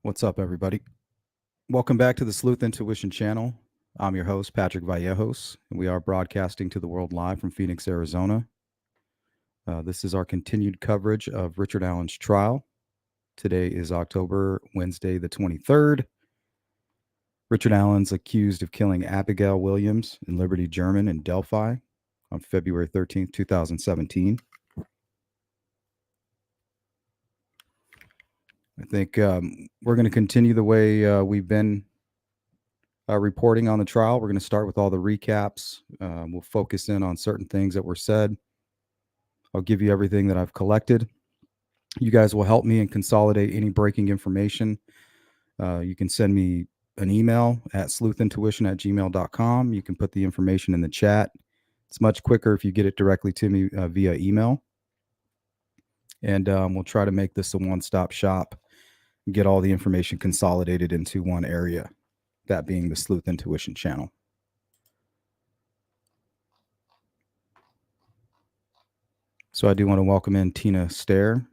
What's up, everybody? Welcome back to the Sleuth Intuition channel. I'm your host, Patrick Vallejos, and we are broadcasting to the world live from Phoenix, Arizona. This is our continued coverage of Richard Allen's trial. Today is Wednesday, the 23rd. Richard Allen's accused of killing Abigail Williams and Liberty German in Delphi on February 13th, 2017. I think we're going to continue the way we've been reporting on the trial. We're going to start with all the recaps. We'll focus in on certain things that were said. I'll give you everything that I've collected. You guys will help me and consolidate any breaking information. You can send me an email at sleuthintuition@gmail.com. You can put the information in the chat. It's much quicker if you get it directly to me via email. And we'll try to make this a one-stop shop and get all the information consolidated into one area, that being the Sleuth Intuition channel. So I do want to welcome in Tina Stair,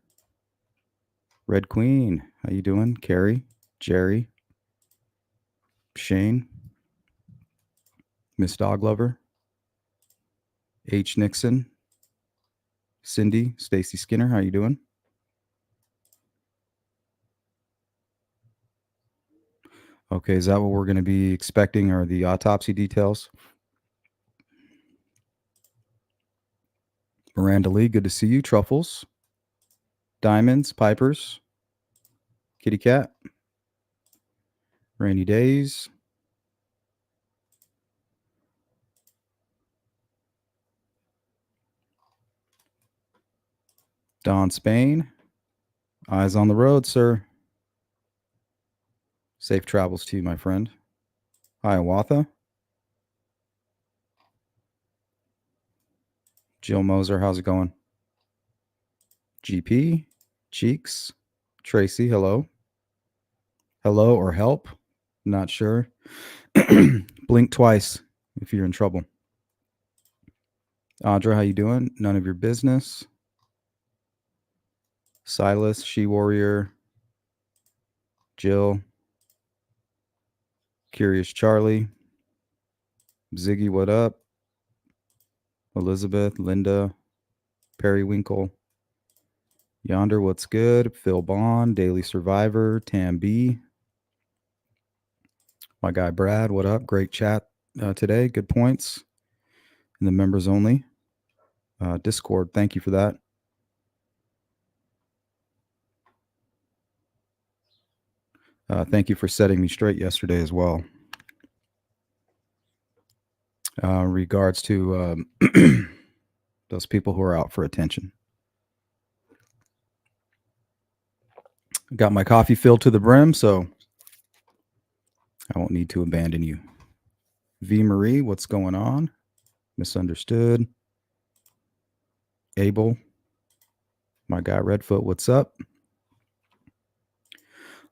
Red Queen. How you doing? Carrie, Jerry, Shane, Miss Dog Lover, H. Nixon, Cindy, Stacy Skinner. How you doing? Okay, is that what we're going to be expecting, are the autopsy details? Miranda Lee, good to see you. Truffles, Diamonds, Pipers, Kitty Cat, Rainy Days, Don Spain, eyes on the road, sir. Safe travels to you, my friend. Hiawatha, Jill Moser, how's it going? GP, Cheeks, Tracy, hello. Hello or help, not sure. Blink twice if you're in trouble. Audra, how you doing? None of your business. Silas, She Warrior, Jill, Curious Charlie, Ziggy, what up? Elizabeth, Linda, Periwinkle, Yonder, what's good? Phil Bond, Daily Survivor, Tam B, my guy Brad, what up? Great chat today. Good points. And the members only. Discord, thank you for that. Thank you for setting me straight yesterday as well. Regards to those people who are out for attention. Got my coffee filled to the brim, so I won't need to abandon you. V. Marie, what's going on? Misunderstood. Abel, my guy Redfoot, what's up?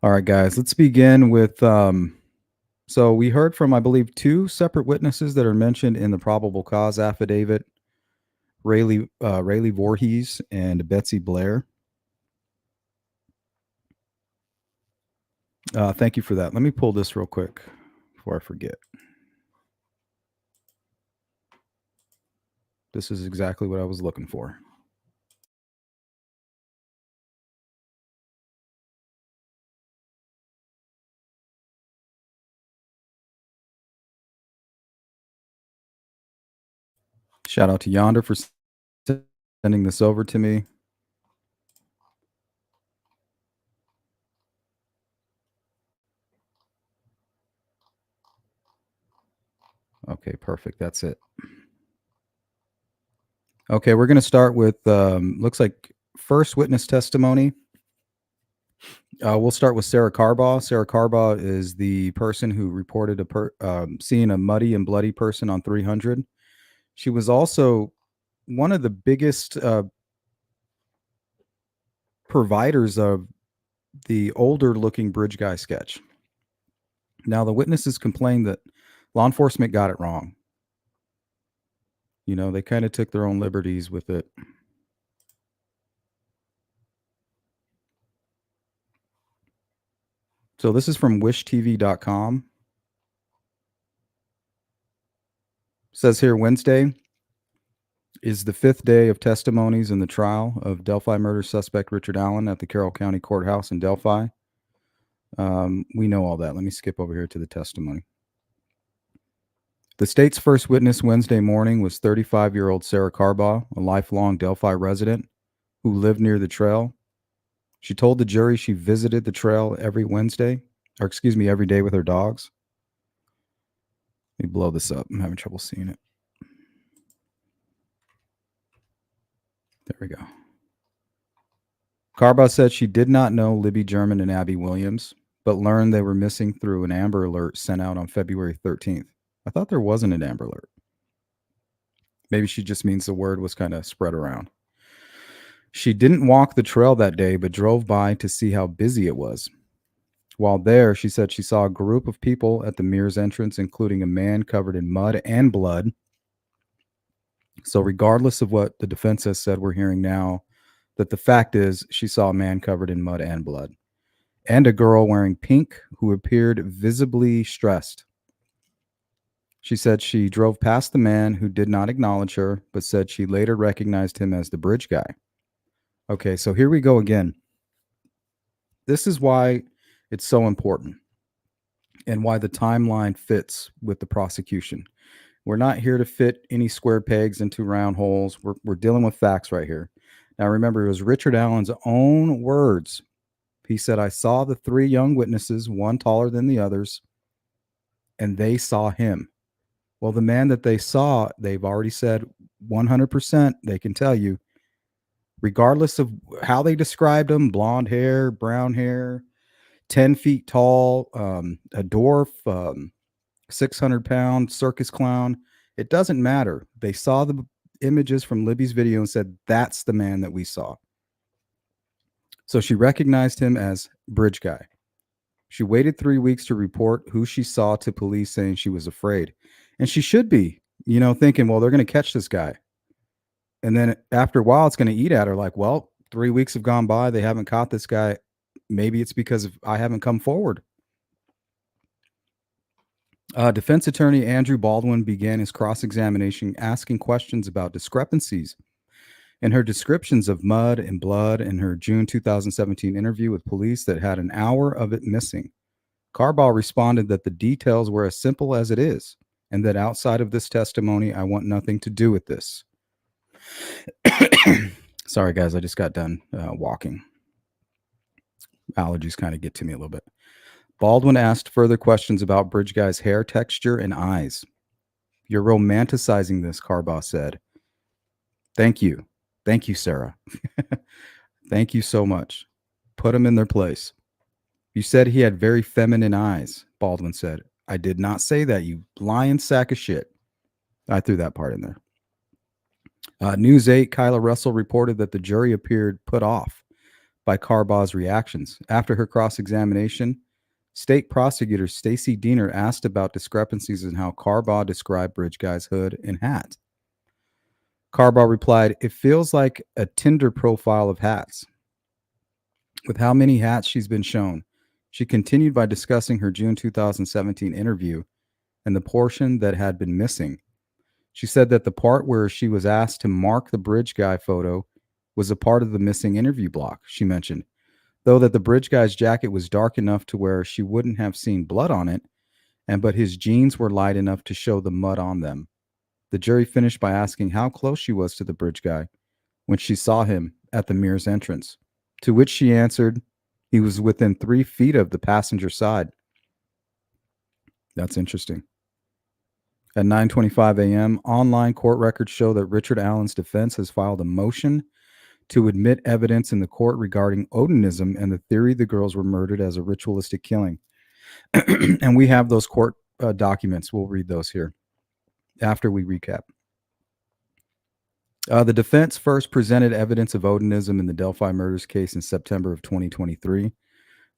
All right, guys, let's begin with, so we heard from, I believe, two separate witnesses that are mentioned in the probable cause affidavit, Rayleigh Voorhees and Betsy Blair. Thank you for that. Let me pull this real quick before I forget. This is exactly what I was looking for. Shout out to Yonder for sending this over to me. Okay, perfect. That's it. Okay, we're going to start with, looks like first witness testimony. We'll start with Sarah Carbaugh. Sarah Carbaugh is the person who reported seeing a muddy and bloody person on 300. She was also one of the biggest providers of the older looking bridge guy sketch. Now, the witnesses complained that law enforcement got it wrong. You know, they kind of took their own liberties with it. So this is from wishtv.com. Says here Wednesday is the 5th day of testimonies in the trial of Delphi murder suspect Richard Allen at the Carroll County Courthouse in Delphi. We know all that. Let me skip over here to the testimony. The state's first witness Wednesday morning was 35-year-old Sarah Carbaugh, a lifelong Delphi resident who lived near the trail. She told the jury she visited the trail every day with her dogs. Let me blow this up. I'm having trouble seeing it. There we go. Carbaugh said she did not know Libby German and Abby Williams, but learned they were missing through an Amber Alert sent out on February 13th. I thought there wasn't an Amber Alert. Maybe she just means the word was kind of spread around. She didn't walk the trail that day, but drove by to see how busy it was. While there, she said she saw a group of people at the Mears entrance, including a man covered in mud and blood. So regardless of what the defense has said, we're hearing now that the fact is she saw a man covered in mud and blood, and a girl wearing pink who appeared visibly stressed. She said she drove past the man who did not acknowledge her, but said she later recognized him as the bridge guy. Okay, so here we go again. This is why it's so important and why the timeline fits with the prosecution. We're not here to fit any square pegs into round holes. We're dealing with facts right here. Now, remember, it was Richard Allen's own words. He said, I saw the 3 young witnesses, one taller than the others, and they saw him. Well, the man that they saw, they've already said 100%, they can tell you, regardless of how they described him, blonde hair, brown hair, 10 feet tall, a dwarf, 600-pound circus clown. It doesn't matter. They saw the images from Libby's video and said, that's the man that we saw. So she recognized him as bridge guy. She waited 3 weeks to report who she saw to police, saying she was afraid. And she should be, thinking, well, they're going to catch this guy. And then after a while, it's going to eat at her like, well, 3 weeks have gone by. They haven't caught this guy. Maybe it's because I haven't come forward. Defense attorney Andrew Baldwin began his cross-examination asking questions about discrepancies in her descriptions of mud and blood in her June 2017 interview with police that had an hour of it missing. Carbaugh responded that the details were as simple as it is, and that outside of this testimony, I want nothing to do with this. Sorry, guys, I just got done walking. Allergies kind of get to me a little bit. Baldwin asked further questions about Bridge Guy's hair texture and eyes. You're romanticizing this, Carbaugh said. Thank you. Thank you, Sarah. Thank you so much. Put them in their place. You said he had very feminine eyes, Baldwin said. I did not say that, you lying sack of shit. I threw that part in there. News 8, Kyla Russell reported that the jury appeared put off by Carbaugh's reactions. After her cross-examination, State Prosecutor Stacey Diener asked about discrepancies in how Carbaugh described Bridge Guy's hood and hat. Carbaugh replied, it feels like a Tinder profile of hats. With how many hats she's been shown, she continued by discussing her June 2017 interview and the portion that had been missing. She said that the part where she was asked to mark the Bridge Guy photo was a part of the missing interview block, she mentioned, though that the Bridge Guy's jacket was dark enough to where she wouldn't have seen blood on it, but his jeans were light enough to show the mud on them. The jury finished by asking how close she was to the Bridge Guy when she saw him at the Mears entrance, to which she answered he was within 3 feet of the passenger side. That's interesting. At 9:25 a.m., online court records show that Richard Allen's defense has filed a motion to admit evidence in the court regarding Odinism and the theory the girls were murdered as a ritualistic killing. And we have those court documents. We'll read those here after we recap. The defense first presented evidence of Odinism in the Delphi murders case in September of 2023.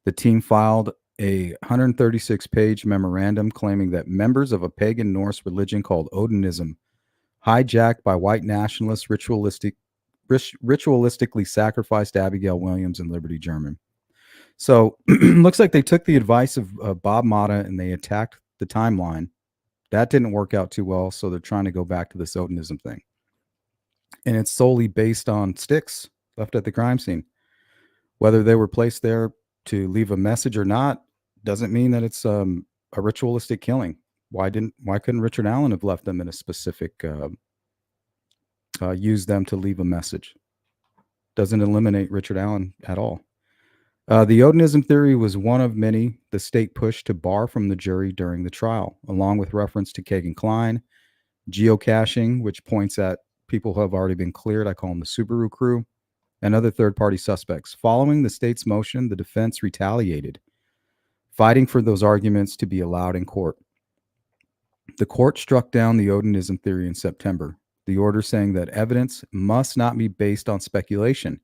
The team filed a 136-page memorandum claiming that members of a pagan Norse religion called Odinism, hijacked by white nationalists, ritualistically sacrificed Abigail Williams and Liberty German. So looks like they took the advice of Bob Motta and they attacked the timeline. That didn't work out too well, so they're trying to go back to this Odinism thing, and it's solely based on sticks left at the crime scene. Whether they were placed there to leave a message or not doesn't mean that it's a ritualistic killing. Why couldn't Richard Allen have left them in a specific use them to leave a message? Doesn't eliminate Richard Allen at all. The Odinism theory was one of many the state pushed to bar from the jury during the trial, along with reference to Kagan Klein, geocaching, which points at people who have already been cleared. I call them the Subaru crew, and other third party suspects. Following the state's motion, the defense retaliated, fighting for those arguments to be allowed in court. The court struck down the Odinism theory in September, the order saying that evidence must not be based on speculation.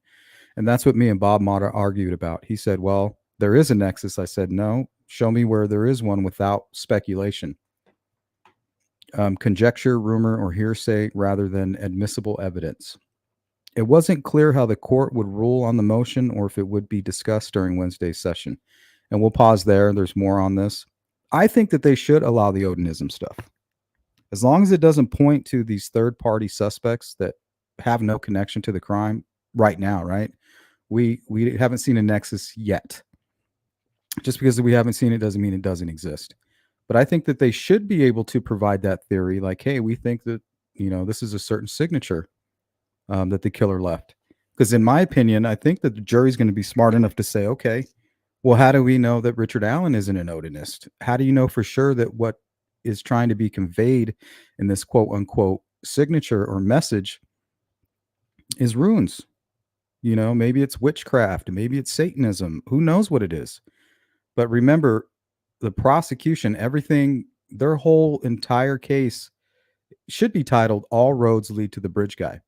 And that's what me and Bob Motta argued about. He said, well, there is a nexus. I said, no, show me where there is one without speculation. Conjecture, rumor, or hearsay rather than admissible evidence. It wasn't clear how the court would rule on the motion or if it would be discussed during Wednesday's session. And we'll pause there. There's more on this. I think that they should allow the Odinism stuff. As long as it doesn't point to these third party suspects that have no connection to the crime right now, right? We haven't seen a nexus yet. Just because we haven't seen it doesn't mean it doesn't exist. But I think that they should be able to provide that theory like, hey, we think that, this is a certain signature that the killer left. Because in my opinion, I think that the jury's going to be smart enough to say, okay, well, how do we know that Richard Allen isn't an Odinist? How do you know for sure that what is trying to be conveyed in this quote unquote signature or message is runes? Maybe it's witchcraft, maybe it's Satanism. Who knows what it is? But remember, the prosecution, everything, their whole entire case should be titled All Roads Lead to the Bridge Guy.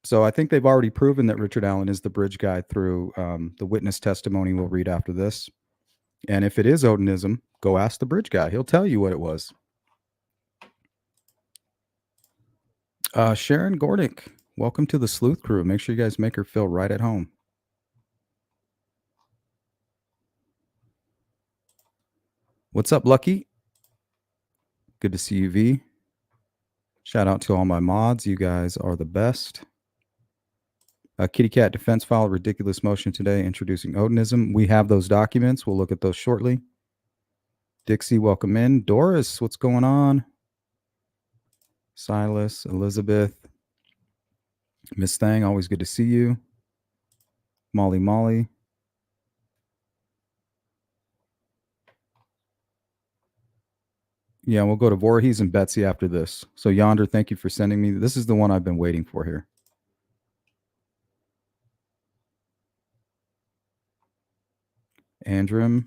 So I think they've already proven that Richard Allen is the bridge guy through the witness testimony we'll read after this. And if it is Odinism, go ask the bridge guy. He'll tell you what it was. Sharon Gornick, welcome to the Sleuth Crew. Make sure you guys make her feel right at home. What's up, Lucky? Good to see you, V. Shout out to all my mods. You guys are the best. Kitty Cat defense file, ridiculous motion today, introducing Odinism. We have those documents. We'll look at those shortly. Dixie, welcome in. Doris, what's going on? Silas, Elizabeth, Miss Thang, always good to see you. Molly. Yeah, we'll go to Voorhees and Betsy after this. So Yonder, thank you for sending me. This is the one I've been waiting for here. Andrim.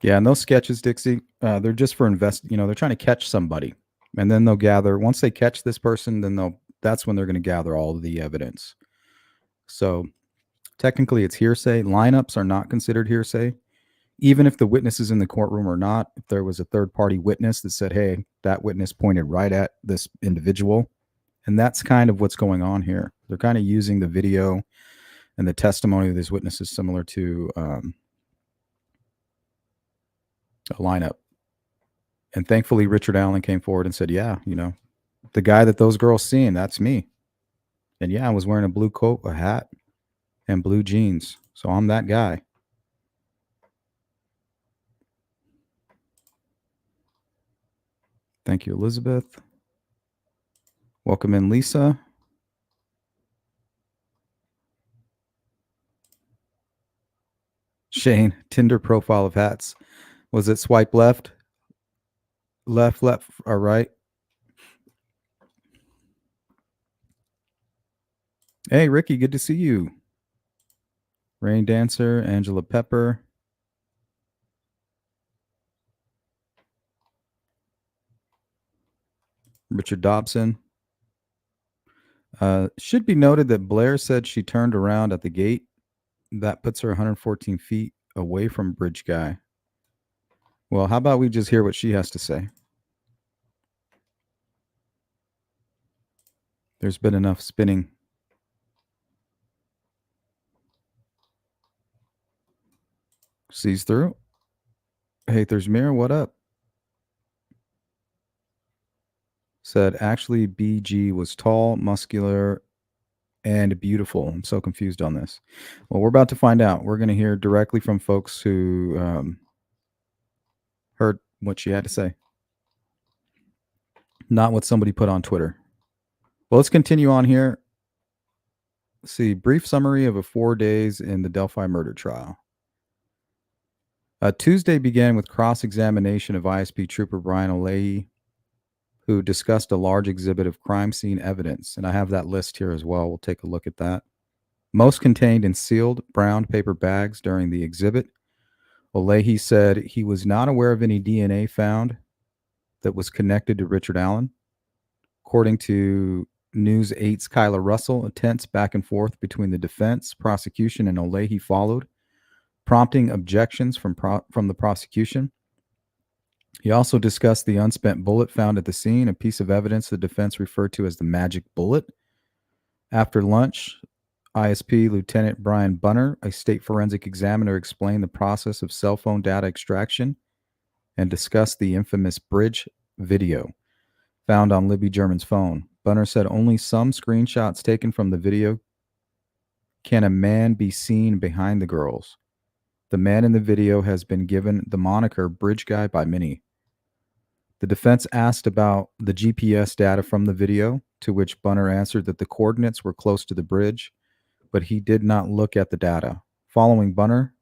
Yeah, and those sketches, Dixie, they're just for they're trying to catch somebody. And then they'll gather, once they catch this person, then that's when they're going to gather all of the evidence. So technically it's hearsay. Lineups are not considered hearsay. Even if the witness is in the courtroom or not, if there was a third party witness that said, hey, that witness pointed right at this individual. And that's kind of what's going on here. They're kind of using the video and the testimony of these witnesses similar to a lineup. And thankfully, Richard Allen came forward and said, yeah, the guy that those girls seen, that's me. And yeah, I was wearing a blue coat, a hat, and blue jeans. So I'm that guy. Thank you, Elizabeth. Welcome in, Lisa. Shane, Tinder profile of hats. Was it swipe left? Left, or right? Hey, Ricky, good to see you. Rain Dancer, Angela Pepper. Richard Dobson. Should be noted that Blair said she turned around at the gate. That puts her 114 feet away from Bridge Guy. Well, how about we just hear what she has to say? There's been enough spinning. Sees through. Hey, there's Mirror. What up? Said actually, BG was tall, muscular, and beautiful. I'm so confused on this. Well, we're about to find out. We're going to hear directly from folks who heard what she had to say, not what somebody put on Twitter. Well, let's continue on here. Let's see, brief summary of 4 days in the Delphi murder trial. Tuesday began with cross-examination of ISP Trooper Brian O'Leahy, who discussed a large exhibit of crime scene evidence. And I have that list here as well. We'll take a look at that. Most contained in sealed brown paper bags during the exhibit. O'Leahy said he was not aware of any DNA found that was connected to Richard Allen. According to News 8's Kyla Russell, a tense back and forth between the defense, prosecution, and O'Leahy followed, prompting objections from the prosecution. He also discussed the unspent bullet found at the scene, a piece of evidence the defense referred to as the magic bullet. After lunch, ISP Lieutenant Brian Bunner, a state forensic examiner, explained the process of cell phone data extraction and discussed the infamous bridge video found on Libby German's phone. Bunner said only some screenshots taken from the video can a man be seen behind the girls. The man in the video has been given the moniker Bridge Guy by many. The defense asked about the GPS data from the video, to which Bunner answered that the coordinates were close to the bridge, but he did not look at the data. Following Bunner,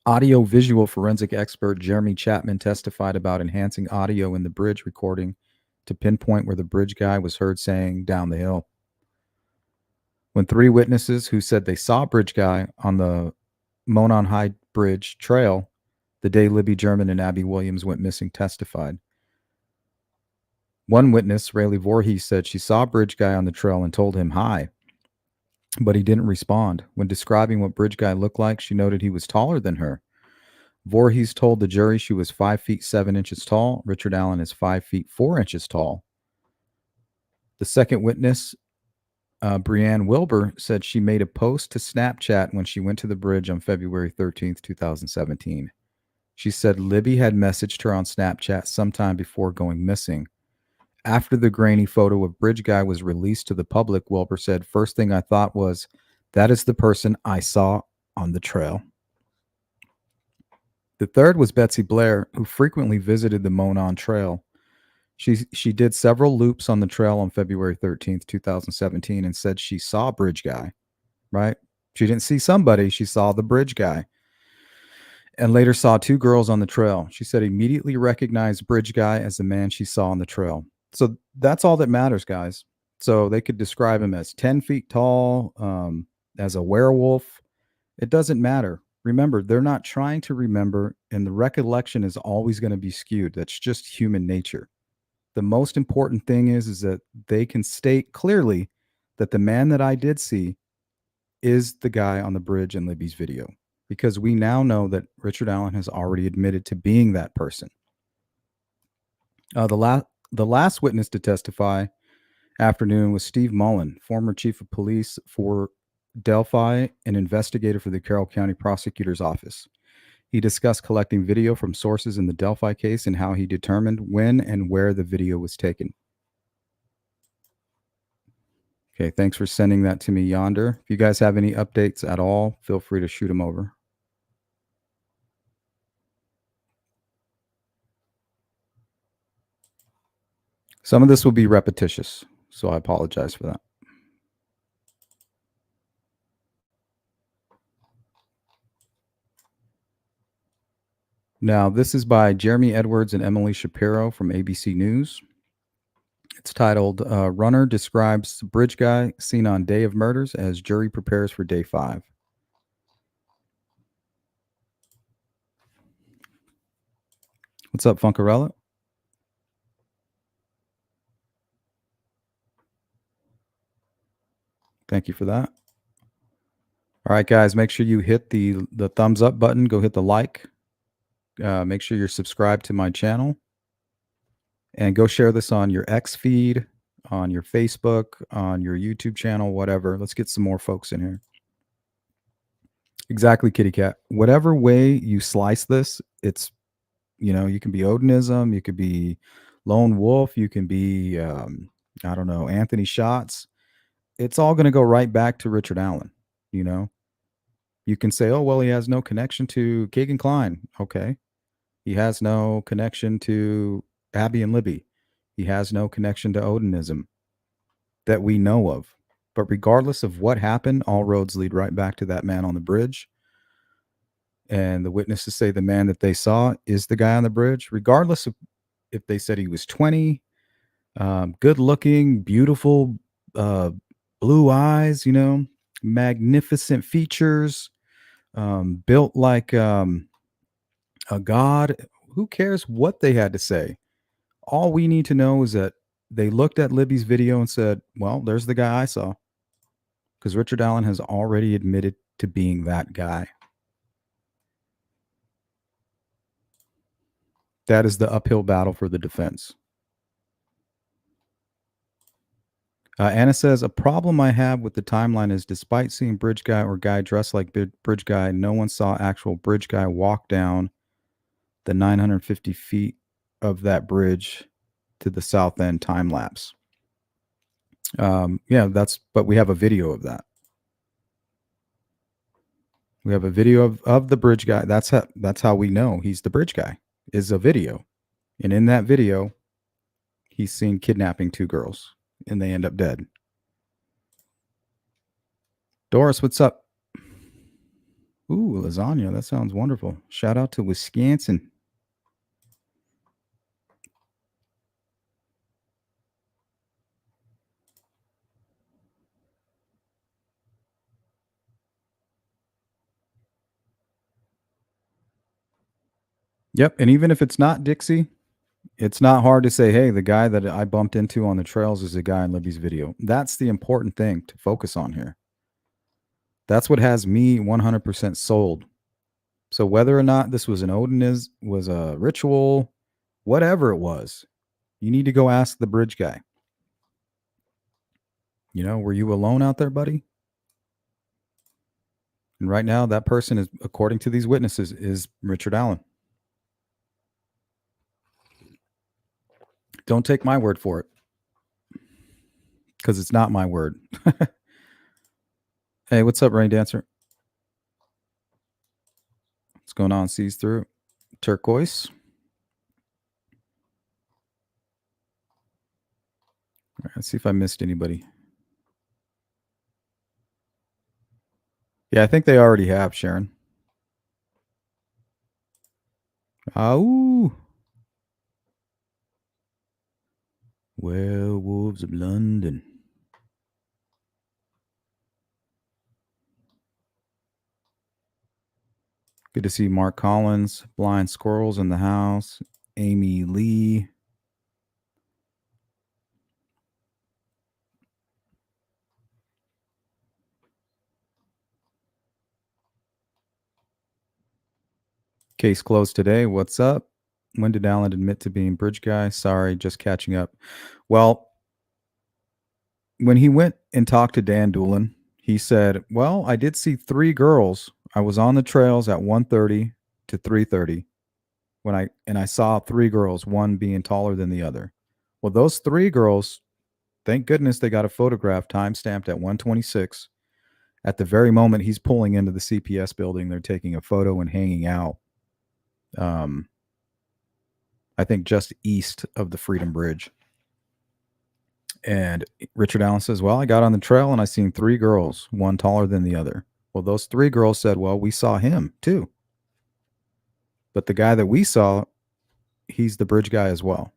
audio-visual forensic expert Jeremy Chapman testified about enhancing audio in the bridge recording to pinpoint where the bridge guy was heard saying down the hill. When 3 witnesses who said they saw bridge guy on the Monon High Bridge trail the day Libby German and Abby Williams went missing testified. One witness, Rayleigh Voorhees, said she saw bridge guy on the trail and told him hi, but he didn't respond. When describing what bridge guy looked like, she noted he was taller than her. Voorhees told the jury she was 5 feet 7 inches tall. Richard Allen is 5 feet 4 inches tall. The second witness, Brianne Wilbur, said she made a post to Snapchat when she went to the bridge on February 13th, 2017. She said Libby had messaged her on Snapchat sometime before going missing. After the grainy photo of Bridge Guy was released to the public, Wilbur said, "First thing I thought was, that is the person I saw on the trail." The third was Betsy Blair, who frequently visited the Monon Trail. She did several loops on the trail on February 13th, 2017, and said she saw Bridge Guy, right? She didn't see somebody, she saw the Bridge Guy. And later saw 2 girls on the trail. She said immediately recognized Bridge Guy as the man she saw on the trail. So that's all that matters, guys. So they could describe him as 10 feet tall, as a werewolf. It doesn't matter. Remember, they're not trying to remember, and the recollection is always going to be skewed. That's just human nature. The most important thing is that they can state clearly that the man that I did see is the guy on the bridge in Libby's video, because we now know that Richard Allen has already admitted to being that person. The last witness to testify afternoon was Steve Mullen, former chief of police for Delphi, an investigator for the Carroll County Prosecutor's Office. He discussed collecting video from sources in the Delphi case and how he determined when and where the video was taken. Okay, thanks for sending that to me yonder. If you guys have any updates at all, feel free to shoot them over. Some of this will be repetitious, so I apologize for that. Now, this is by Jeremy Edwards and Emily Shapiro from ABC News. It's titled, Runner Describes Bridge Guy Seen on Day of Murders as Jury Prepares for Day 5. What's up, Funkarella? Thank you for that. All right, guys, make sure you hit the thumbs up button. Go hit the like. Make sure you're subscribed to my channel and go share this on your X feed, on your Facebook, on your YouTube channel, whatever. Let's get some more folks in here. Exactly, kitty cat. Whatever way you slice this, it's, you can be Odinism, you could be Lone Wolf, you can be, I don't know, Anthony Shots. It's all going to go right back to Richard Allen. You know, you can say, oh, well, he has no connection to Kagan Klein. Okay. He has no connection to Abby and Libby. He has no connection to Odinism that we know of. But regardless of what happened, all roads lead right back to that man on the bridge. And the witnesses say the man that they saw is the guy on the bridge, regardless of if they said he was 20, good looking, beautiful, blue eyes, magnificent features, built like a god. Who cares what they had to say? All we need to know is that they looked at Libby's video and said, well, there's the guy I saw. Because Richard Allen has already admitted to being that guy. That is the uphill battle for the defense. Anna says, a problem I have with the timeline is despite seeing Bridge Guy or Guy dressed like Bridge Guy, no one saw actual Bridge Guy walk down the 950 feet of that bridge to the south end time lapse. But we have a video of that. We have a video of the Bridge Guy. That's how we know he's the Bridge Guy, is a video. And in that video, he's seen kidnapping 2 girls and they end up dead. Doris, what's up? Ooh, lasagna. That sounds wonderful. Shout out to Wisconsin. Yep. And even if it's not Dixie, it's not hard to say, hey, the guy that I bumped into on the trails is the guy in Libby's video. That's the important thing to focus on here. That's what has me 100% sold. So whether or not this was an was a ritual, whatever it was, you need to go ask the Bridge Guy. Were you alone out there, buddy? And right now, that person is, according to these witnesses, is Richard Allen. Don't take my word for it, because it's not my word. Hey, what's up, Rain Dancer? What's going on? Sees through. Turquoise. All right, let's see if I missed anybody. Yeah, I think they already have, Sharon. Ow. Werewolves of London. Good to see Mark Collins, Blind Squirrels in the house, Amy Lee. Case closed today. What's up? When did Allen admit to being Bridge Guy? Sorry, just catching up. Well, when he went and talked to Dan Doolin, he said, well, I did see 3 girls. I was on the trails at 1:30 to 3:30 and I saw 3 girls, one being taller than the other. Well, those 3 girls, thank goodness they got a photograph time-stamped at 1:26. At the very moment he's pulling into the CPS building, they're taking a photo and hanging out. I think just east of the Freedom Bridge. And Richard Allen says, well, I got on the trail and I seen 3 girls, one taller than the other. Well, those 3 girls said, well, we saw him too. But the guy that we saw, he's the Bridge Guy as well.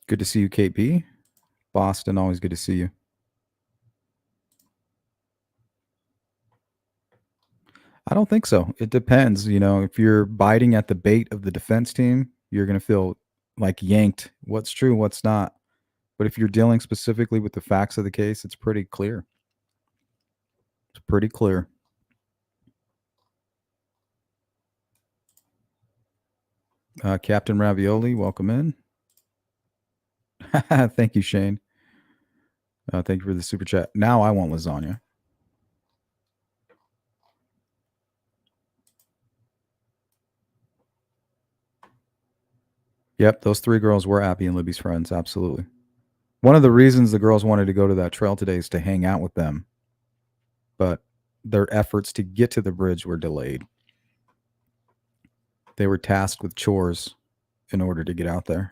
Good to see you, Kate B. Boston, always good to see you. I don't think so. It depends. If you're biting at the bait of the defense team, you're going to feel like yanked what's true, what's not. But if you're dealing specifically with the facts of the case, it's pretty clear. It's pretty clear. Captain Ravioli, welcome in. Thank you, Shane. Thank you for the super chat. Now I want lasagna. Yep, those three girls were Abby and Libby's friends. Absolutely. One of the reasons the girls wanted to go to that trail today is to hang out with them, but their efforts to get to the bridge were delayed. They were tasked with chores in order to get out there.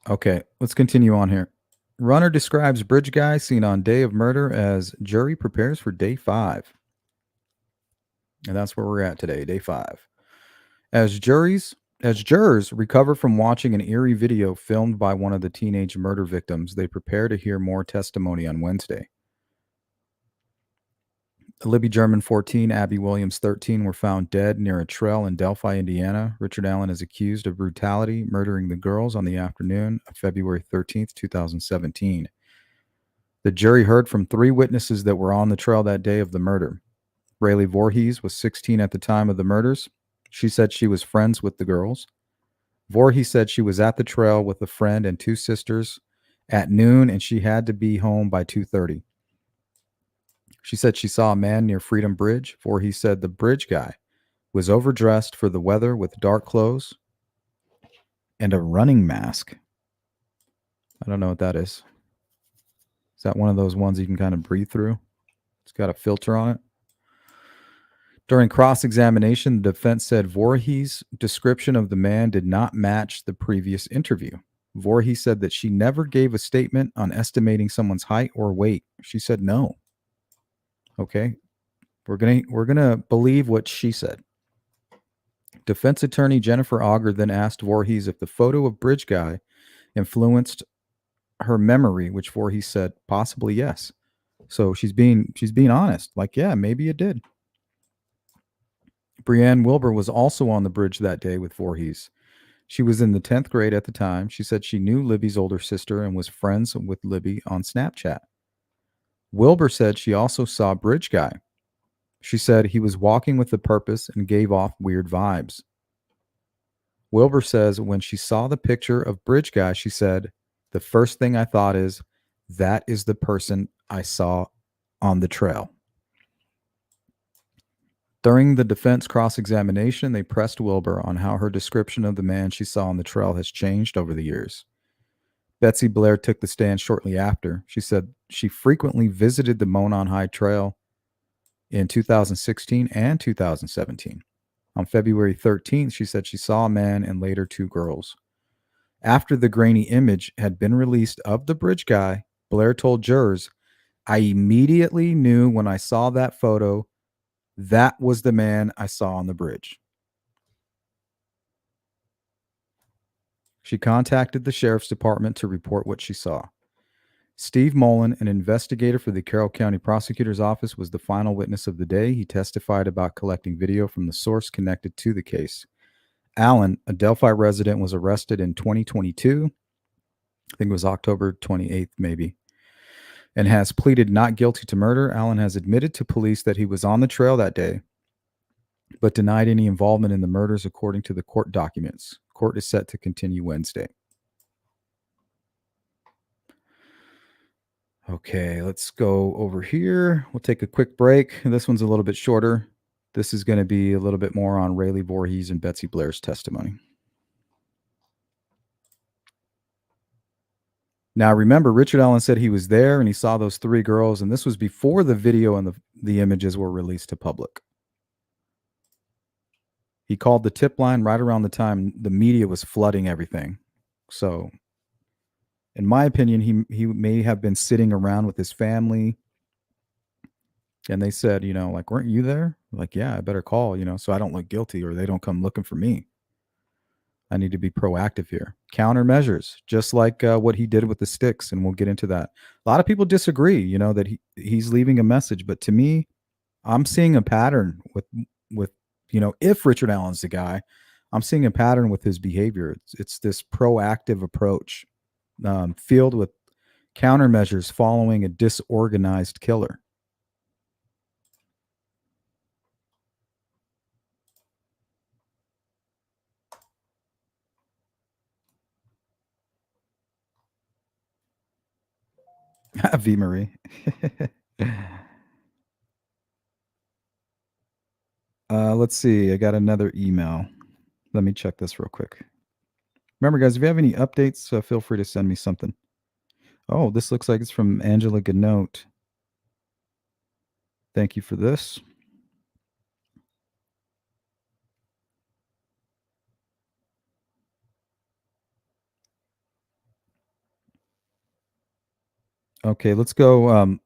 Okay, let's continue on here. Runner describes bridge guy seen on day of murder as jury prepares for day 5. And that's where we're at today, day 5. As jurors recover from watching an eerie video filmed by one of the teenage murder victims, they prepare to hear more testimony on Wednesday. Libby German, 14, Abby Williams, 13, were found dead near a trail in Delphi, Indiana. Richard Allen is accused of brutality, murdering the girls on the afternoon of February 13th, 2017. The jury heard from 3 witnesses that were on the trail that day of the murder. Rayleigh Voorhees was 16 at the time of the murders. She said she was friends with the girls. Voorhees said she was at the trail with a friend and 2 sisters at noon, and she had to be home by 2:30. She said she saw a man near Freedom Bridge. Voorhees said the bridge guy was overdressed for the weather with dark clothes and a running mask. I don't know what that is. Is that one of those ones you can kind of breathe through? It's got a filter on it. During cross-examination, the defense said Voorhees' description of the man did not match the previous interview. Voorhees said that she never gave a statement on estimating someone's height or weight. She said no. Okay, we're gonna believe what she said. Defense attorney Jennifer Auger then asked Voorhees if the photo of Bridge Guy influenced her memory, which Voorhees said possibly yes. So she's being honest. Like, yeah, maybe it did. Brianne Wilbur was also on the bridge that day with Voorhees. She was in the 10th grade at the time. She said she knew Libby's older sister and was friends with Libby on Snapchat. Wilbur said she also saw Bridge Guy. She said he was walking with a purpose and gave off weird vibes. Wilbur says when she saw the picture of Bridge Guy, she said, the first thing I thought is, that is the person I saw on the trail. During the defense cross-examination, they pressed Wilbur on how her description of the man she saw on the trail has changed over the years. Betsy Blair took the stand shortly after. She said she frequently visited the Monon High Trail in 2016 and 2017. On February 13th, she said she saw a man and later 2 girls. After the grainy image had been released of the bridge guy, Blair told jurors, I immediately knew when I saw that photo, that was the man I saw on the bridge. She contacted the sheriff's department to report what she saw. Steve Mullen, an investigator for the Carroll County Prosecutor's Office, was the final witness of the day. He testified about collecting video from the source connected to the case. Allen, a Delphi resident, was arrested in 2022. I think it was October 28th, maybe, and has pleaded not guilty to murder. Allen has admitted to police that he was on the trail that day, but denied any involvement in the murders according to the court documents. Court is set to continue Wednesday. Okay, let's go over here. We'll take a quick break. This one's a little bit shorter. This is going to be a little bit more on Rayleigh Voorhees and Betsy Blair's testimony. Now, remember, Richard Allen said he was there and he saw those 3 girls, and this was before the video and the images were released to public. He called the tip line right around the time the media was flooding everything. So, in my opinion, he may have been sitting around with his family And they said, like, weren't you there? Like, yeah, I better call, so I don't look guilty or they don't come looking for me. I need to be proactive here. Countermeasures, just like what he did with the sticks, and we'll get into that. A lot of people disagree, that he's leaving a message, but to me, I'm seeing a pattern with if Richard Allen's the guy, I'm seeing a pattern with his behavior. It's this proactive approach, filled with countermeasures following a disorganized killer. V. Marie. Let's see. I got another email. Let me check this real quick. Remember, guys, if you have any updates, feel free to send me something. Oh, this looks like it's from Angela Ganote. Thank you for this. Okay, let's go.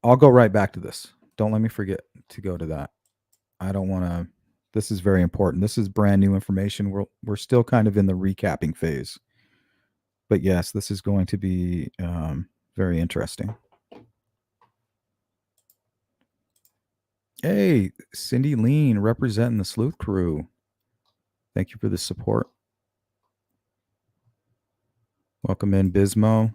I'll go right back to this. Don't let me forget to go to that. I don't want to. This is very important. This is brand new information. We're still kind of in the recapping phase, but yes, this is going to be very interesting. Hey, Cindy Lean representing the Sleuth Crew. Thank you for the support. Welcome in, Bismo.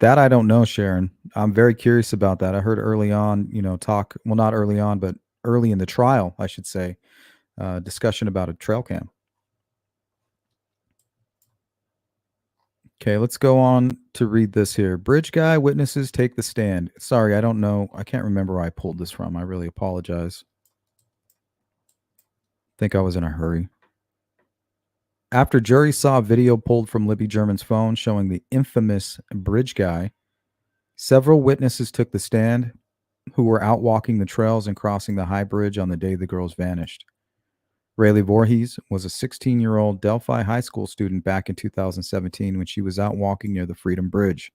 That I don't know, Sharon. I'm very curious about that. I heard early on, talk. Well, not early on, but early in the trial, I should say, discussion about a trail cam. Okay, let's go on to read this here. Bridge guy witnesses take the stand. Sorry, I don't know. I can't remember where I pulled this from. I really apologize. I think I was in a hurry. After jury saw a video pulled from Libby German's phone showing the infamous bridge guy, several witnesses took the stand who were out walking the trails and crossing the high bridge on the day the girls vanished. Rayleigh Voorhees was a 16-year-old Delphi high school student back in 2017 when she was out walking near the Freedom Bridge.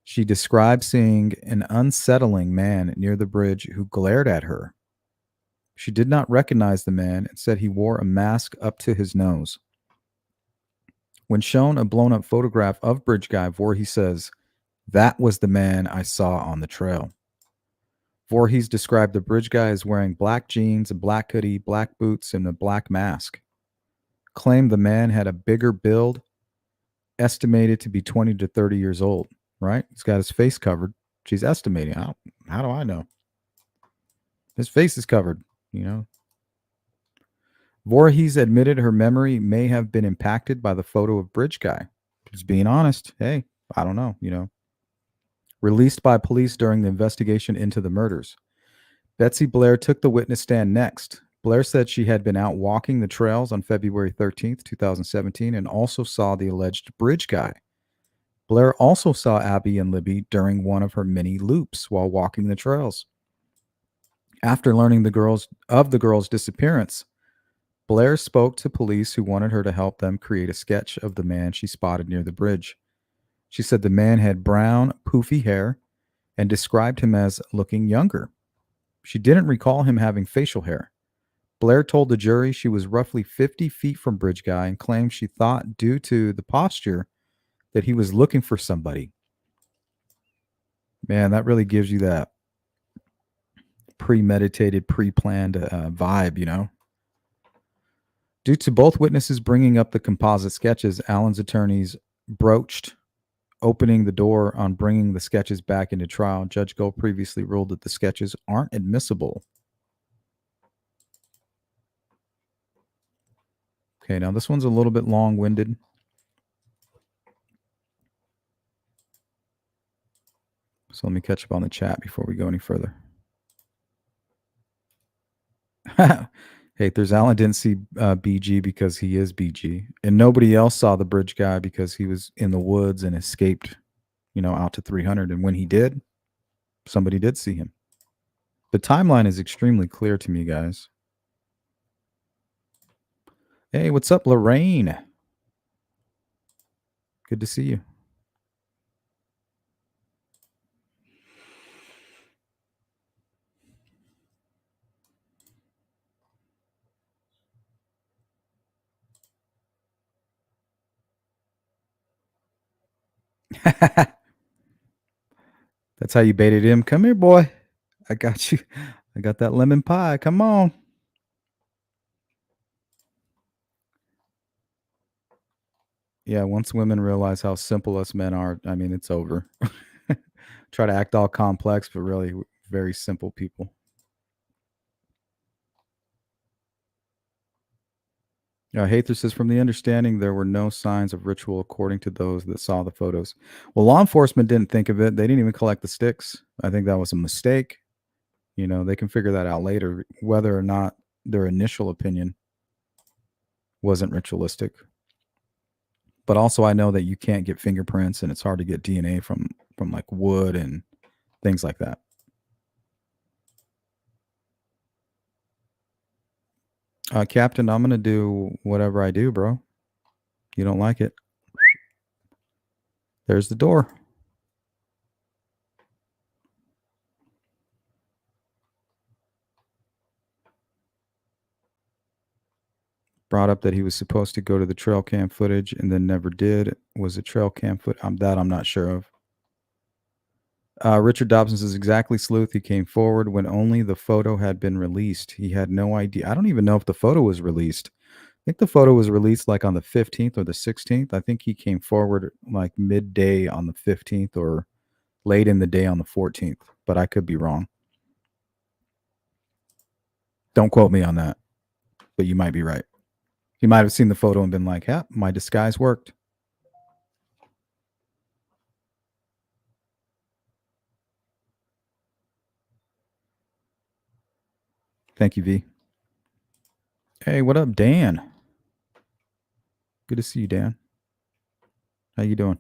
She described seeing an unsettling man near the bridge who glared at her. She did not recognize the man and said he wore a mask up to his nose. When shown a blown up photograph of Bridge Guy, Voorhees says, "That was the man I saw on the trail." Voorhees described the bridge guy as wearing black jeans, a black hoodie, black boots, and a black mask. Claimed the man had a bigger build, estimated to be 20 to 30 years old, right? He's got his face covered. She's estimating. How do I know? His face is covered. Voorhees admitted her memory may have been impacted by the photo of Bridge Guy. Just being honest. Hey, I don't know. Released by police during the investigation into the murders. Betsy Blair took the witness stand next. Blair said she had been out walking the trails on February 13th, 2017, and also saw the alleged bridge guy. Blair also saw Abby and Libby during one of her many loops while walking the trails. After learning the girls' disappearance, Blair spoke to police who wanted her to help them create a sketch of the man she spotted near the bridge. She said the man had brown, poofy hair and described him as looking younger. She didn't recall him having facial hair. Blair told the jury she was roughly 50 feet from Bridge Guy and claimed she thought, due to the posture, that he was looking for somebody. Man, that really gives you that premeditated, pre-planned vibe. Due to both witnesses bringing up the composite sketches, Allen's attorneys broached opening the door on bringing the sketches back into trial. Judge Gold previously ruled that the sketches aren't admissible. Okay, now this one's a little bit long-winded. So let me catch up on the chat before we go any further. Hey, there's Alan didn't see BG because he is BG. And nobody else saw the bridge guy because he was in the woods and escaped, out to 300. And when he did, somebody did see him. The timeline is extremely clear to me, guys. Hey, what's up, Lorraine? Good to see you. That's how you baited him. Come here, boy. I got you. I got that lemon pie. Come on. Yeah, once women realize how simple us men are, I mean, it's over. Try to act all complex, but really very simple people. Hather says, from the understanding, there were no signs of ritual according to those that saw the photos. Well, law enforcement didn't think of it. They didn't even collect the sticks. I think that was a mistake. You know, they can figure that out later, whether or not their initial opinion wasn't ritualistic. But also, I know that you can't get fingerprints, and it's hard to get DNA from like wood and things like that. Captain, I'm gonna do whatever I do, bro. You don't like it? There's the door. Brought up that he was supposed to go to the trail cam footage and then never did. Was it trail cam foot? I'm not sure of. Richard Dobson says exactly, Sleuth. He came forward when only the photo had been released. He had no idea. I don't even know if the photo was released. I think the photo was released like on the 15th or the 16th. I think he came forward like midday on the 15th or late in the day on the 14th, but I could be wrong. Don't quote me on that, but you might be right. He might have seen the photo and been like, yeah, my disguise worked. Thank you, V. Hey, what up, Dan? Good to see you, Dan. How you doing?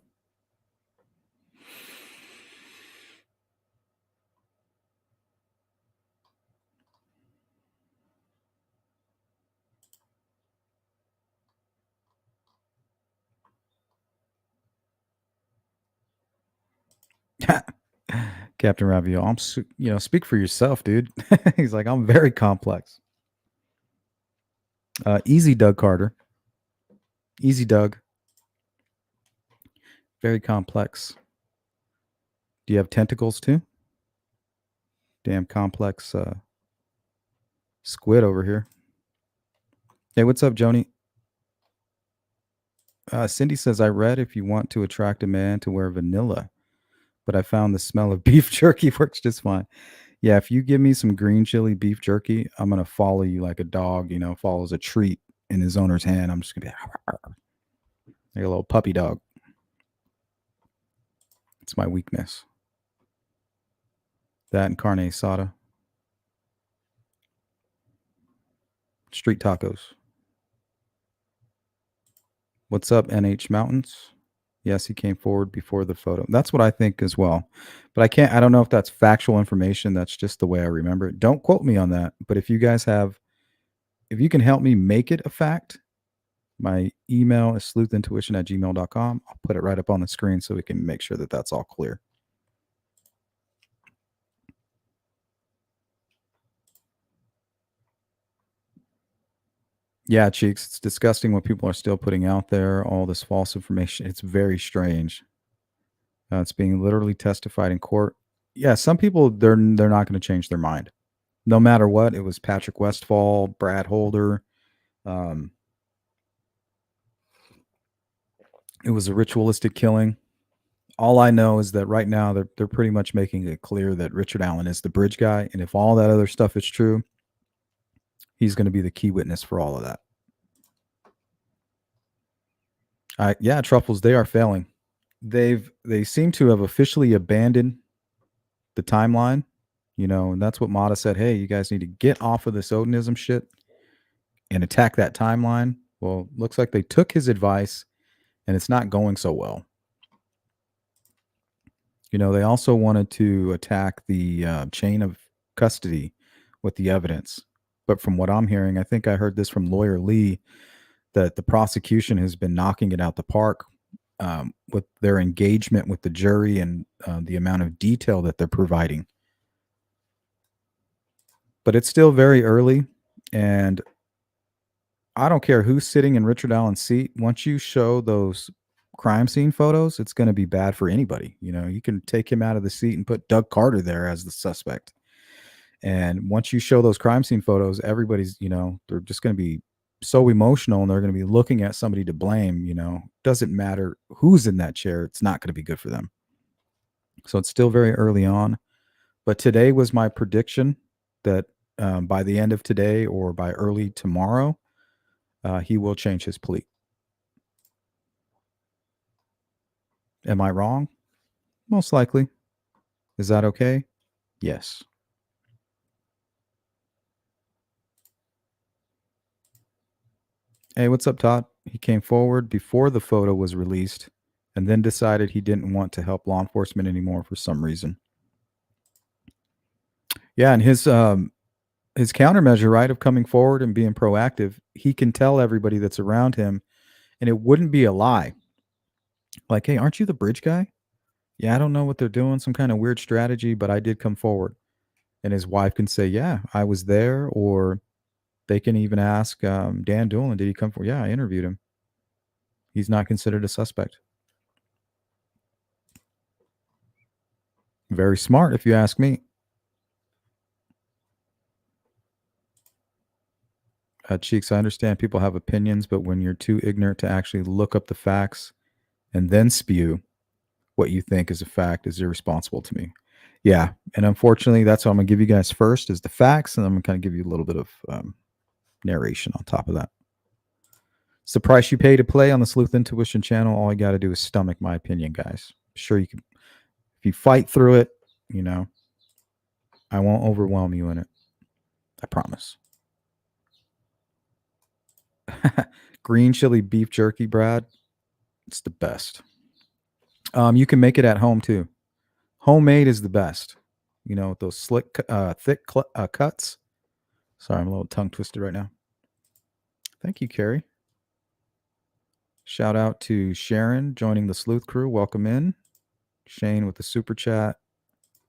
Captain Ravio, speak for yourself, dude. He's like, I'm very complex. Easy, Doug Carter. Easy, Doug. Very complex. Do you have tentacles too? Damn complex squid over here. Hey, what's up, Joni? Cindy says, I read if you want to attract a man to wear vanilla, but I found the smell of beef jerky works just fine. Yeah, if you give me some green chili beef jerky, I'm going to follow you like a dog, follows a treat in his owner's hand. I'm just going to be like a little puppy dog. It's my weakness. That and carne asada. Street tacos. What's up, NH Mountains? Yes, he came forward before the photo. That's what I think as well. But I don't know if that's factual information. That's just the way I remember it. Don't quote me on that. But if you can help me make it a fact, my email is sleuthintuition@gmail.com. I'll put it right up on the screen so we can make sure that that's all clear. Yeah, Cheeks, it's disgusting what people are still putting out there, all this false information. It's very strange. It's being literally testified in court. Yeah, some people they're not going to change their mind, no matter what. It was Patrick Westfall, Brad Holder. It was a ritualistic killing. All I know is that right now they're pretty much making it clear that Richard Allen is the bridge guy, and if all that other stuff is true, he's going to be the key witness for all of that. Yeah, Truffles, they are failing. They seem to have officially abandoned the timeline, and that's what Mata said. Hey, you guys need to get off of this Odinism shit and attack that timeline. Well, looks like they took his advice, and it's not going so well. They also wanted to attack the chain of custody with the evidence. But from what I'm hearing, I think I heard this from lawyer Lee, that the prosecution has been knocking it out the park with their engagement with the jury and the amount of detail that they're providing. But it's still very early, and I don't care who's sitting in Richard Allen's seat. Once you show those crime scene photos, it's going to be bad for anybody. You know, you can take him out of the seat and put Doug Carter there as the suspect. And once you show those crime scene photos, everybody's, they're just going to be so emotional and they're going to be looking at somebody to blame. Doesn't matter who's in that chair, it's not going to be good for them. So it's still very early on. But today was my prediction that by the end of today or by early tomorrow, he will change his plea. Am I wrong? Most likely. Is that okay? Yes. Hey, what's up, Todd? He came forward before the photo was released and then decided he didn't want to help law enforcement anymore for some reason. Yeah, and his countermeasure, right, of coming forward and being proactive, he can tell everybody that's around him, and it wouldn't be a lie. Like, hey, aren't you the bridge guy? Yeah, I don't know what they're doing, some kind of weird strategy, but I did come forward. And his wife can say, yeah, I was there, or they can even ask Dan Doolin, did he come forward? Yeah, I interviewed him. He's not considered a suspect. Very smart, if you ask me. Cheeks, I understand people have opinions, but when you're too ignorant to actually look up the facts and then spew what you think is a fact is irresponsible to me. Yeah, and unfortunately, that's what I'm going to give you guys first is the facts, and I'm going to kind of give you a little bit of narration on top of that. It's the price you pay to play on the Sleuth Intuition channel. All you got to do is stomach my opinion, guys. Sure, you can. If you fight through it, I won't overwhelm you in it. I promise. Green chili beef jerky, Brad. It's the best. You can make it at home too. Homemade is the best. With those slick, thick cuts. Sorry, I'm a little tongue twisted right now. Thank you, Carrie. Shout out to Sharon joining the Sleuth crew. Welcome in. Shane with the super chat.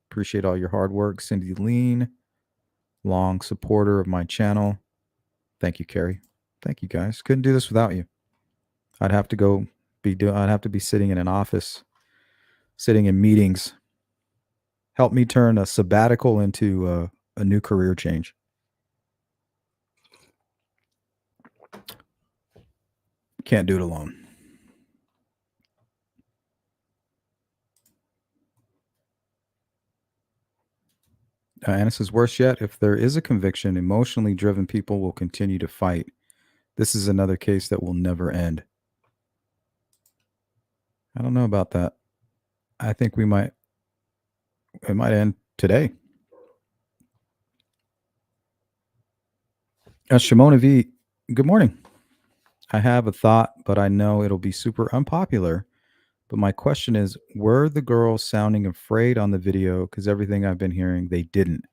Appreciate all your hard work. Cindy Lean, long supporter of my channel. Thank you, Carrie. Thank you, guys. Couldn't do this without you. I'd have to be sitting in an office, sitting in meetings. Help me turn a sabbatical into a new career change. Can't do it alone. Anna says, worse yet, if there is a conviction, emotionally driven people will continue to fight. This is another case that will never end. I don't know about that. I think it might end today. Shimona V, good morning. I have a thought, but I know it'll be super unpopular. But my question is, were the girls sounding afraid on the video? Because everything I've been hearing, they didn't.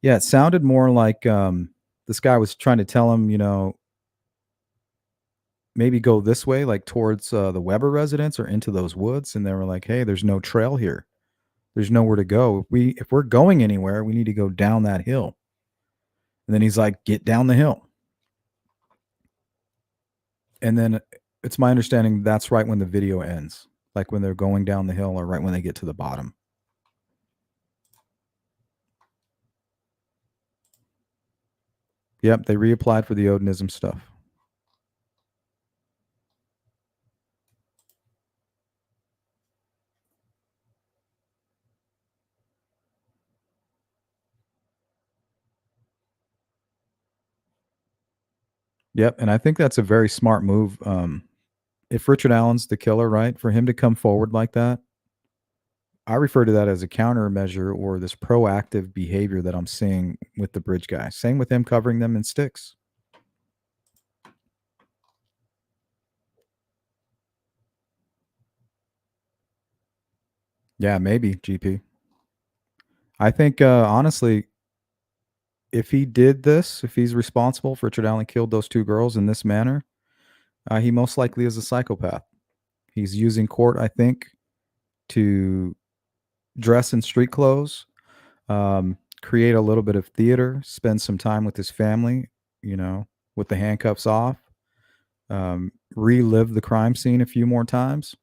Yeah, it sounded more like this guy was trying to tell him, maybe go this way, like towards the Weber residence or into those woods. And they were like, hey, there's no trail here. There's nowhere to go. If we're going anywhere, we need to go down that hill. And then he's like, get down the hill. And then it's my understanding that's right when the video ends, like when they're going down the hill or right when they get to the bottom. Yep, they reapplied for the Odinism stuff. Yep, and I think that's a very smart move. If Richard Allen's the killer, right, for him to come forward like that, I refer to that as a countermeasure or this proactive behavior that I'm seeing with the bridge guy. Same with him covering them in sticks. Yeah, maybe, GP. I think, honestly, if he did this, if he's responsible if Richard Allen killed those two girls in this manner, he most likely is a psychopath. He's using court, I think, to dress in street clothes, create a little bit of theater, spend some time with his family, with the handcuffs off, relive the crime scene a few more times.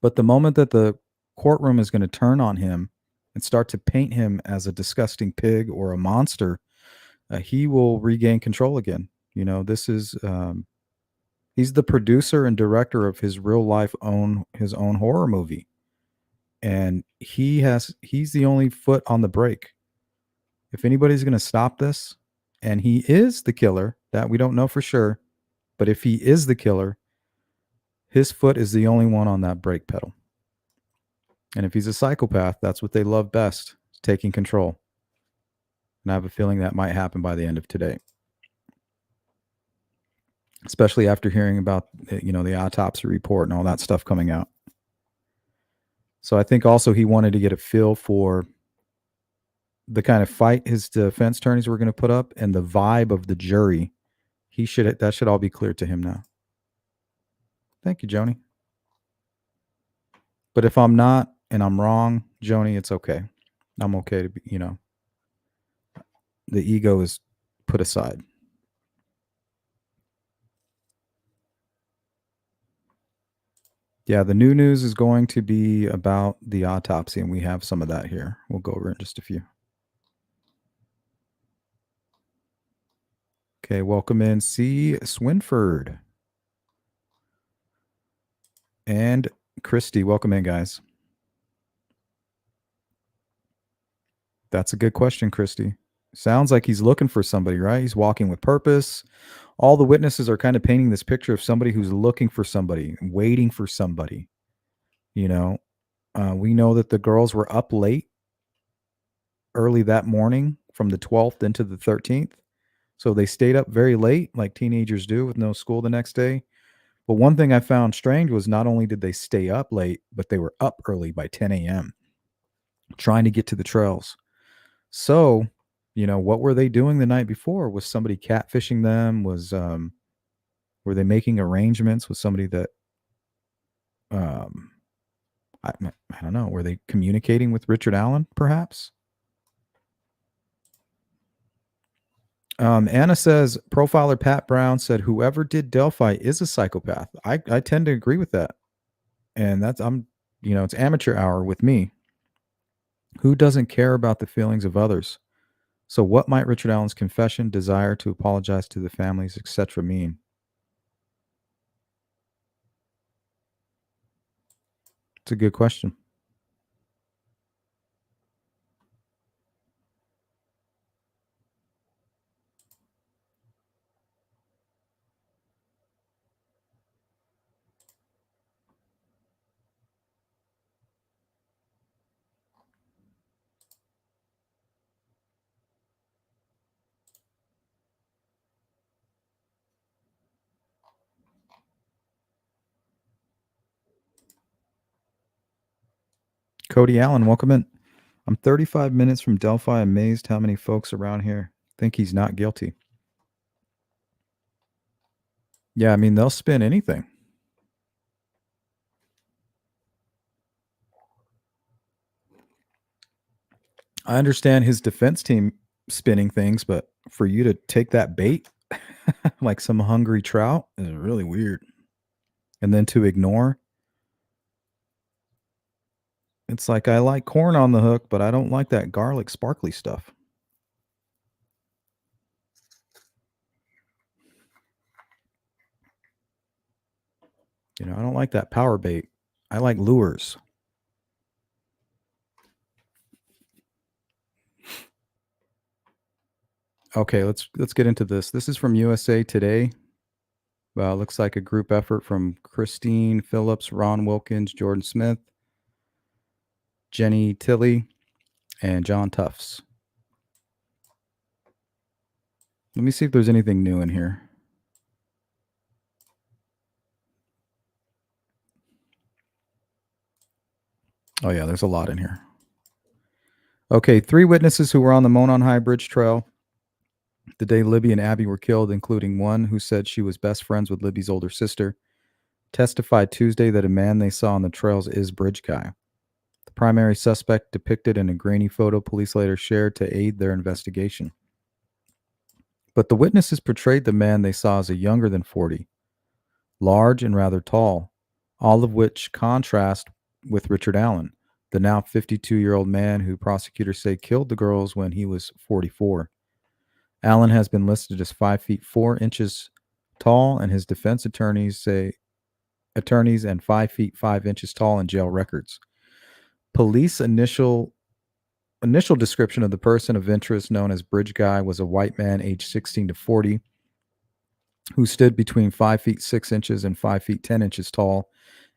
But the moment that the courtroom is going to turn on him and start to paint him as a disgusting pig or a monster, he will regain control again. This is he's the producer and director of his real life his own horror movie, and he's the only foot on the brake. If anybody's going to stop this, and he is the killer, that we don't know for sure, but if he is the killer, his foot is the only one on that brake pedal. And if he's a psychopath, that's what they love best, taking control. And I have a feeling that might happen by the end of today, especially after hearing about the autopsy report and all that stuff coming out. So I think also he wanted to get a feel for the kind of fight his defense attorneys were going to put up and the vibe of the jury. That should all be clear to him now. Thank you, Joni. But if I'm not and I'm wrong, Joni, it's okay. I'm okay to be, the ego is put aside. Yeah, the new news is going to be about the autopsy, and we have some of that here. We'll go over in just a few. Okay, welcome in C. Swinford. And Christy, welcome in, guys. That's a good question, Christy. Sounds like he's looking for somebody, right? He's walking with purpose. All the witnesses are kind of painting this picture of somebody who's looking for somebody, waiting for somebody. We know that the girls were up late early that morning from the 12th into the 13th. So they stayed up very late, like teenagers do with no school the next day. But one thing I found strange was not only did they stay up late, but they were up early by 10 a.m. trying to get to the trails. So, what were they doing the night before? Was somebody catfishing them? Were they making arrangements with somebody that, I don't know, were they communicating with Richard Allen, perhaps? Anna says, profiler Pat Brown said, whoever did Delphi is a psychopath. I tend to agree with that. And it's amateur hour with me. Who doesn't care about the feelings of others? So what might Richard Allen's confession, desire to apologize to the families, etc. mean? It's a good question. Cody Allen, welcome in. I'm 35 minutes from Delphi, amazed how many folks around here think he's not guilty. Yeah, I mean, they'll spin anything. I understand his defense team spinning things, but for you to take that bait like some hungry trout is really weird. And then to ignore. It's like, I like corn on the hook, but I don't like that garlic sparkly stuff. I don't like that power bait. I like lures. Okay, let's get into this. This is from USA Today. Looks like a group effort from Christine Phillips, Ron Wilkins, Jordan Smith, Jenny Tilley, and John Tufts. Let me see if there's anything new in here. Oh, yeah, there's a lot in here. Okay, 3 witnesses who were on the Monon High Bridge Trail the day Libby and Abby were killed, including one who said she was best friends with Libby's older sister, testified Tuesday that a man they saw on the trails is Bridge Guy. The primary suspect depicted in a grainy photo police later shared to aid their investigation. But the witnesses portrayed the man they saw as a younger than 40, large and rather tall, all of which contrast with Richard Allen, the now 52-year-old man who prosecutors say killed the girls when he was 44. Allen has been listed as 5 feet 4 inches tall, and his defense attorneys and 5 feet 5 inches tall in jail records. Police initial description of the person of interest known as Bridge Guy was a white man aged 16 to 40 who stood between 5 feet 6 inches and 5 feet 10 inches tall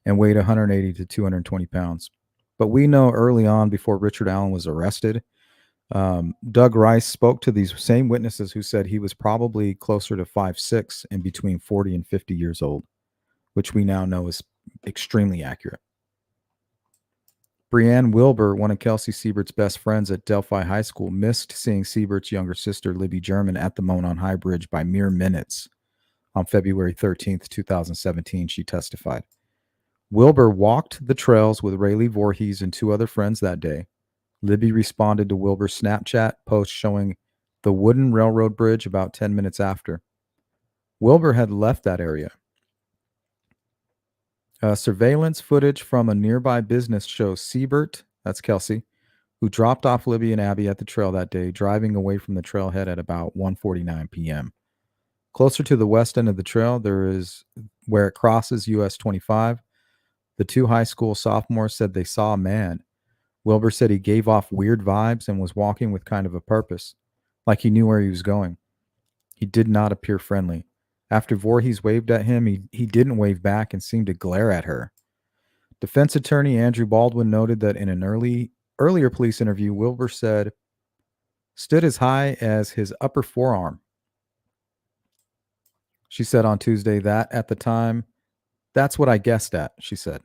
and weighed 180 to 220 pounds. But we know early on, before Richard Allen was arrested, Doug Rice spoke to these same witnesses who said he was probably closer to 5'6" and between 40 and 50 years old, which we now know is extremely accurate. Brianne Wilbur, one of Kelsey Siebert's best friends at Delphi High School, missed seeing Siebert's younger sister, Libby German, at the Monon High Bridge by mere minutes on February 13th, 2017, she testified. Wilbur walked the trails with Rayleigh Voorhees and 2 other friends that day. Libby responded to Wilbur's Snapchat post showing the wooden railroad bridge about 10 minutes after. Wilbur had left that area. Surveillance footage from a nearby business shows Siebert, that's Kelsey, who dropped off Libby and Abby at the trail that day, driving away from the trailhead at about 1:49 p.m. Closer to the west end of the trail, there is where it crosses US 25. The 2 high school sophomores said they saw a man. Wilbur said he gave off weird vibes and was walking with kind of a purpose, like he knew where he was going. He did not appear friendly. After Voorhees waved at him, he didn't wave back and seemed to glare at her. Defense attorney Andrew Baldwin noted that in an earlier police interview, Wilbur said, stood as high as his upper forearm. She said on Tuesday that at the time, that's what I guessed at, she said.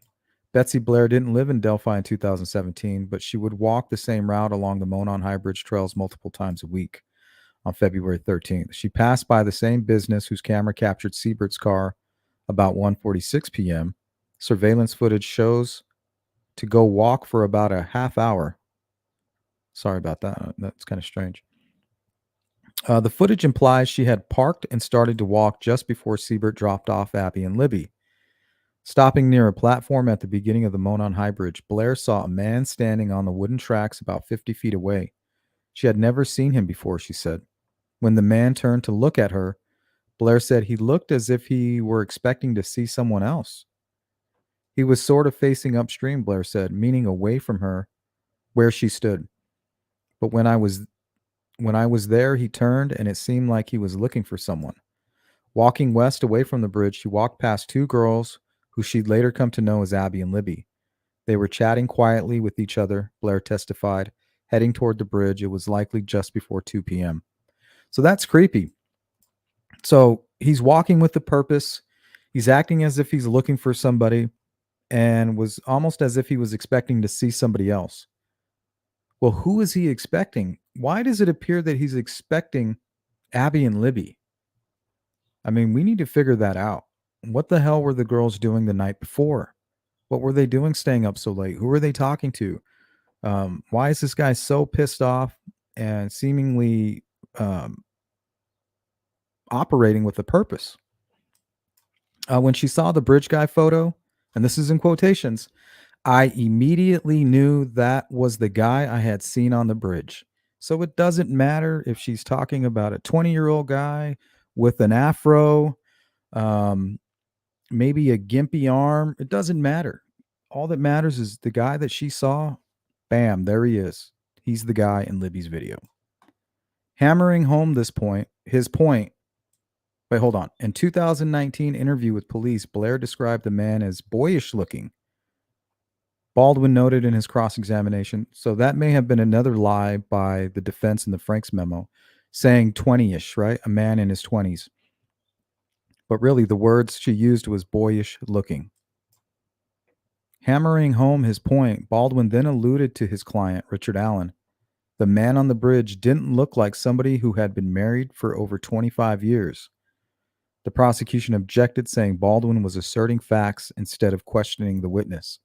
Betsy Blair didn't live in Delphi in 2017, but she would walk the same route along the Monon High Bridge trails multiple times a week. On February 13th, she passed by the same business whose camera captured Siebert's car about 1:46 p.m. Surveillance footage shows to go walk for about a half hour. Sorry about that. That's kind of strange. The footage implies she had parked and started to walk just before Siebert dropped off Abby and Libby. Stopping near a platform at the beginning of the Monon High Bridge, Blair saw a man standing on the wooden tracks about 50 feet away. She had never seen him before, she said. When the man turned to look at her, Blair said he looked as if he were expecting to see someone else. He was sort of facing upstream, Blair said, meaning away from her, where she stood. But when I was there, he turned and it seemed like he was looking for someone. Walking west away from the bridge, she walked past 2 girls who she'd later come to know as Abby and Libby. They were chatting quietly with each other, Blair testified, heading toward the bridge. It was likely just before 2 p.m. So that's creepy. So he's walking with a purpose. He's acting as if he's looking for somebody and was almost as if he was expecting to see somebody else. Well, who is he expecting? Why does it appear that he's expecting Abby and Libby? I mean, we need to figure that out. What the hell were the girls doing the night before? What were they doing staying up so late? Who were they talking to? Why is this guy so pissed off and seemingly operating with a purpose? When she saw the bridge guy photo, and this is in quotations, I immediately knew that was the guy I had seen on the bridge. So it doesn't matter if she's talking about a 20-year-old guy with an afro, maybe a gimpy arm. It doesn't matter. All that matters is the guy that she saw. Bam, there he is. He's the guy in Libby's video. Hammering home his point. Wait, hold on. In 2019 interview with police, Blair described the man as boyish looking. Baldwin noted in his cross-examination, so that may have been another lie by the defense in the Franks memo, saying 20-ish, right? A man in his 20s. But really, the words she used was boyish looking. Hammering home his point, Baldwin then alluded to his client, Richard Allen. The man on the bridge didn't look like somebody who had been married for over 25 years. The prosecution objected, saying Baldwin was asserting facts instead of questioning the witness.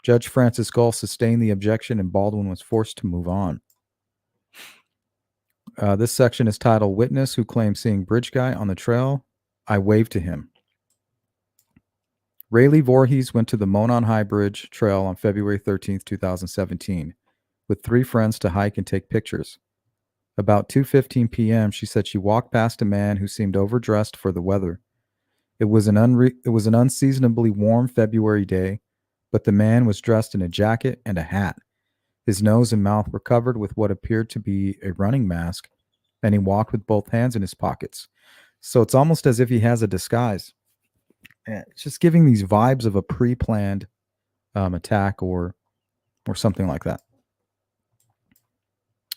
Judge Francis Gull sustained the objection and Baldwin was forced to move on. This section is titled Witness Who Claims Seeing Bridge Guy on the Trail. I waved to him. Rayleigh Voorhees went to the Monon High Bridge Trail on February 13th, 2017, with 3 friends to hike and take pictures. About 2:15 p.m., she said she walked past a man who seemed overdressed for the weather. It was an unseasonably warm February day, but the man was dressed in a jacket and a hat. His nose and mouth were covered with what appeared to be a running mask, and he walked with both hands in his pockets. So it's almost as if he has a disguise. It's just giving these vibes of a pre-planned attack or something like that.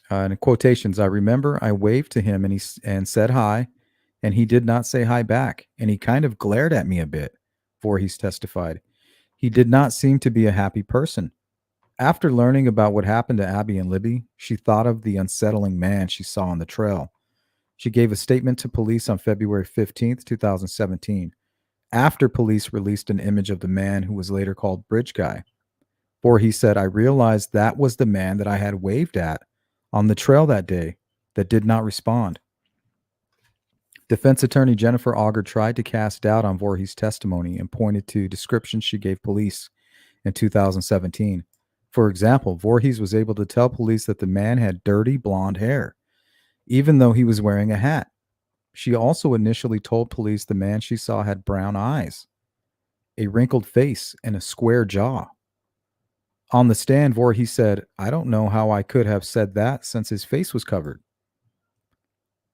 And in quotations, I remember I waved to him and said hi, and he did not say hi back, and he kind of glared at me a bit. Voorhees testified. He did not seem to be a happy person. After learning about what happened to Abby and Libby, she thought of the unsettling man she saw on the trail. She gave a statement to police on February 15th, 2017, after police released an image of the man who was later called Bridge Guy. Voorhees said, I realized that was the man that I had waved at on the trail that day that did not respond. Defense attorney Jennifer Auger tried to cast doubt on Voorhees' testimony and pointed to descriptions she gave police in 2017. For example, Voorhees was able to tell police that the man had dirty blonde hair, even though he was wearing a hat. She also initially told police the man she saw had brown eyes, a wrinkled face, and a square jaw. On the stand, Voorhees said, I don't know how I could have said that since his face was covered.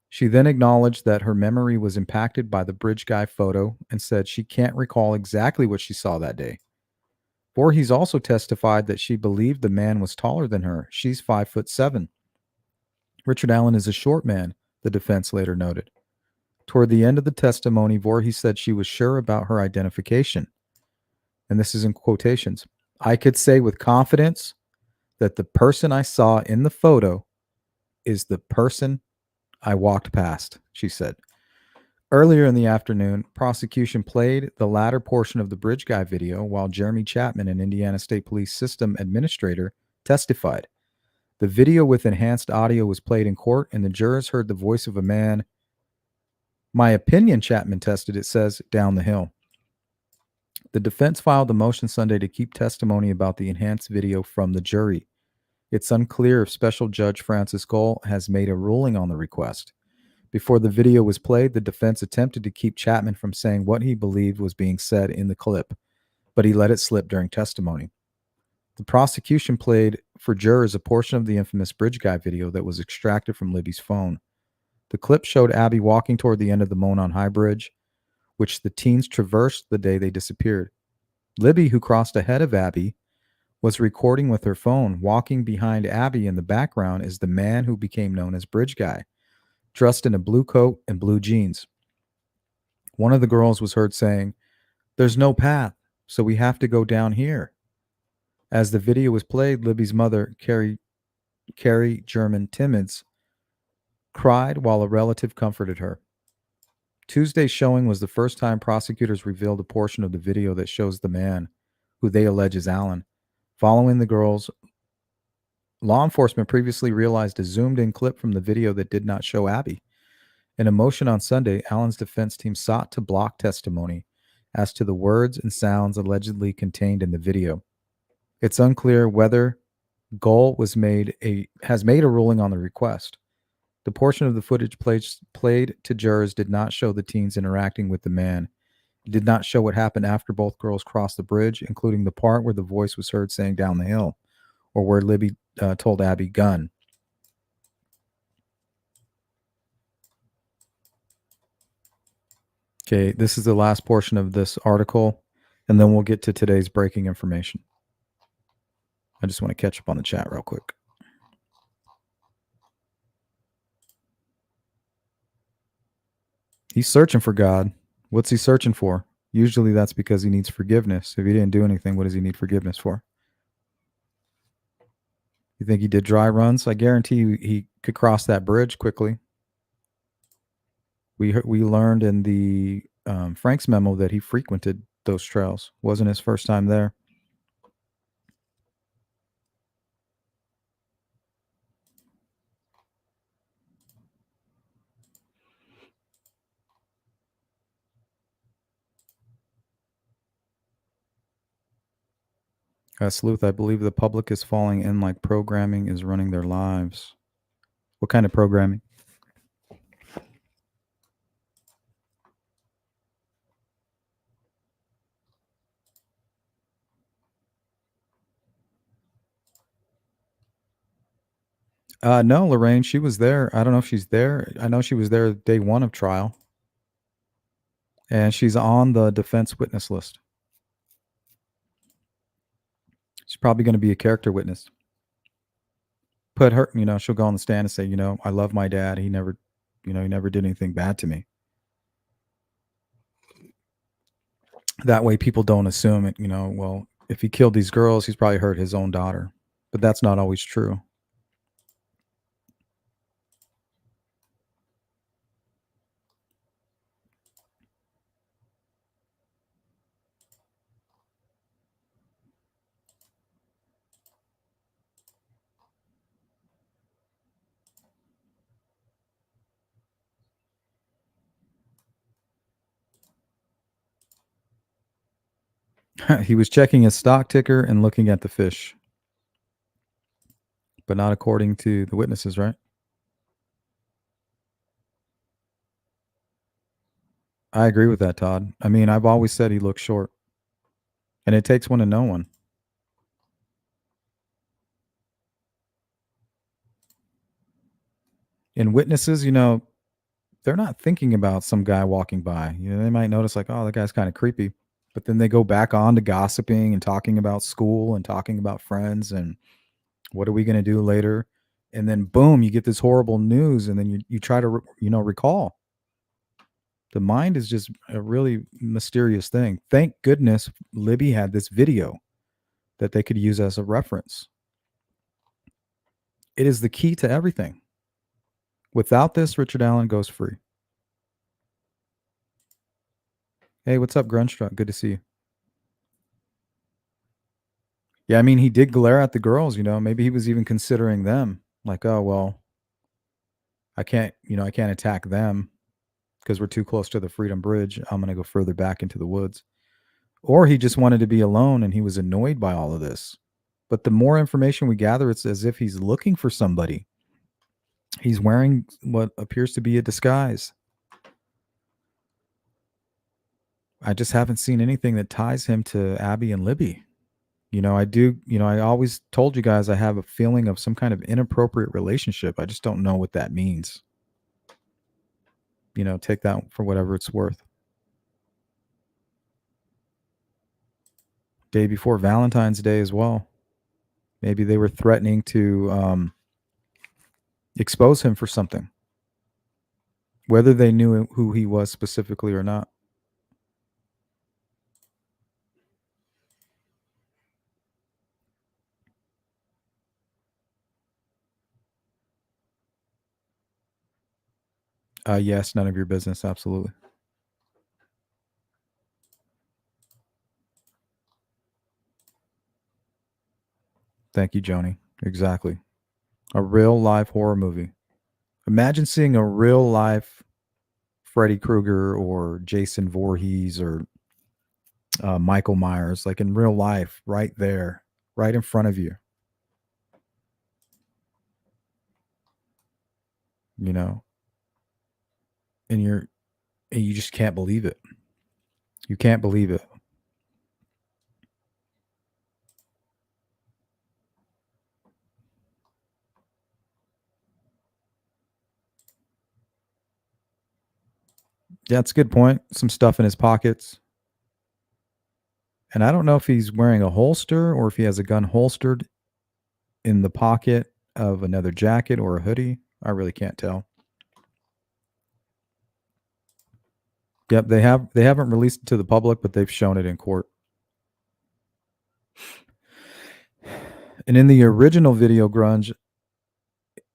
She then acknowledged that her memory was impacted by the Bridge Guy photo and said she can't recall exactly what she saw that day. Voorhees also testified that she believed the man was taller than her. She's 5'7". Richard Allen is a short man, the defense later noted. Toward the end of the testimony, Voorhees said she was sure about her identification. And this is in quotations. I could say with confidence that the person I saw in the photo is the person I walked past, she said. Earlier in the afternoon, prosecution played the latter portion of the Bridge Guy video while Jeremy Chapman, an Indiana State Police system administrator, testified. The video with enhanced audio was played in court, and the jurors heard the voice of a man. My opinion, Chapman tested, it says, down the hill. The defense filed a motion Sunday to keep testimony about the enhanced video from the jury. It's unclear if Special Judge Francis Goll has made a ruling on the request. Before the video was played, the defense attempted to keep Chapman from saying what he believed was being said in the clip, but he let it slip during testimony. The prosecution played for jurors a portion of the infamous Bridge Guy video that was extracted from Libby's phone. The clip showed Abby walking toward the end of the Monon High Bridge, which the teens traversed the day they disappeared. Libby, who crossed ahead of Abby, was recording with her phone. Walking behind Abby in the background is the man who became known as Bridge Guy, dressed in a blue coat and blue jeans. One of the girls was heard saying, "There's no path, so we have to go down here." As the video was played, Libby's mother, Carrie German Timmons, cried while a relative comforted her. Tuesday's showing was the first time prosecutors revealed a portion of the video that shows the man, who they allege is Allen. Following the girls, law enforcement previously realized a zoomed-in clip from the video that did not show Abby. In a motion on Sunday, Allen's defense team sought to block testimony as to the words and sounds allegedly contained in the video. It's unclear whether Goll has made a ruling on the request. The portion of the footage played to jurors did not show the teens interacting with the man. It did not show what happened after both girls crossed the bridge, including the part where the voice was heard saying down the hill, or where Libby told Abby gun. Okay, this is the last portion of this article, and then we'll get to today's breaking information. I just want to catch up on the chat real quick. He's searching for God. What's he searching for? Usually that's because he needs forgiveness. If he didn't do anything, what does he need forgiveness for? You think he did dry runs? I guarantee you he could cross that bridge quickly. We learned in the Frank's memo that he frequented those trails. Wasn't his first time there. Sleuth, I believe the public is falling in like programming is running their lives. What kind of programming? No, Lorraine, she was there. I don't know if she's there. I know she was there day one of trial, and she's on the defense witness list. She's probably going to be a character witness. Put her, she'll go on the stand and say, I love my dad. He never, he never did anything bad to me. That way people don't assume it, well, if he killed these girls, he's probably hurt his own daughter. But that's not always true. He was checking his stock ticker and looking at the fish, but not according to the witnesses, right? I agree with that, Todd. I mean, I've always said he looks short, and it takes one to know one. And witnesses, they're not thinking about some guy walking by. They might notice like, oh, that guy's kind of creepy. But then they go back on to gossiping and talking about school and talking about friends and what are we going to do later? And then boom, you get this horrible news and then you try to, recall. The mind is just a really mysterious thing. Thank goodness Libby had this video that they could use as a reference. It is the key to everything. Without this, Richard Allen goes free. Hey, what's up, Grunstruck? Good to see you. Yeah, I mean, he did glare at the girls, maybe he was even considering them. Like, oh, well, I can't attack them because we're too close to the Freedom Bridge. I'm going to go further back into the woods. Or he just wanted to be alone and he was annoyed by all of this. But the more information we gather, it's as if he's looking for somebody. He's wearing what appears to be a disguise. I just haven't seen anything that ties him to Abby and Libby. I always told you guys I have a feeling of some kind of inappropriate relationship. I just don't know what that means. Take that for whatever it's worth. Day before Valentine's Day as well. Maybe they were threatening to expose him for something, whether they knew who he was specifically or not. Yes, none of your business. Absolutely. Thank you, Joni. Exactly. A real life horror movie. Imagine seeing a real life Freddy Krueger or Jason Voorhees or Michael Myers, like in real life, right there, right in front of you. You know, and you just can't believe it. You can't believe it. Yeah, that's a good point. Some stuff in his pockets. And I don't know if he's wearing a holster or if he has a gun holstered in the pocket of another jacket or a hoodie. I really can't tell. Yep, they haven't released it to the public, but they've shown it in court. And in the original video, Grunge,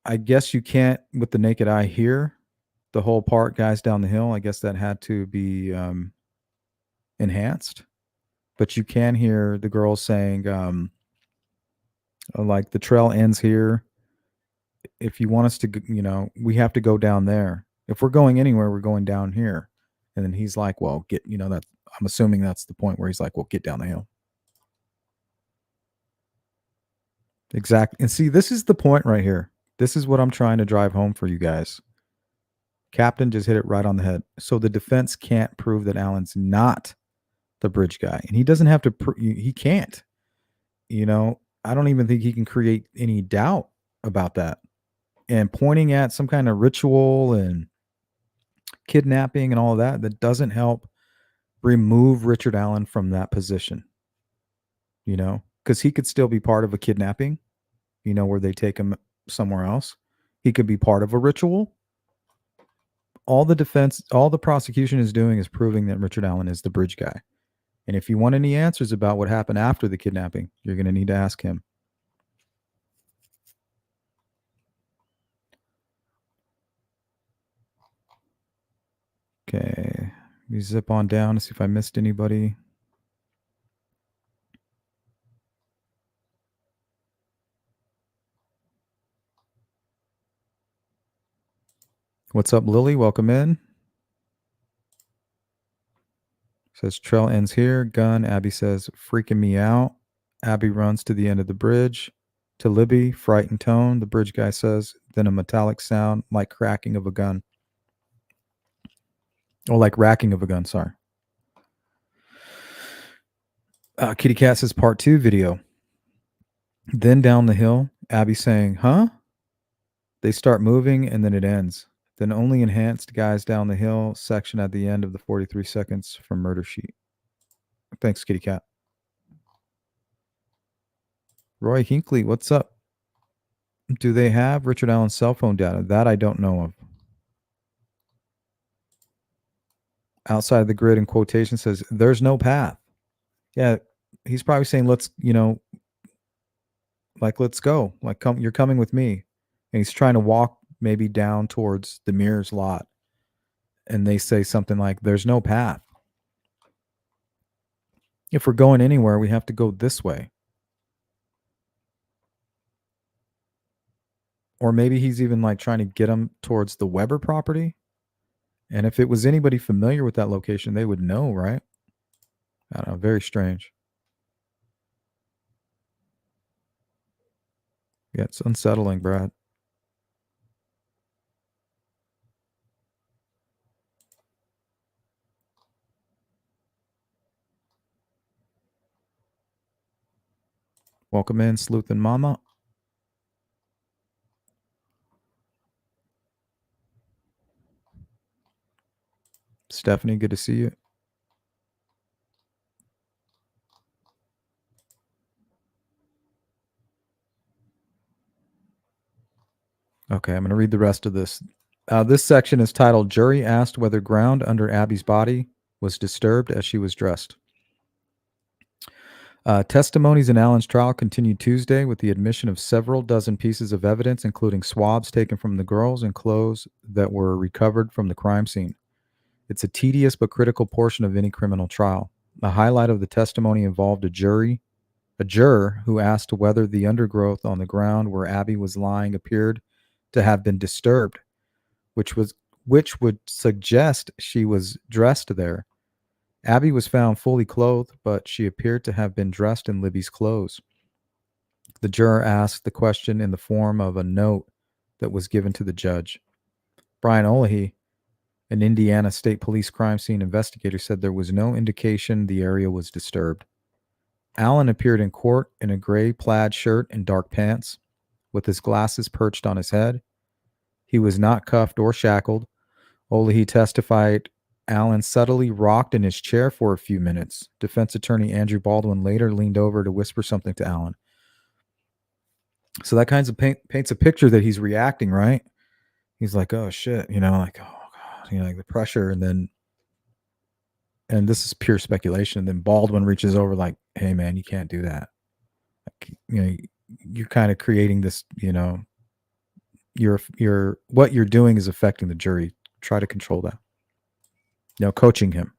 I guess you can't with the naked eye hear the whole part, guys down the hill. I guess that had to be enhanced, but you can hear the girls saying, like, the trail ends here. If you want us to, we have to go down there. If we're going anywhere, we're going down here. And then he's like, well, that I'm assuming that's the point where he's like, well, get down the hill. Exactly. And see, this is the point right here. This is what I'm trying to drive home for you guys. Captain just hit it right on the head. So the defense can't prove that Allen's not the bridge guy, and he doesn't have to. He can't. I don't even think he can create any doubt about that. And pointing at some kind of ritual and kidnapping and all of that doesn't help remove Richard Allen from that position. Because he could still be part of a kidnapping. Where they take him somewhere else. He could be part of a ritual. All the prosecution is doing is proving that Richard Allen is the bridge guy. And if you want any answers about what happened after the kidnapping, you're going to need to ask him. Okay. Let me zip on down to see if I missed anybody. What's up, Lily? Welcome in. Says trail ends here. Gun. Abby says freaking me out. Abby runs to the end of the bridge. To Libby, frightened tone. The bridge guy says, then a metallic sound like cracking of a gun. Or like racking of a gun, sorry. Kitty Cat says part 2 video. Then down the hill, Abby saying, huh? They start moving and then it ends. Then only enhanced guys down the hill section at the end of the 43 seconds from Murder Sheet. Thanks, Kitty Cat. Roy Hinkley, what's up? Do they have Richard Allen's cell phone data? That I don't know of. Outside the grid in quotation says, there's no path. Yeah, he's probably saying, let's go. Like, come, you're coming with me. And he's trying to walk maybe down towards the Mears lot. And they say something like, there's no path. If we're going anywhere, we have to go this way. Or maybe he's even like trying to get him towards the Weber property. And if it was anybody familiar with that location, they would know, right? I don't know. Very strange. Yeah, it's unsettling, Brad. Welcome in, Sleuth and Mama. Stephanie, good to see you. Okay, I'm going to read the rest of this. This section is titled, Jury Asked Whether Ground Under Abby's Body Was Disturbed as She Was Dressed. Testimonies in Allen's trial continued Tuesday with the admission of several dozen pieces of evidence, including swabs taken from the girls and clothes that were recovered from the crime scene. It's a tedious but critical portion of any criminal trial. The highlight of the testimony involved a juror who asked whether the undergrowth on the ground where Abby was lying appeared to have been disturbed, which would suggest she was dressed there. Abby was found fully clothed, but she appeared to have been dressed in Libby's clothes. The juror asked the question in the form of a note that was given to the judge. Brian Olahy, an Indiana State Police crime scene investigator, said there was no indication the area was disturbed. Allen appeared in court in a gray plaid shirt and dark pants, with his glasses perched on his head. He was not cuffed or shackled. Olahy testified Allen subtly rocked in his chair for a few minutes. Defense attorney Andrew Baldwin later leaned over to whisper something to Allen. So that kind of paints a picture that he's reacting, right? He's like, oh shit, like, oh God, like the pressure. And this is pure speculation. Then Baldwin reaches over like, hey man, you can't do that. Like, you're kind of creating this, what you're doing is affecting the jury. Try to control that. Coaching him.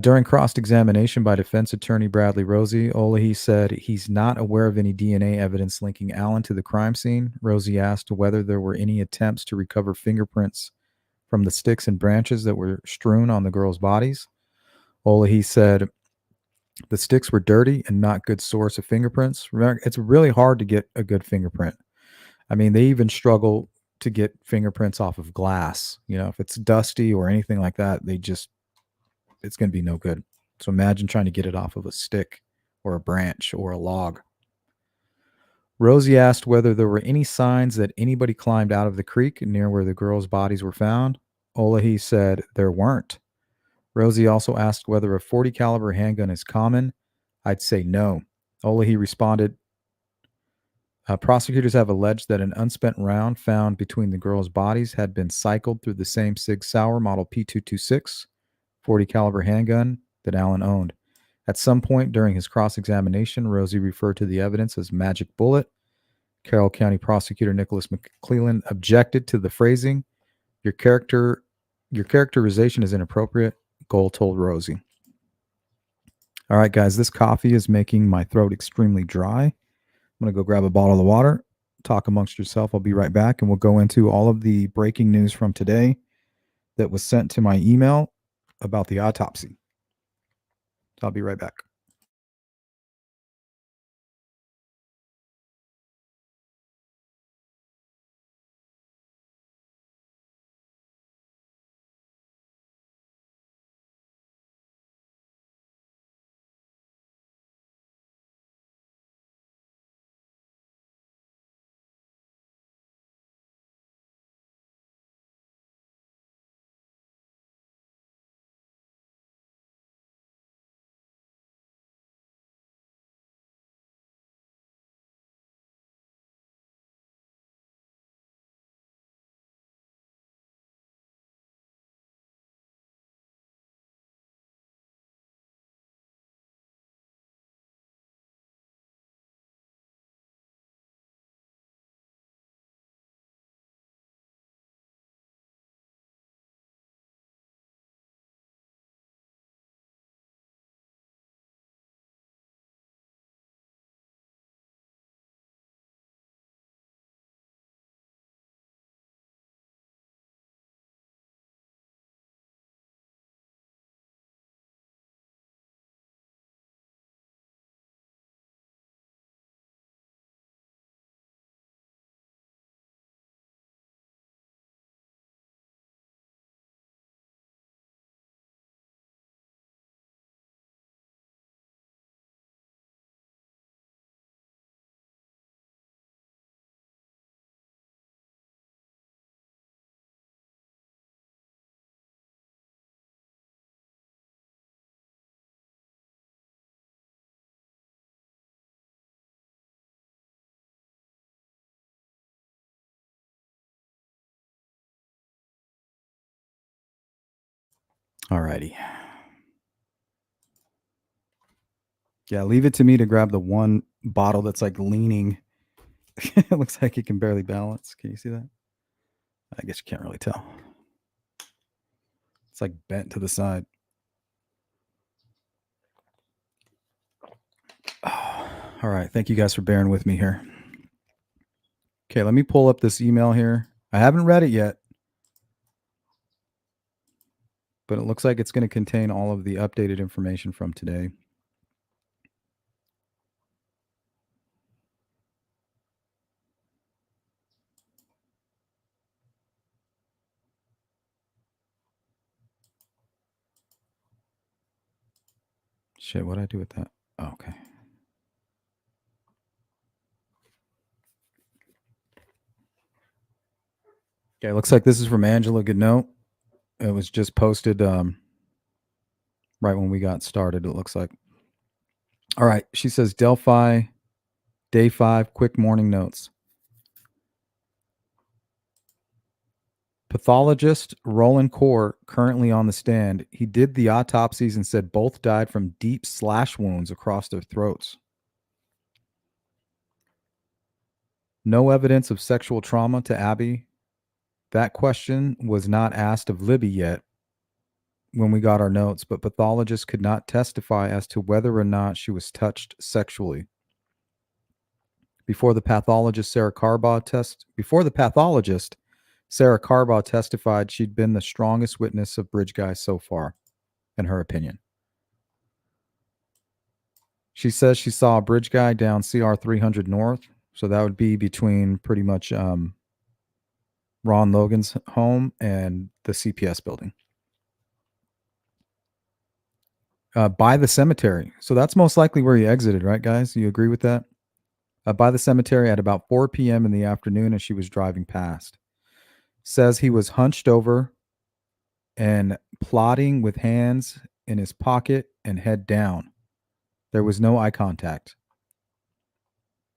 During cross-examination by defense attorney Bradley Rosie, Olahy said he's not aware of any DNA evidence linking Allen to the crime scene. Rosie asked whether there were any attempts to recover fingerprints from the sticks and branches that were strewn on the girls' bodies. Olahy said The sticks were dirty and not good source of fingerprints. Remember, it's really hard to get a good fingerprint. I mean, they even struggle to get fingerprints off of glass. You know, if it's dusty or anything like that, it's going to be no good. So imagine trying to get it off of a stick or a branch or a log. Rosie asked whether there were any signs that anybody climbed out of the creek near where the girls' bodies were found. Olahi said there weren't. Rosie also asked whether a 40 caliber handgun is common. I'd say no. Olahi responded, prosecutors have alleged that an unspent round found between the girls' bodies had been cycled through the same Sig Sauer model P226 40 caliber handgun that Allen owned. At some point during his cross-examination, Rosie referred to the evidence as magic bullet. Carroll County Prosecutor Nicholas McClellan objected to the phrasing. Your characterization is inappropriate, Gold told Rosie. All right, guys, this coffee is making my throat extremely dry. I'm going to go grab a bottle of water, talk amongst yourself. I'll be right back, and we'll go into all of the breaking news from today that was sent to my email about the autopsy. I'll be right back. All righty. Yeah, leave it to me to grab the one bottle that's like leaning. It looks like it can barely balance. Can you see that? I guess you can't really tell. It's like bent to the side. Oh, all right. Thank you guys for bearing with me here. Okay, let me pull up this email here. I haven't read it yet, but it looks like it's going to contain all of the updated information from today. Shit, what'd I do with that? Oh, okay. Okay, looks like this is from Angela Goodnote. It was just posted right when we got started, it looks like. All right. She says, Delphi, day 5, quick morning notes. Pathologist Roland Kaur, currently on the stand, he did the autopsies and said both died from deep slash wounds across their throats. No evidence of sexual trauma to Abby. That question was not asked of Libby yet when we got our notes, but pathologists could not testify as to whether or not she was touched sexually. Before the pathologist Sarah Carbaugh testified she'd been the strongest witness of Bridge Guy so far, in her opinion. She says she saw a bridge guy down CR 300 North. So that would be between pretty much Ron Logan's home and the CPS building. By the cemetery. So that's most likely where he exited, right, guys? You agree with that? By the cemetery at about 4 p.m. in the afternoon as she was driving past. Says he was hunched over and plodding with hands in his pocket and head down. There was no eye contact.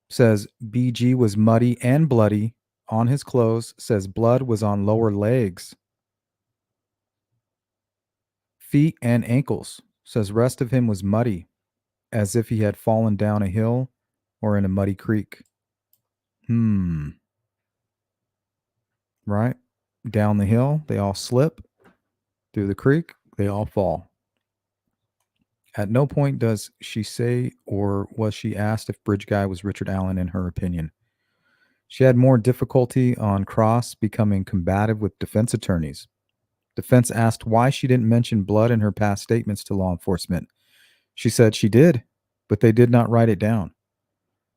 Says BG was muddy and bloody on his clothes. Says blood was on lower legs, feet, and ankles. Says rest of him was muddy, as if he had fallen down a hill or in a muddy creek. Right? Down the hill, they all slip. Through the creek, they all fall. At no point does she say or was she asked if Bridge Guy was Richard Allen in her opinion. She had more difficulty on cross becoming combative with defense attorneys. Defense asked why she didn't mention blood in her past statements to law enforcement. She said she did, but they did not write it down.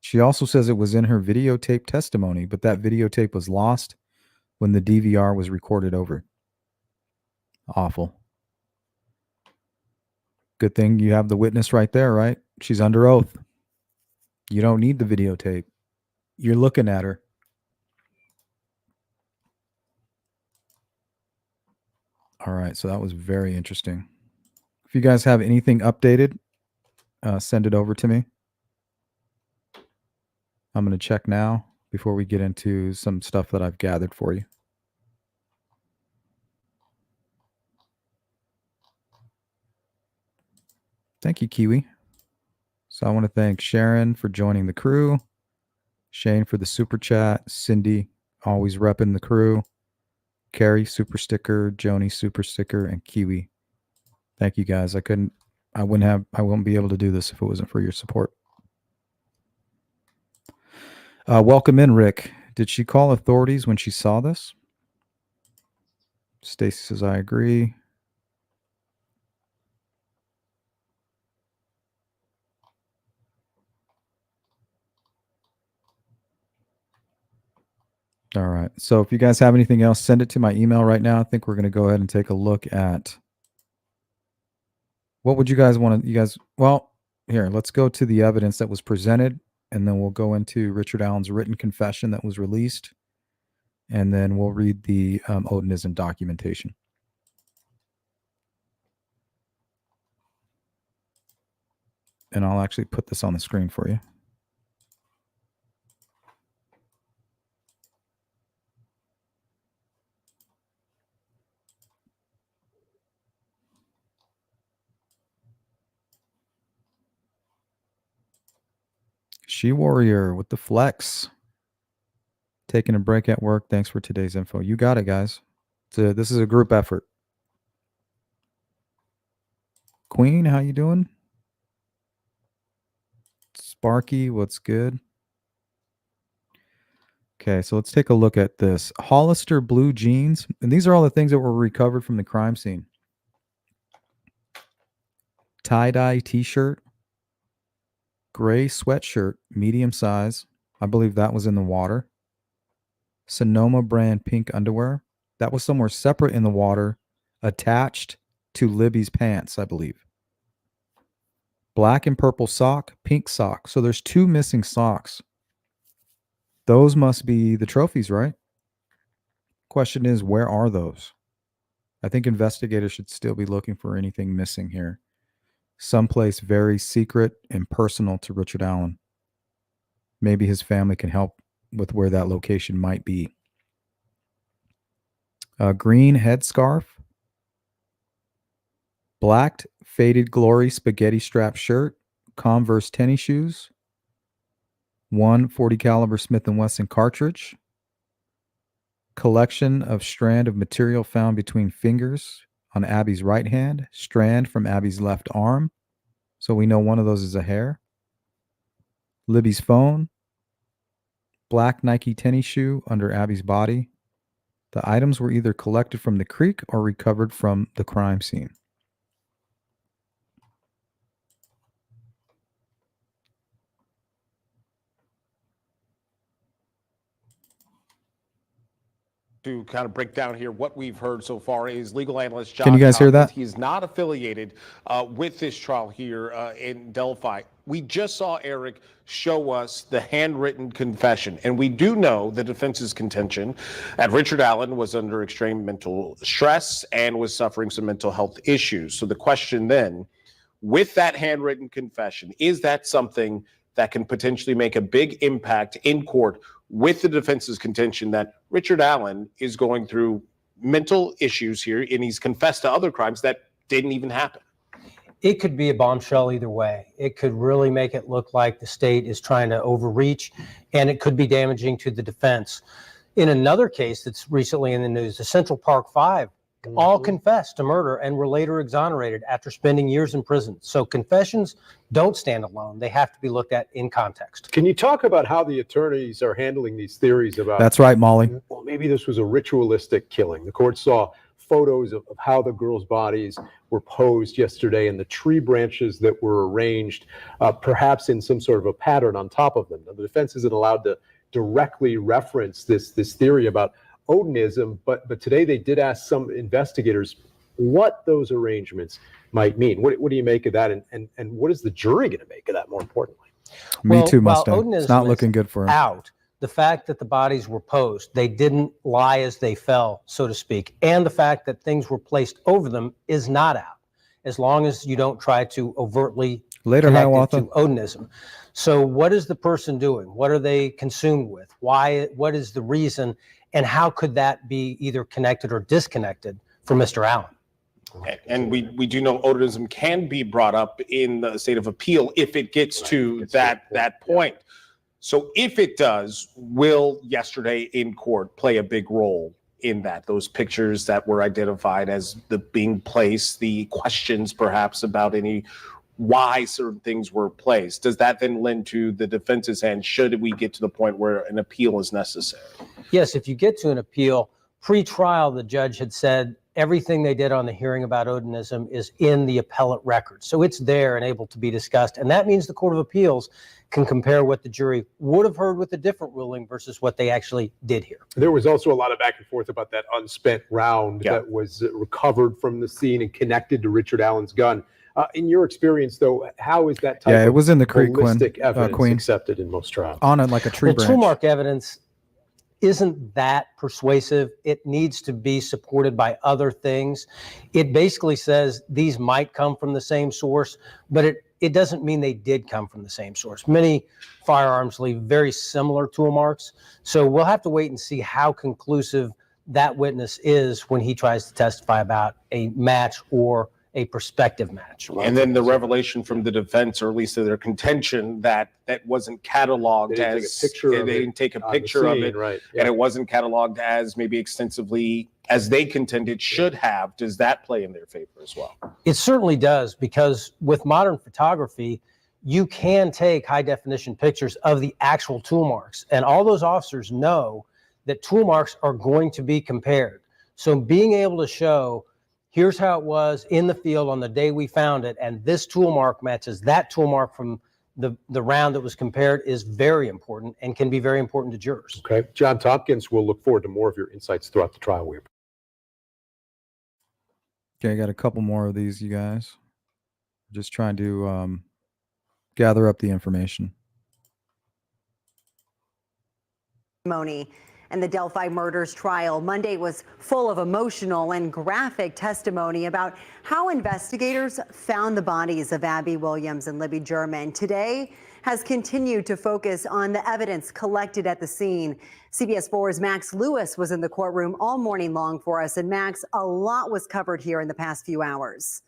She also says it was in her videotape testimony, but that videotape was lost when the DVR was recorded over. Awful. Good thing you have the witness right there, right? She's under oath. You don't need the videotape. You're looking at her. All right, so that was very interesting. If you guys have anything updated, send it over to me. I'm going to check now before we get into some stuff that I've gathered for you. Thank you, Kiwi. So I want to thank Sharon for joining the crew, Shane for the super chat, Cindy, always repping the crew, Carrie, super sticker, Joni, super sticker, and Kiwi. Thank you guys. I wouldn't be able to do this if it wasn't for your support. Welcome in, Rick. Did she call authorities when she saw this? Stacy says, I agree. All right. So if you guys have anything else, send it to my email right now. I think we're going to go ahead and take a look at what would you guys want to, well, here, let's go to the evidence that was presented, and then we'll go into Richard Allen's written confession that was released, and then we'll read the Odinism documentation. And I'll actually put this on the screen for you. She Warrior with the flex. Taking a break at work. Thanks for today's info. You got it, guys. This is a group effort. Queen, how you doing? Sparky, what's good? Okay, so let's take a look at this. Hollister blue jeans. And these are all the things that were recovered from the crime scene. Tie-dye t-shirt. Gray sweatshirt, medium size. I believe that was in the water. Sonoma brand pink underwear. That was somewhere separate in the water, attached to Libby's pants, I believe. Black and purple sock, pink sock. So there's 2 missing socks. Those must be the trophies, right? Question is, where are those? I think investigators should still be looking for anything missing here. Someplace very secret and personal to Richard Allen. Maybe his family can help with where that location might be. A green headscarf. Black faded glory spaghetti strap shirt. Converse tennis shoes. 1 caliber Smith & Wesson cartridge. Collection of strand of material found between fingers on Abby's right hand. Strand from Abby's left arm. So we know one of those is a hair. Libby's phone. Black Nike tennis shoe under Abby's body. The items were either collected from the creek or recovered from the crime scene. To kind of break down here what we've heard so far is legal analyst John. Can you guys hear that? He's not affiliated with this trial here in Delphi. We just saw Eric show us the handwritten confession, and we do know the defense's contention that Richard Allen was under extreme mental stress and was suffering some mental health issues. So the question then, with that handwritten confession, is that something that can potentially make a big impact in court with the defense's contention that Richard Allen is going through mental issues here and he's confessed to other crimes that didn't even happen? It could be a bombshell either way. It could really make it look like the state is trying to overreach, and it could be damaging to the defense. In another case that's recently in the news, the Central Park Five all confessed to murder and were later exonerated after spending years in prison. So confessions don't stand alone. They have to be looked at in context. Can you talk about how the attorneys are handling these theories about... That's right, Molly. Well, maybe this was a ritualistic killing. The court saw photos of how the girls' bodies were posed yesterday and the tree branches that were arranged, perhaps in some sort of a pattern on top of them. Now, the defense isn't allowed to directly reference this theory about Odinism, but today they did ask some investigators what those arrangements might mean. What do you make of that, and what is the jury going to make of that, more importantly? Me too, Mustang. It's not looking good for him. Out. The fact that the bodies were posed, they didn't lie as they fell, so to speak, and the fact that things were placed over them is not out, as long as you don't try to overtly connect it to Odinism. So what is the person doing? What are they consumed with? Why? What is the reason? And how could that be either connected or disconnected for Mr. Allen? And we do know Odinism can be brought up in the state of appeal if it gets to that point. So if it does, will yesterday in court play a big role in that? Those pictures that were identified as being placed, the questions perhaps about why certain things were placed. Does that then lend to the defense's hand should we get to the point where an appeal is necessary? Yes, if you get to an appeal, pre-trial, the judge had said everything they did on the hearing about Odinism is in the appellate record. So it's there and able to be discussed. And that means the Court of Appeals can compare what the jury would have heard with a different ruling versus what they actually did here. There was also a lot of back and forth about that unspent round that was recovered from the scene and connected to Richard Allen's gun. In your experience, though, how is that type it was in the creek, ballistic evidence accepted in most trials? On it like a tree branch. Tool mark evidence isn't that persuasive. It needs to be supported by other things. It basically says these might come from the same source, but it doesn't mean they did come from the same source. Many firearms leave very similar tool marks. So we'll have to wait and see how conclusive that witness is when he tries to testify about a match or a prospective match. And then the revelation from the defense, or at least their contention, that wasn't cataloged they didn't take a picture of it, right? And it wasn't cataloged as maybe extensively as they contend it should have. Does that play in their favor as well? It certainly does, because with modern photography, you can take high definition pictures of the actual tool marks, and all those officers know that tool marks are going to be compared. So being able to show, here's how it was in the field on the day we found it, and this tool mark matches that tool mark from the round that was compared, is very important and can be very important to jurors. Okay. John Tompkins, we'll look forward to more of your insights throughout the trial. Okay, I got a couple more of these, you guys. Just trying to gather up the information. And the Delphi murders trial Monday was full of emotional and graphic testimony about how investigators found the bodies of Abby Williams and Libby German. Today has continued to focus on the evidence collected at the scene. CBS 4's Max Lewis was in the courtroom all morning long for us. And Max, a lot was covered here in the past few hours.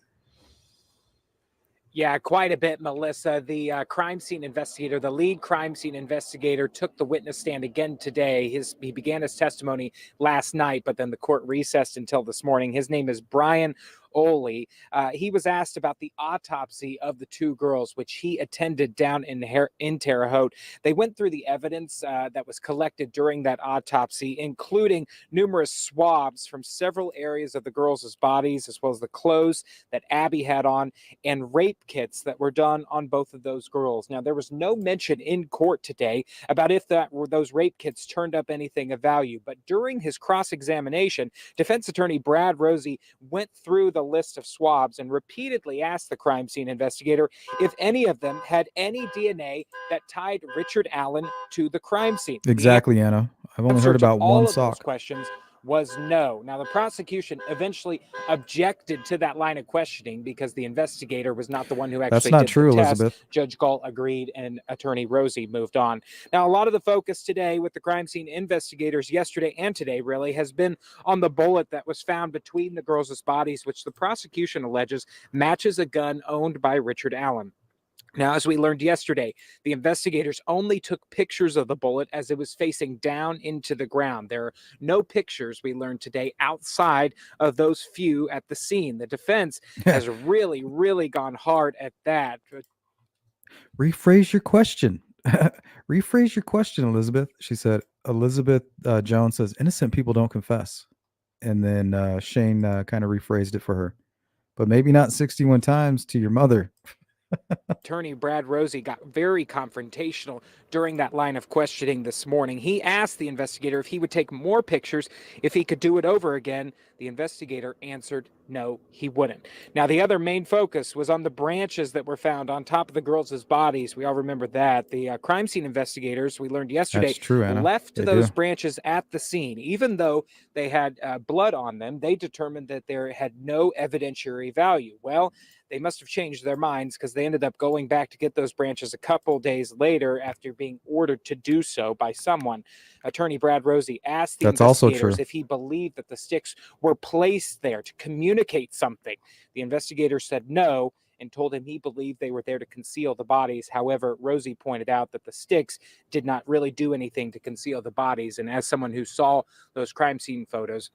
Yeah, quite a bit, Melissa. The crime scene investigator, the lead crime scene investigator, took the witness stand again today. He began his testimony last night, but then the court recessed until this morning. His name is Brian Oli. He was asked about the autopsy of the two girls, which he attended down in Terre Haute. They went through the evidence that was collected during that autopsy, including numerous swabs from several areas of the girls' bodies, as well as the clothes that Abby had on, and rape kits that were done on both of those girls. Now, there was no mention in court today about if those rape kits turned up anything of value, but during his cross-examination, defense attorney Brad Rosie went through the list of swabs and repeatedly asked the crime scene investigator if any of them had any DNA that tied Richard Allen to the crime scene. Exactly, Anna. I've only heard about all one of those sock. questions was no. Now, the prosecution eventually objected to that line of questioning because the investigator was not the one who actually That's not did true, the test. Elizabeth. Judge Galt agreed, and attorney Rosie moved on. Now, a lot of the focus today with the crime scene investigators yesterday and today really has been on the bullet that was found between the girls' bodies, which the prosecution alleges matches a gun owned by Richard Allen. Now, as we learned yesterday, the investigators only took pictures of the bullet as it was facing down into the ground. There are no pictures, we learned today, outside of those few at the scene. The defense has really, really gone hard at that. Rephrase your question. Rephrase your question, Elizabeth. She said, Elizabeth Jones says, innocent people don't confess. And then Shane kind of rephrased it for her. But maybe not 61 times to your mother. Attorney Brad Rosie got very confrontational during that line of questioning this morning. He asked the investigator if he would take more pictures if he could do it over again. The investigator answered no, he wouldn't. Now, the other main focus was on the branches that were found on top of the girls' bodies. We all remember that. The crime scene investigators, we learned yesterday, That's true, Anna. left They those do. branches at the scene. Even though they had blood on them, they determined that they had no evidentiary value. Well, they must have changed their minds because they ended up going back to get those branches a couple days later after being ordered to do so by someone. Attorney Brad Rosie asked the That's also investigators true. if he believed that the sticks were placed there to communicate something. The investigator said no and told him he believed they were there to conceal the bodies. However, Rosie pointed out that the sticks did not really do anything to conceal the bodies. And as someone who saw those crime scene photos,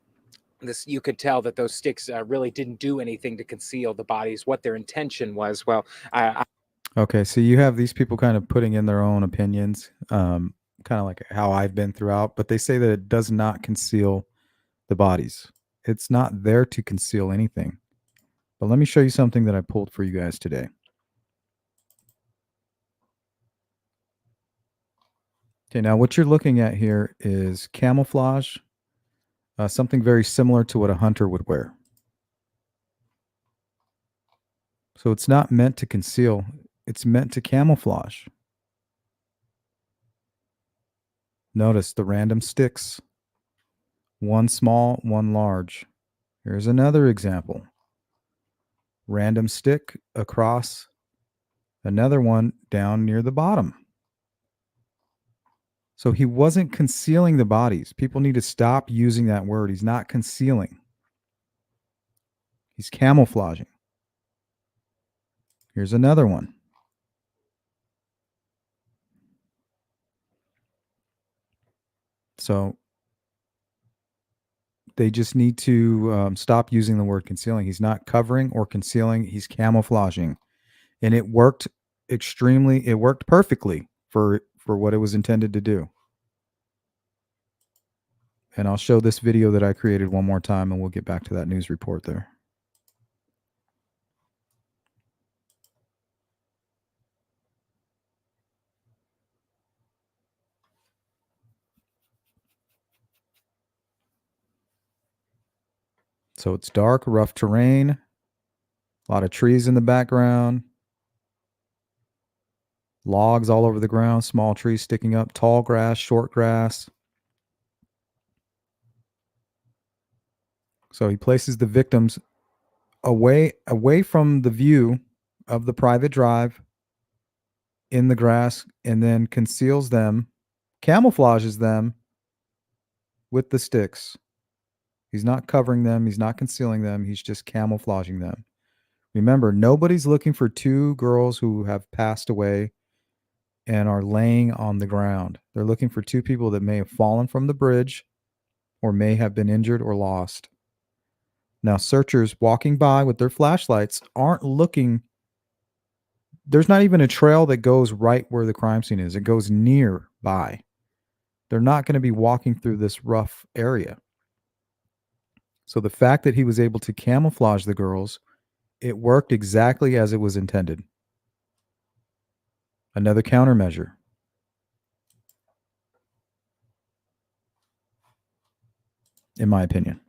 you could tell that those sticks really didn't do anything to conceal the bodies. What their intention was, well, Okay, so you have these people kind of putting in their own opinions, kind of like how I've been throughout, but they say that it does not conceal the bodies. It's not there to conceal anything. But let me show you something that I pulled for you guys today. Okay, now what you're looking at here is camouflage, something very similar to what a hunter would wear. So it's not meant to conceal, it's meant to camouflage. Notice the random sticks, one small, one large. Here's another example. Random stick across, another one down near the bottom. So he wasn't concealing the bodies. People need to stop using that word. He's not concealing. He's camouflaging. Here's another one. So they just need to stop using the word concealing. He's not covering or concealing. He's camouflaging. And it worked it worked perfectly for what it was intended to do. And I'll show this video that I created one more time, and we'll get back to that news report there. So it's dark, rough terrain, a lot of trees in the background, logs all over the ground, small trees sticking up, tall grass, short grass. So he places the victims away from the view of the private drive in the grass, and then conceals them, camouflages them with the sticks. He's not covering them. He's not concealing them. He's just camouflaging them. Remember, nobody's looking for two girls who have passed away and are laying on the ground. They're looking for two people that may have fallen from the bridge or may have been injured or lost. Now, searchers walking by with their flashlights aren't looking. There's not even a trail that goes right where the crime scene is. It goes nearby. They're not going to be walking through this rough area. So the fact that he was able to camouflage the girls, it worked exactly as it was intended. Another countermeasure. In my opinion.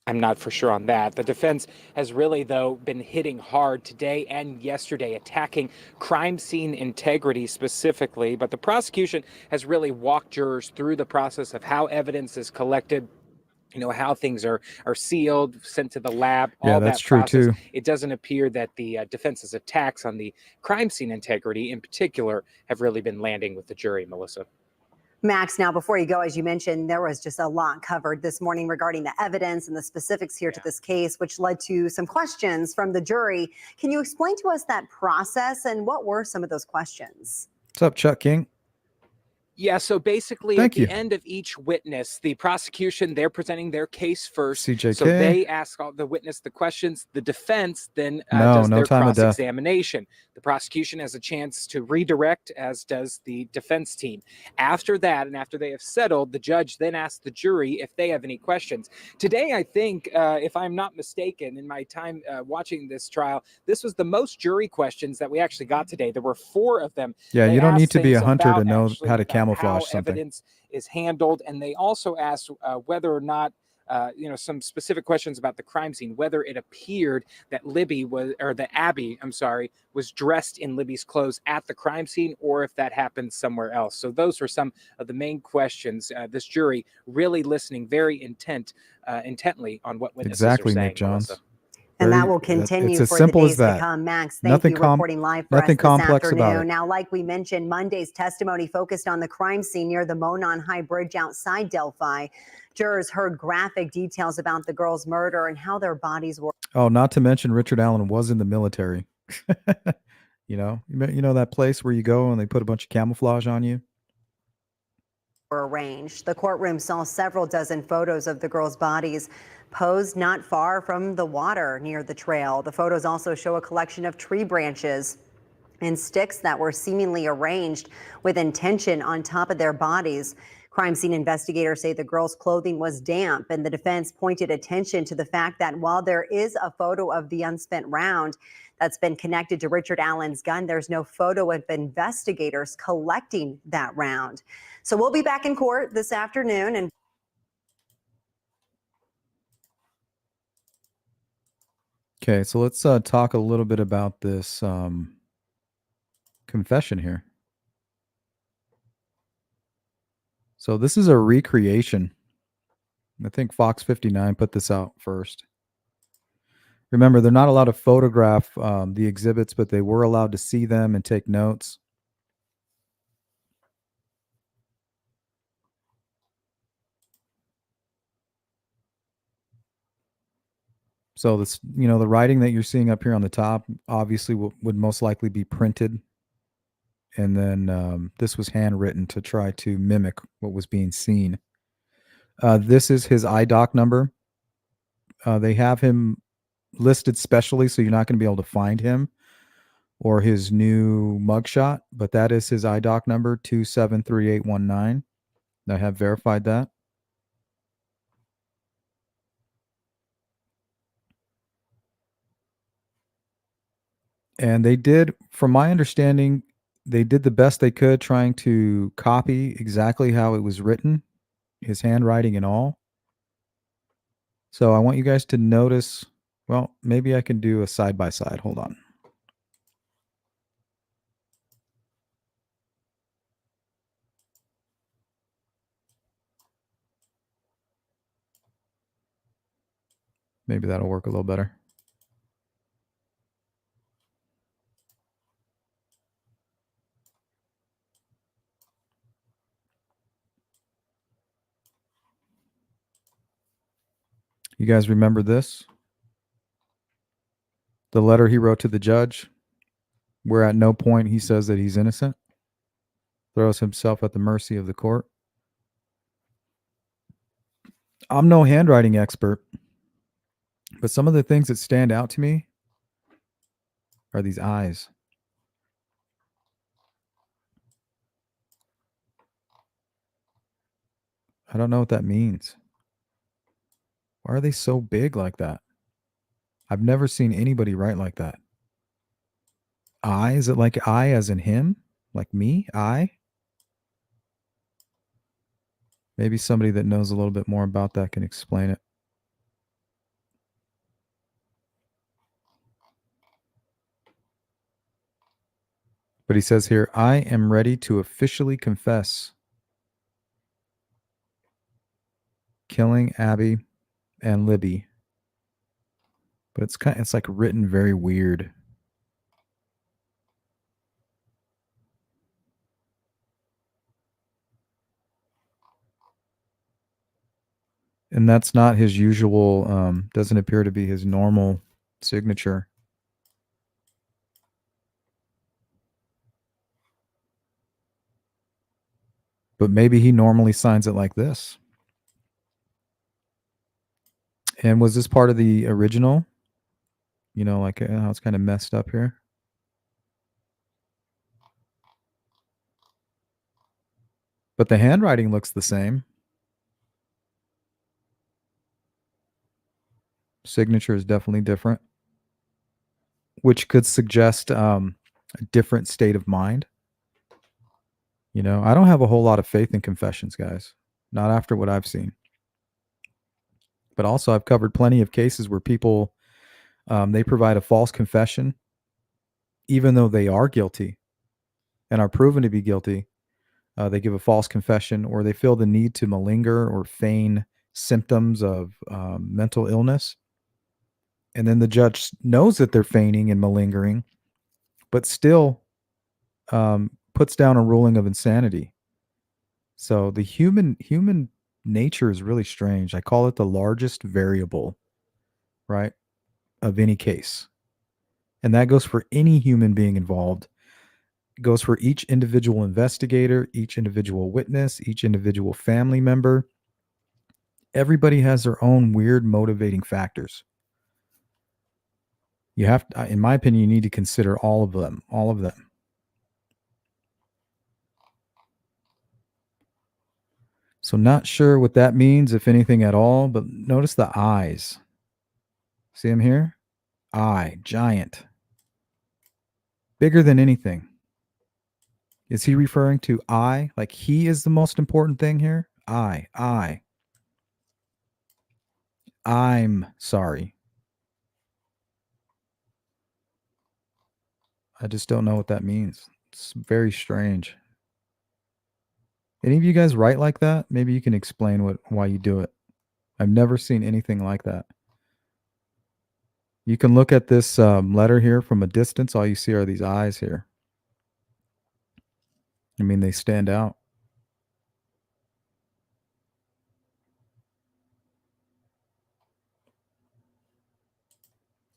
I'm not for sure on that. The defense has really, though, been hitting hard today and yesterday, attacking crime scene integrity specifically. But the prosecution has really walked jurors through the process of how evidence is collected, how things are sealed, sent to the lab, Yeah, all that's that true process. too. It doesn't appear that the defense's attacks on the crime scene integrity in particular have really been landing with the jury, Melissa. Max, now before you go, as you mentioned, there was just a lot covered this morning regarding the evidence and the specifics here to this case, which led to some questions from the jury. Can you explain to us that process and what were some of those questions? What's up, Chuck King? Yeah, so basically Thank at the you. end of each witness, the prosecution, they're presenting their case first. CJK. So they ask the witness the questions. The defense then No does their time of death. cross-examination. The prosecution has a chance to redirect, as does the defense team. After that, and after they have settled, the judge then asks the jury if they have any questions. Today, I think, if I'm not mistaken, in my time watching this trial, this was the most jury questions that we actually got today. There were 4 of them. Yeah, They you don't need asked to be a things hunter to about know actually, how to camouflage how something. evidence is handled, and they also asked whether or not some specific questions about the crime scene, whether it appeared that Abby, was dressed in Libby's clothes at the crime scene, or if that happened somewhere else. So those were some of the main questions. This jury really listening very intently on what witnesses Exactly, are saying, Nick Johns. Melissa. And that will continue it's as for simple the as days that. to come. Max, thank Nothing you reporting live for us nothing this complex about afternoon. it. Now, like we mentioned, Monday's testimony focused on the crime scene near the Monon High Bridge outside Delphi. Jurors heard graphic details about the girls' murder and how their bodies were. Oh, not to mention Richard Allen was in the military. you know that place where you go and they put a bunch of camouflage on you? Arranged. The courtroom saw several dozen photos of the girls' bodies posed not far from the water near the trail. The photos also show a collection of tree branches and sticks that were seemingly arranged with intention on top of their bodies. Crime scene investigators say the girls' clothing was damp, and the defense pointed attention to the fact that while there is a photo of the unspent round that's been connected to Richard Allen's gun, there's no photo of investigators collecting that round. So we'll be back in court this afternoon. And Okay, so let's talk a little bit about this confession here. So this is a recreation. I think Fox 59 put this out first. Remember, they're not allowed to photograph the exhibits, but they were allowed to see them and take notes. So this, the writing that you're seeing up here on the top obviously would most likely be printed. And then this was handwritten to try to mimic what was being seen. This is his IDOC number. They have him listed specially, so you're not going to be able to find him or his new mugshot, but that is his IDOC number, 273819. I have verified that. And they did, from my understanding, they did the best they could trying to copy exactly how it was written, his handwriting and all. So I want you guys to notice, well, maybe I can do a side-by-side. Hold on. Maybe that'll work a little better. You guys remember this? The letter he wrote to the judge, where at no point he says that he's innocent. throws himself at the mercy of the court. I'm no handwriting expert, but some of the things that stand out to me are these eyes. I don't know what that means. Why are they so big like that? I've never seen anybody write like that. I? Is it like I as in him? Like me? I? Maybe somebody that knows a little bit more about that can explain it. But he says here, I am ready to officially confess killing Abby and Libby. But it's like written very weird. And that's not his usual, doesn't appear to be his normal signature. But maybe he normally signs it like this. And was this part of the original? You know, like how it's kind of messed up here. But the handwriting looks the same. Signature is definitely different, which could suggest a different state of mind. You know, I don't have a whole lot of faith in confessions, guys. Not after what I've seen. But also, I've covered plenty of cases where people, they provide a false confession, even though they are guilty and are proven to be guilty. They give a false confession, or they feel the need to malinger or feign symptoms of mental illness. And then the judge knows that they're feigning and malingering, but still puts down a ruling of insanity. So the human nature is really strange. I call it the largest variable, right, of any case. And that goes for any human being involved. It goes for each individual investigator, each individual witness, each individual family member. Everybody has their own weird motivating factors. You have to, in my opinion, you need to consider all of them. So not sure what that means, if anything at all, but notice the eyes. See them here? Eye, giant. Bigger than anything. Is he referring to I? Like he is the most important thing here? I. I'm sorry. I just don't know what that means. It's very strange. Any of you guys write like that? Maybe you can explain why you do it. I've never seen anything like that. You can look at this letter here from a distance. All you see are these eyes here. I mean, they stand out.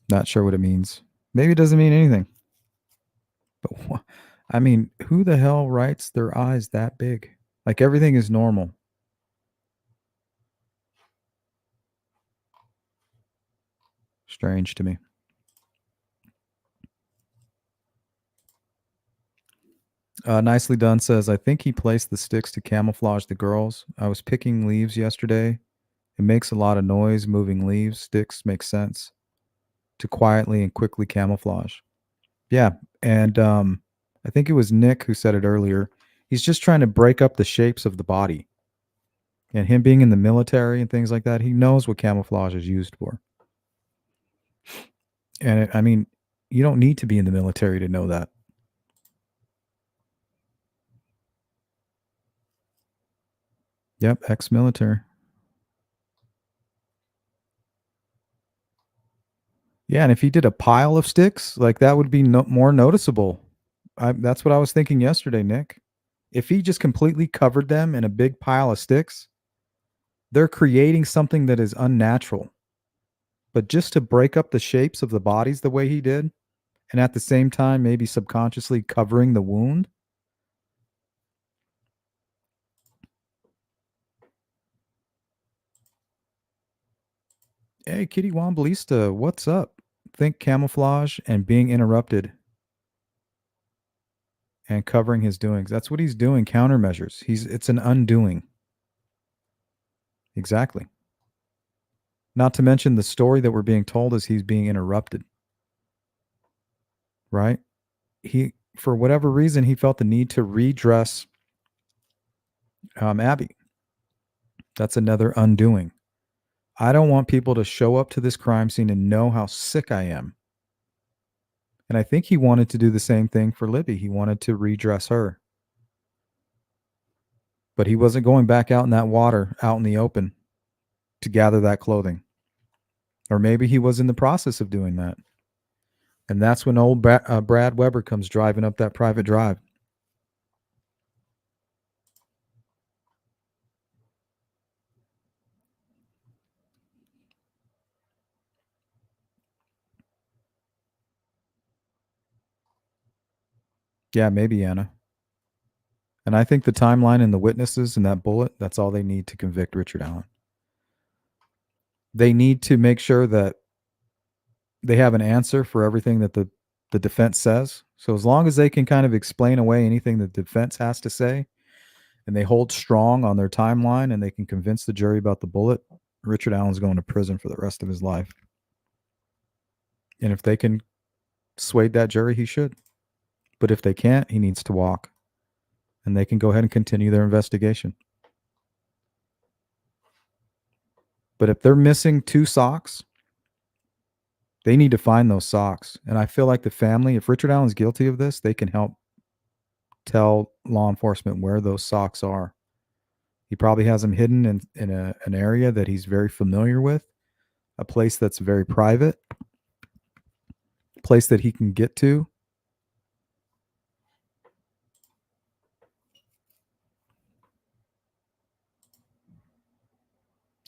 Not sure what it means. Maybe it doesn't mean anything. But I mean, who the hell writes their eyes that big? Like everything is normal. Strange to me. Nicely Done says, I think he placed the sticks to camouflage the girls. I was picking leaves yesterday. It makes a lot of noise moving leaves. Sticks make sense to quietly and quickly camouflage. Yeah. And I think it was Nick who said it earlier. He's just trying to break up the shapes of the body. And him being in the military and things like that, he knows what camouflage is used for. And I mean, you don't need to be in the military to know that. Yep, ex-military. Yeah, and if he did a pile of sticks, like that would be more noticeable. That's what I was thinking yesterday, Nick. If he just completely covered them in a big pile of sticks, they're creating something that is unnatural. But just to break up the shapes of the bodies the way he did, and at the same time maybe subconsciously covering the wound, Hey, Kitty Wombalista, what's up? Think camouflage and being interrupted and covering his doings. That's what he's doing, countermeasures. It's an undoing. Exactly. Not to mention the story that we're being told is he's being interrupted. Right? He, for whatever reason, he felt the need to redress Abby. That's another undoing. I don't want people to show up to this crime scene and know how sick I am. And I think he wanted to do the same thing for Libby. He wanted to redress her. But he wasn't going back out in that water, out in the open, to gather that clothing. Or maybe he was in the process of doing that. And that's when old Brad Weber comes driving up that private drive. Yeah, maybe, Anna. And I think the timeline and the witnesses and that bullet, that's all they need to convict Richard Allen. They need to make sure that they have an answer for everything that the defense says. So as long as they can kind of explain away anything the defense has to say, and they hold strong on their timeline and they can convince the jury about the bullet, Richard Allen's going to prison for the rest of his life. And if they can sway that jury, he should. But if they can't, he needs to walk. And they can go ahead and continue their investigation. But if they're missing 2 socks, they need to find those socks. And I feel like the family, if Richard Allen's guilty of this, they can help tell law enforcement where those socks are. He probably has them hidden in an area that he's very familiar with, a place that's very private, a place that he can get to.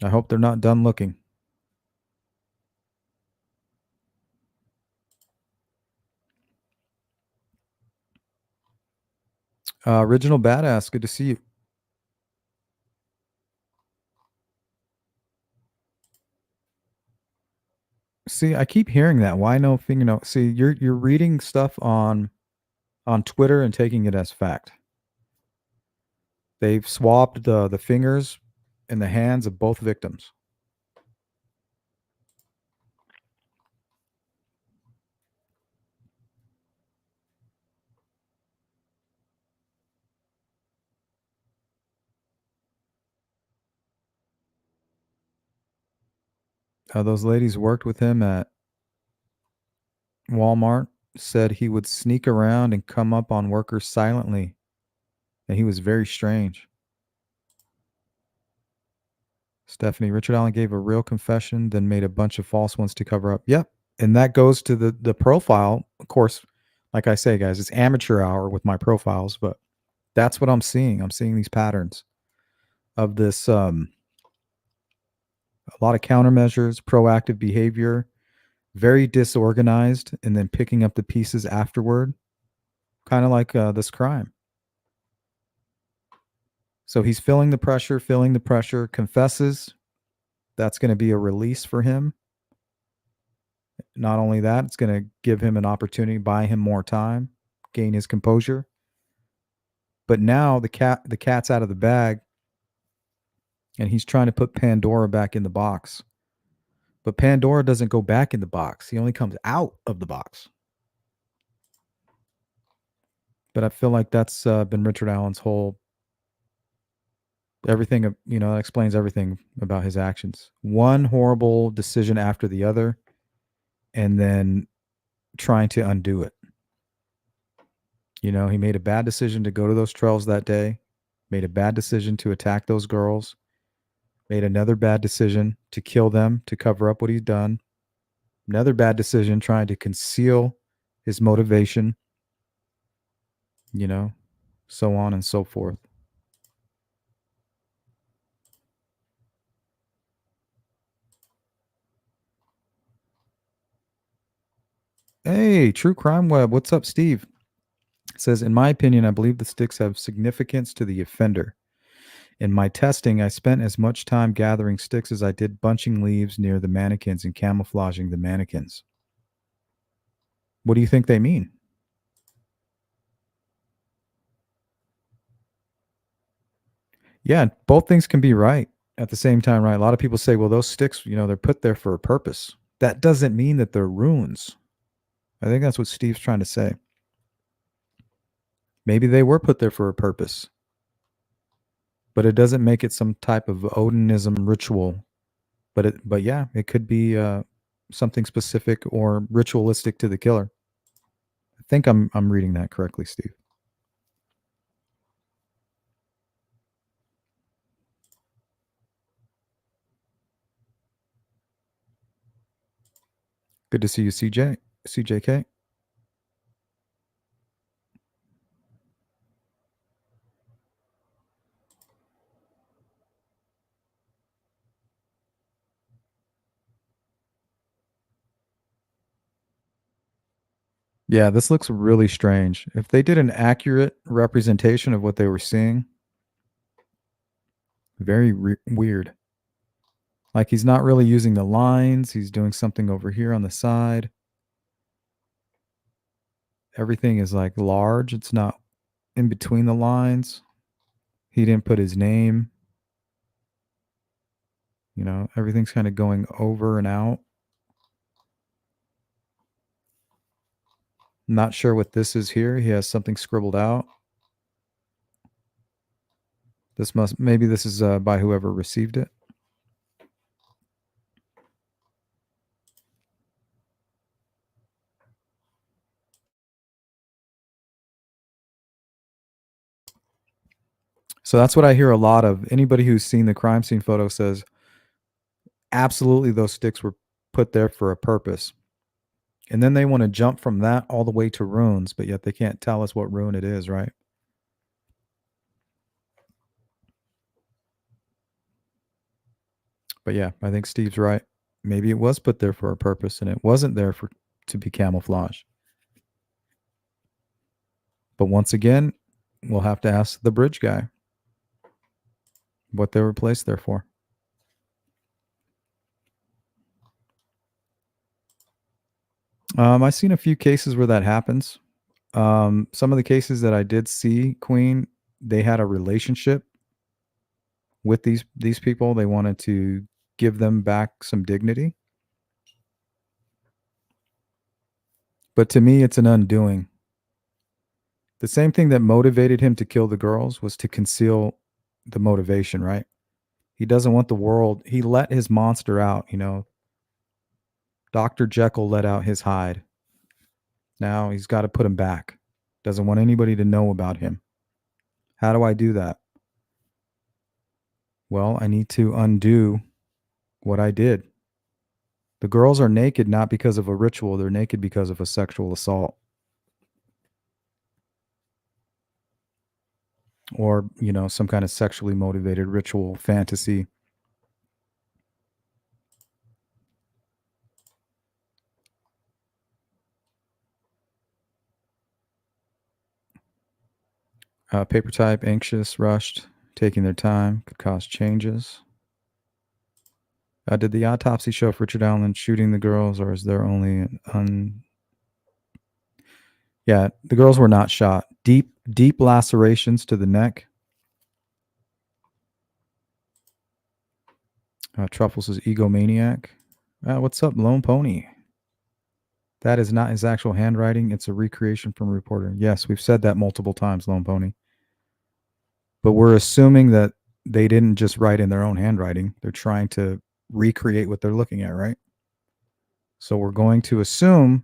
I hope they're not done looking. Original Badass, good to see you. See, I keep hearing that. Why no fingernail? See, you're reading stuff on Twitter and taking it as fact. They've swabbed the fingers and the hands of both victims. Those ladies worked with him at Walmart, said he would sneak around and come up on workers silently, and he was very strange. Stephanie, Richard Allen gave a real confession, then made a bunch of false ones to cover up. Yep. And that goes to the profile. Of course, like I say, guys, it's amateur hour with my profiles, but that's what I'm seeing. I'm seeing these patterns of this, a lot of countermeasures, proactive behavior, very disorganized, and then picking up the pieces afterward, kind of like this crime. So he's feeling the pressure, confesses. That's going to be a release for him. Not only that, it's going to give him an opportunity, buy him more time, gain his composure. But now the cat's out of the bag, and he's trying to put Pandora back in the box. But Pandora doesn't go back in the box. He only comes out of the box. But I feel like that's been Richard Allen's whole everything, that explains everything about his actions. One horrible decision after the other, and then trying to undo it. He made a bad decision to go to those trails that day, made a bad decision to attack those girls, made another bad decision to kill them, to cover up what he's done, another bad decision trying to conceal his motivation, so on and so forth. Hey, True Crime Web. What's up, Steve? It says, in my opinion, I believe the sticks have significance to the offender. In my testing, I spent as much time gathering sticks as I did bunching leaves near the mannequins and camouflaging the mannequins. What do you think they mean? Yeah, both things can be right at the same time, right? A lot of people say, well, those sticks, they're put there for a purpose. That doesn't mean that they're runes. I think that's what Steve's trying to say. Maybe they were put there for a purpose, but it doesn't make it some type of Odinism ritual. But yeah, it could be something specific or ritualistic to the killer. I think I'm reading that correctly, Steve. Good to see you, CJK. Yeah, this looks really strange. If they did an accurate representation of what they were seeing, very weird. Like he's not really using the lines. He's doing something over here on the side. Everything is like large. It's not in between the lines. He didn't put his name. Everything's kind of going over and out. Not sure what this is here. He has something scribbled out. Maybe this is by whoever received it. So that's what I hear a lot of. Anybody who's seen the crime scene photo says, absolutely, those sticks were put there for a purpose. And then they want to jump from that all the way to runes, but yet they can't tell us what rune it is, right? But yeah, I think Steve's right. Maybe it was put there for a purpose and it wasn't there to be camouflage. But once again, we'll have to ask the bridge guy what they were placed there for. I've seen a few cases where that happens. Some of the cases that I did see, Queen, they had a relationship with these people. They wanted to give them back some dignity. But to me, it's an undoing. The same thing that motivated him to kill the girls was to conceal the motivation, right? He doesn't want the world. He let his monster out, Dr. Jekyll let out his Hyde. Now he's got to put him back. Doesn't want anybody to know about him. How do I do that? Well, I need to undo what I did. The girls are naked not because of a ritual. They're naked because of a sexual assault. Or, some kind of sexually motivated ritual fantasy. Paper type, anxious, rushed, taking their time, could cause changes. Did the autopsy show if Richard Allen shooting the girls, or is there only Yeah, the girls were not shot. Deep lacerations to the neck. Truffles is egomaniac. What's up, Lone Pony? That is not his actual handwriting. It's a recreation from a reporter. Yes, we've said that multiple times, Lone Pony. But we're assuming that they didn't just write in their own handwriting. They're trying to recreate what they're looking at, right? So we're going to assume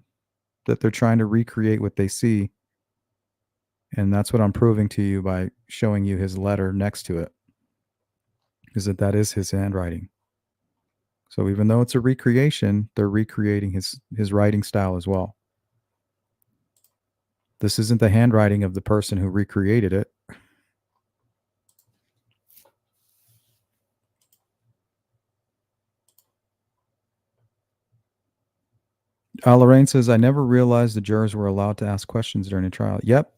that they're trying to recreate what they see. And that's what I'm proving to you by showing you his letter next to it. Is that is his handwriting. So even though it's a recreation, they're recreating his writing style as well. This isn't the handwriting of the person who recreated it. Lorraine says, I never realized the jurors were allowed to ask questions during a trial. Yep.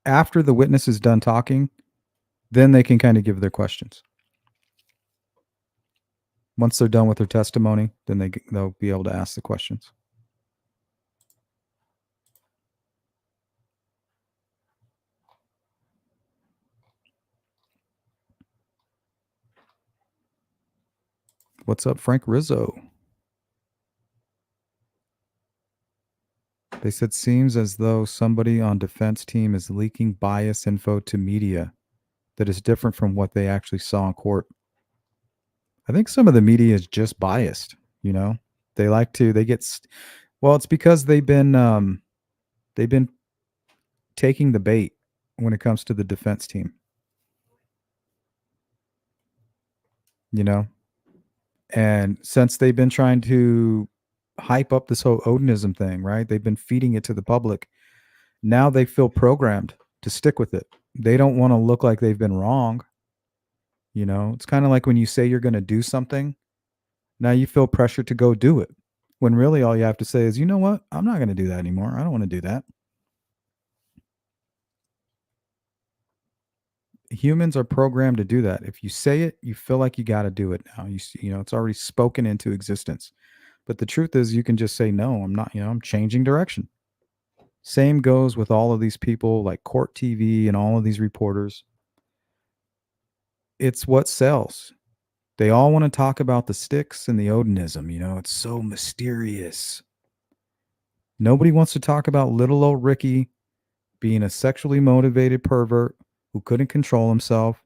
After the witness is done talking, Then they can kind of give their questions. Once they're done with their testimony, then they'll be able to ask the questions. What's up, Frank Rizzo? They said, seems as though somebody on defense team is leaking bias info to media that is different from what they actually saw in court. I think some of the media is just biased, you know. They like to, they get, well, it's because they've been taking the bait when it comes to the defense team. You know? And since they've been trying to hype up this whole Odinism thing, right? They've been feeding it to the public. Now they feel programmed to stick with it. They don't want to look like they've been wrong. You know, it's kind of like when you say you're going to do something, now you feel pressure to go do it. When really all you have to say is, you know what? I'm not going to do that anymore. I don't want to do that. Humans are programmed to do that. If you say it, you feel like you got to do it now. You know, it's already spoken into existence. But the truth is, you can just say, no, I'm not, you know, I'm changing direction. Same goes with all of these people like Court TV and all of these reporters. It's what sells. They all want to talk about the sticks and the Odinism. You know, it's so mysterious. Nobody wants to talk about little old Ricky being a sexually motivated pervert who couldn't control himself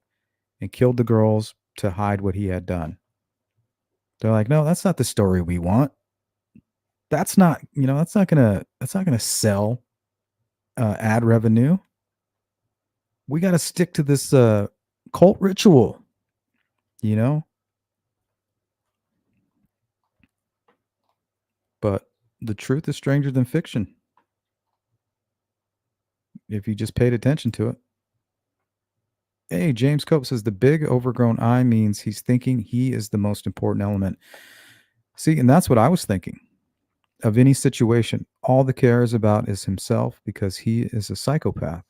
and killed the girls to hide what he had done. They're like, no, that's not the story we want. That's not, you know, that's not gonna sell ad revenue. We got to stick to this cult ritual, you know. But the truth is stranger than fiction if you just paid attention to it. Hey, James Cope says the big overgrown eye means he's thinking he is the most important element. See, and that's what I was thinking of any situation. All the cares about is himself because he is a psychopath.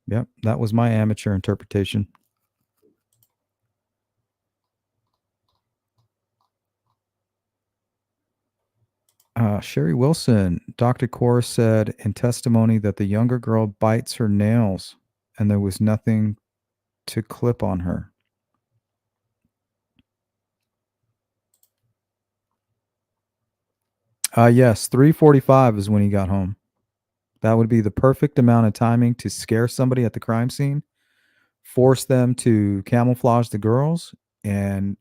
Yep, that was my amateur interpretation. Sherry Wilson, Dr. Kaur said in testimony that the younger girl bites her nails and there was nothing to clip on her. Yes, 3:45 is when he got home. That would be the perfect amount of timing to scare somebody at the crime scene, force them to camouflage the girls, and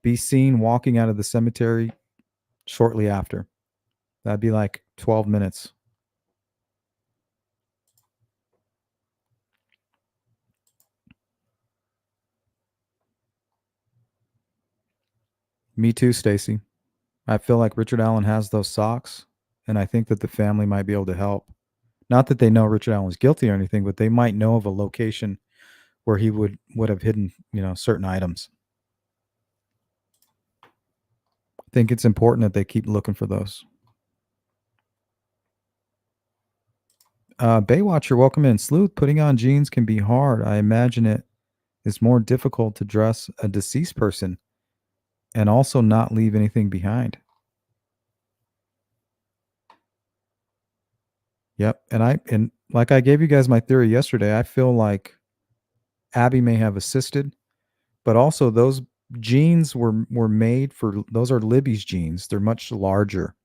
be seen walking out of the cemetery shortly after. That'd be like 12 minutes. Me too, Stacy. I feel like Richard Allen has those socks, and I think that the family might be able to help. Not that they know Richard Allen was guilty or anything, but they might know of a location where he would have hidden, you know, certain items. I think it's important that they keep looking for those. Baywatcher, welcome in. Sleuth, putting on jeans can be hard. I imagine it is more difficult to dress a deceased person and also not leave anything behind. Yep. And like I gave you guys my theory yesterday, I feel like Abby may have assisted, but also those jeans were made for, those are Libby's jeans. They're much larger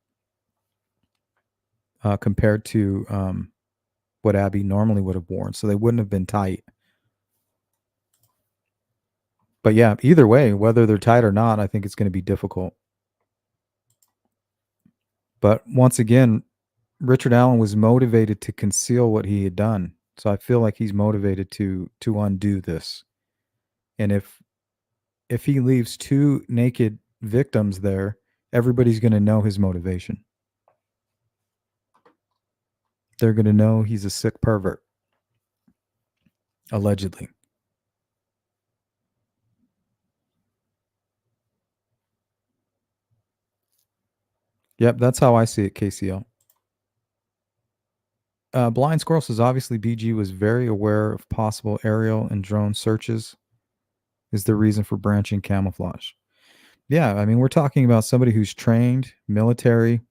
compared to what Abby normally would have worn. So they wouldn't have been tight. But yeah, either way, whether they're tight or not, I think it's going to be difficult. But once again, Richard Allen was motivated to conceal what he had done. So I feel like he's motivated to undo this. And if he leaves two naked victims there, everybody's going to know his motivation. They're going to know he's a sick pervert. Allegedly. Yep, that's how I see it, KCL. Blind Squirrel says obviously BG was very aware of possible aerial and drone searches. Is the reason for branching Camouflage. Yeah, I mean, we're talking about somebody who's trained, military,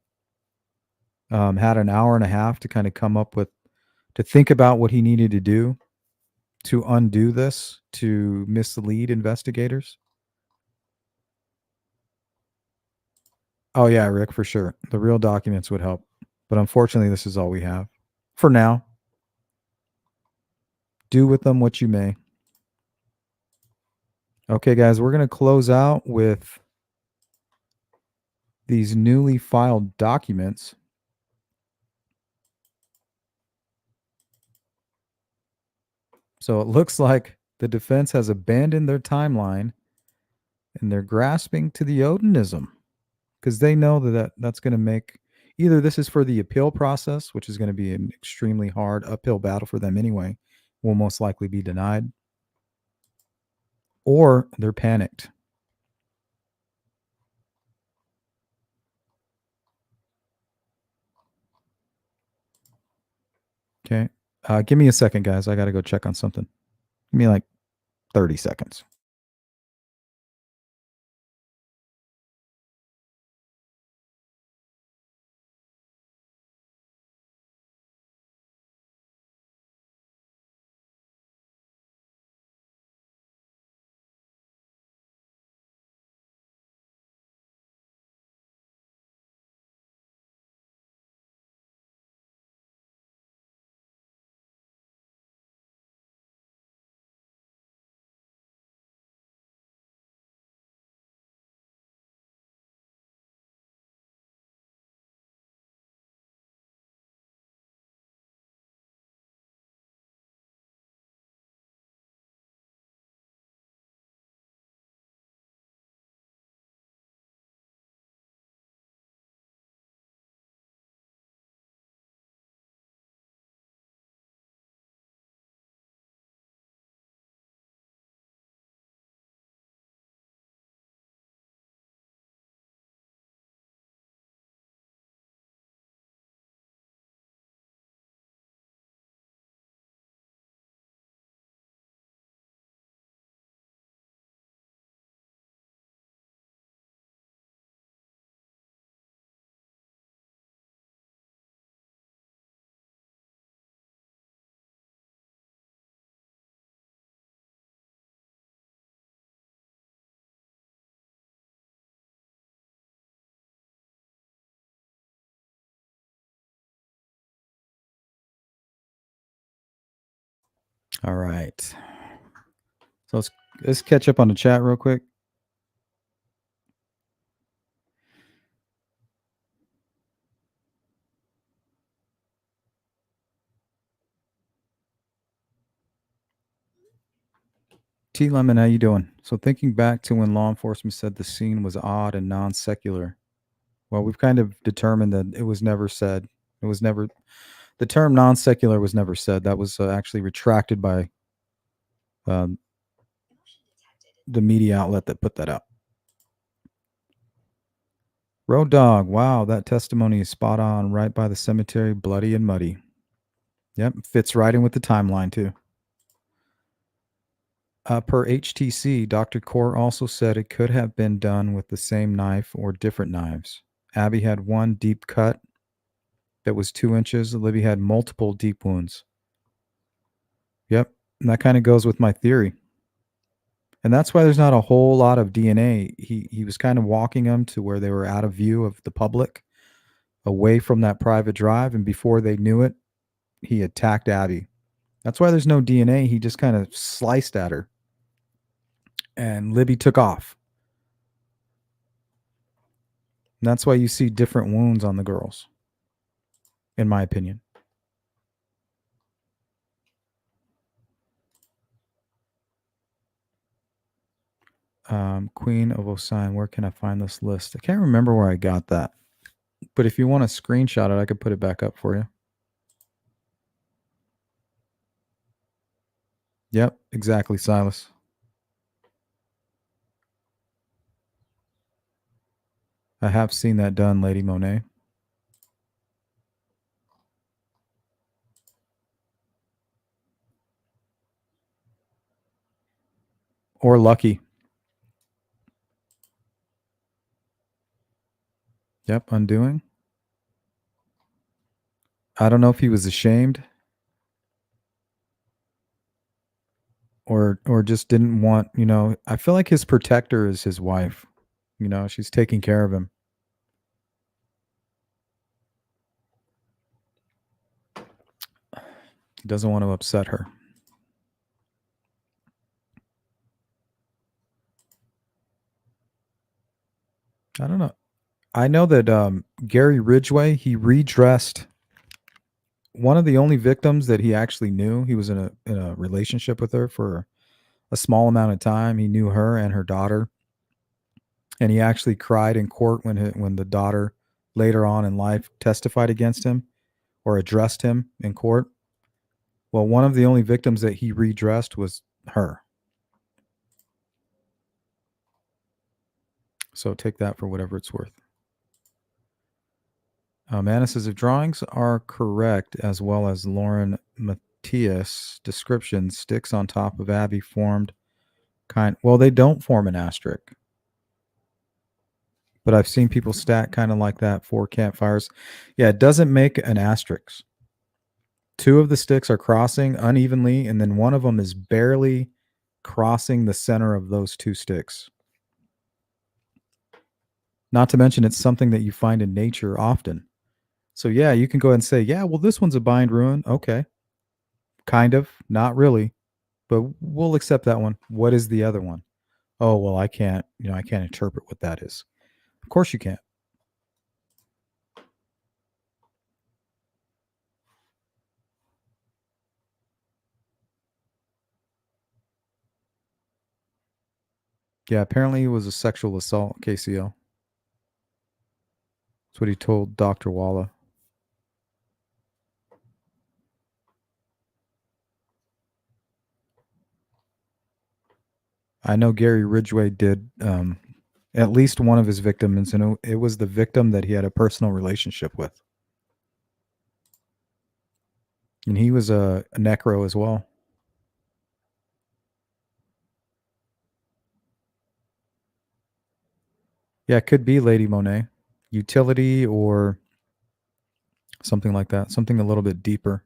had an hour and a half to kind of come up with, to think about what he needed to do to undo this, to mislead investigators. Oh, yeah, Rick, for sure. The real documents would help. But unfortunately, this is all we have for now. Do with them what you may. Okay, guys, we're going to close out with these newly filed documents. So it looks like the defense has abandoned their timeline and they're grasping to the Odinism because they know that's going to make, either this is for the appeal process, which is going to be an extremely hard uphill battle for them anyway, will most likely be denied, or they're panicked. Okay. Give me a second, guys. I got to go check on something. Give me like 30 seconds. All right. So let's catch up on the chat real quick. T Lemon, how you doing? So thinking back to when law enforcement said the scene was odd and non-secular. Well, we've kind of determined that it was never said. It was never, the term non-secular was never said. That was actually retracted by the media outlet that put that out. Road Dog, wow, that testimony is spot on, right by the cemetery, bloody and muddy. Yep, fits right in with the timeline too. Per HTC, Dr. Kaur also said it could have been done with the same knife or different knives. Abby had one deep cut that was 2 inches. Libby had multiple deep wounds. Yep, and that kind of goes with my theory. And that's why there's not a whole lot of DNA. He was kind of walking them to where they were out of view of the public, away from that private drive, and before they knew it, he attacked Abby. That's why there's no DNA. He just kind of sliced at her. And Libby took off. And that's why you see different wounds on the girls, in my opinion. Queen of Osine, where can I find this list? I can't remember where I got that. But if you want to screenshot it, I could put it back up for you. Yep, exactly, Silas. I have seen that done, Lady Monet. or lucky. Yep, undoing. I don't know if he was ashamed or just didn't want, I feel like his protector is his wife. She's taking care of him. He doesn't want to upset her. I don't know. I know that Gary Ridgway, he redressed one of the only victims that he actually knew. He was in a relationship with her for a small amount of time. He knew her and her daughter, and he actually cried in court when the daughter later on in life testified against him or addressed him in court. Well, one of the only victims that he redressed was her. So take that for whatever it's worth. Anna says, if drawings are correct, as well as Lauren Matthias' description, sticks on top of Abby formed well, they don't form an asterisk. But I've seen people stack kind of like that, 4 campfires. Yeah, it doesn't make an asterisk. 2 of the sticks are crossing unevenly, and then one of them is barely crossing the center of those 2 sticks. Not to mention, it's something that you find in nature often. So yeah, you can go ahead and say, yeah, well, this one's a bind ruin. Okay. Kind of, not really, but we'll accept that one. What is the other one? Oh, well, I can't interpret what that is. Of course you can't. Yeah, apparently it was a sexual assault, KCL. That's what he told Dr. Walla. I know Gary Ridgway did at least one of his victims, and it was the victim that he had a personal relationship with. And he was a necro as well. Yeah, it could be Lady Monet. Utility or something like that. Something a little bit deeper.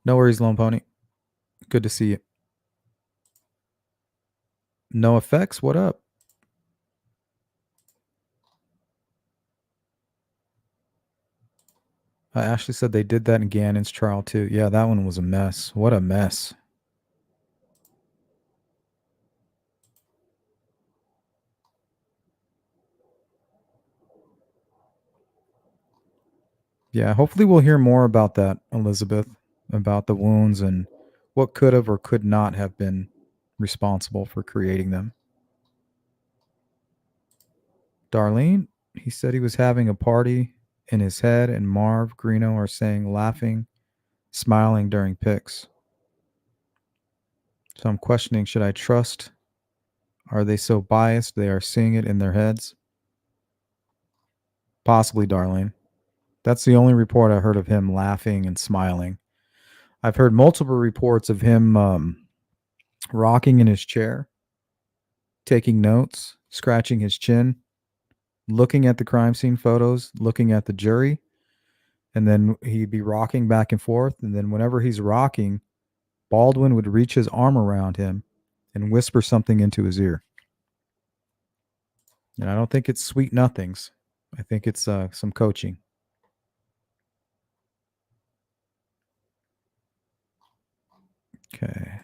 No worries, Lone Pony. Good to see you. No effects? What up? Ashley said they did that in Gannon's trial too. Yeah, that one was a mess. What a mess. Yeah, hopefully we'll hear more about that, Elizabeth, about the wounds and what could have or could not have been responsible for creating them. Darlene, he said he was having a party in his head, and Marv, Greeno are saying laughing, smiling during pics. So I'm questioning, should I trust? Are they so biased they are seeing it in their heads? Possibly, Darlene. That's the only report I heard of him laughing and smiling. I've heard multiple reports of him rocking in his chair, taking notes, scratching his chin, looking at the crime scene photos, looking at the jury, and then he'd be rocking back and forth. And then whenever he's rocking, Baldwin would reach his arm around him and whisper something into his ear. And I don't think it's sweet nothings. I think it's some coaching. Okay.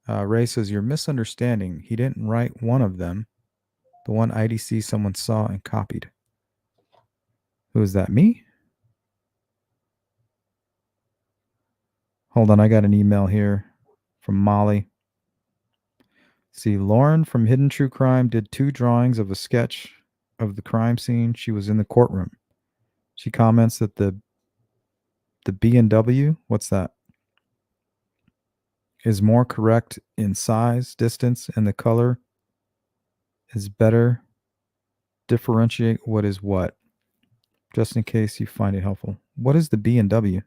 Ray says, you're misunderstanding. He didn't write one of them. The one IDC someone saw and copied. Who is that, me? Hold on, I got an email here from Molly. See, Lauren from Hidden True Crime did 2 drawings of a sketch of the crime scene. She was in the courtroom. She comments that the B&W, what's that, is more correct in size, distance, and the color is better. Differentiate what is what. just in case you find it helpful. What is the B and W?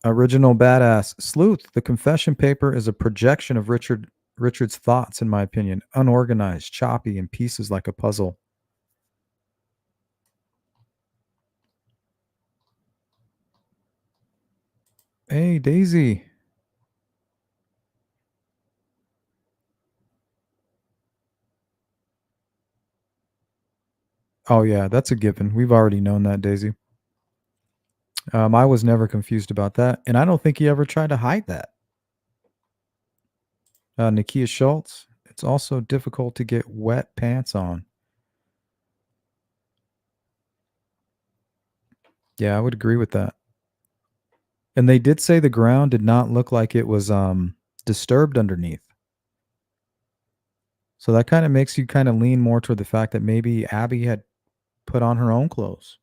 Original Badass. Sleuth, the confession paper is a projection of Richard's thoughts, in my opinion. Unorganized, choppy, in pieces like a puzzle. Hey, Daisy. Oh, yeah, that's a given. We've already known that, Daisy. I was never confused about that, and I don't think he ever tried to hide that. Nakia Schultz, it's also difficult to get wet pants on. Yeah, I would agree with that. And they did say the ground did not look like it was disturbed underneath. So that kind of makes you kind of lean more toward the fact that maybe Abby had put on her own clothes.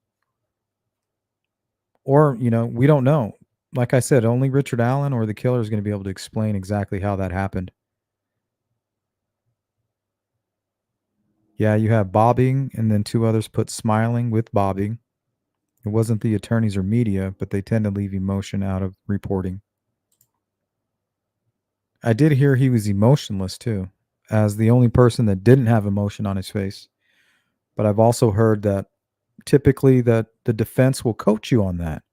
Or, we don't know. Like I said, only Richard Allen or the killer is going to be able to explain exactly how that happened. Yeah, you have bobbing, and then two others put smiling with bobbing. It wasn't the attorneys or media, but they tend to leave emotion out of reporting. I did hear he was emotionless too, as the only person that didn't have emotion on his face. But I've also heard that typically that the defense will coach you on that.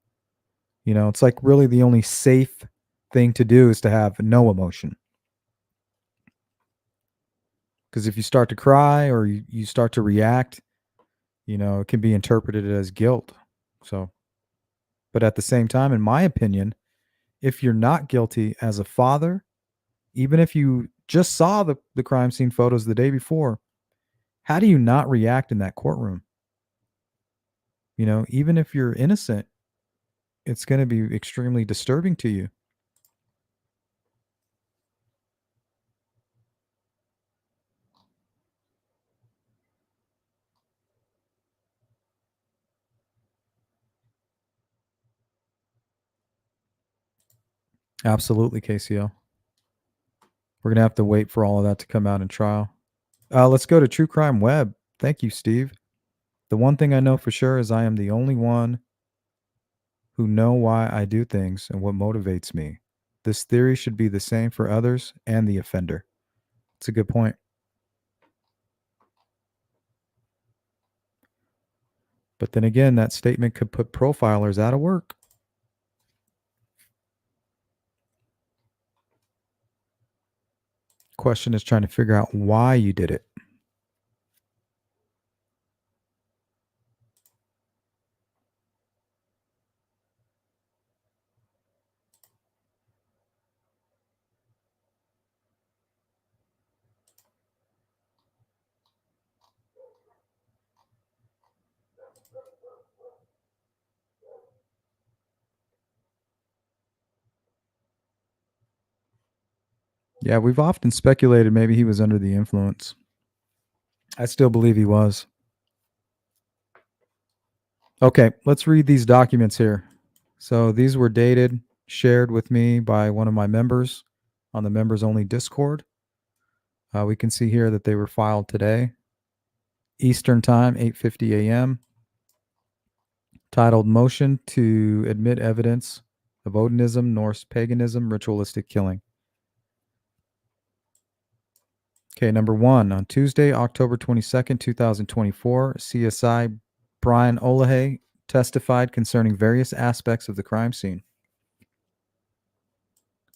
It's like really the only safe thing to do is to have no emotion. Because if you start to cry or you start to react, it can be interpreted as guilt. So, but at the same time, in my opinion, if you're not guilty as a father, even if you just saw the crime scene photos the day before, how do you not react in that courtroom? Even if you're innocent, it's going to be extremely disturbing to you. Absolutely, KCO. We're going to have to wait for all of that to come out in trial. Let's go to True Crime Web. Thank you, Steve. The one thing I know for sure is I am the only one who know why I do things and what motivates me. This theory should be the same for others and the offender. It's a good point. But then again, that statement could put profilers out of work. Question is trying to figure out why you did it. Yeah, we've often speculated maybe he was under the influence. I still believe he was. Okay, let's read these documents here. So these were dated, shared with me by one of my members on the members only Discord. We can see here that they were filed today, Eastern Time, 8:50 a.m. Titled Motion to Admit Evidence of Odinism, Norse Paganism, Ritualistic Killing. Okay, number one, on Tuesday, October 22nd, 2024, CSI Brian Olahay testified concerning various aspects of the crime scene.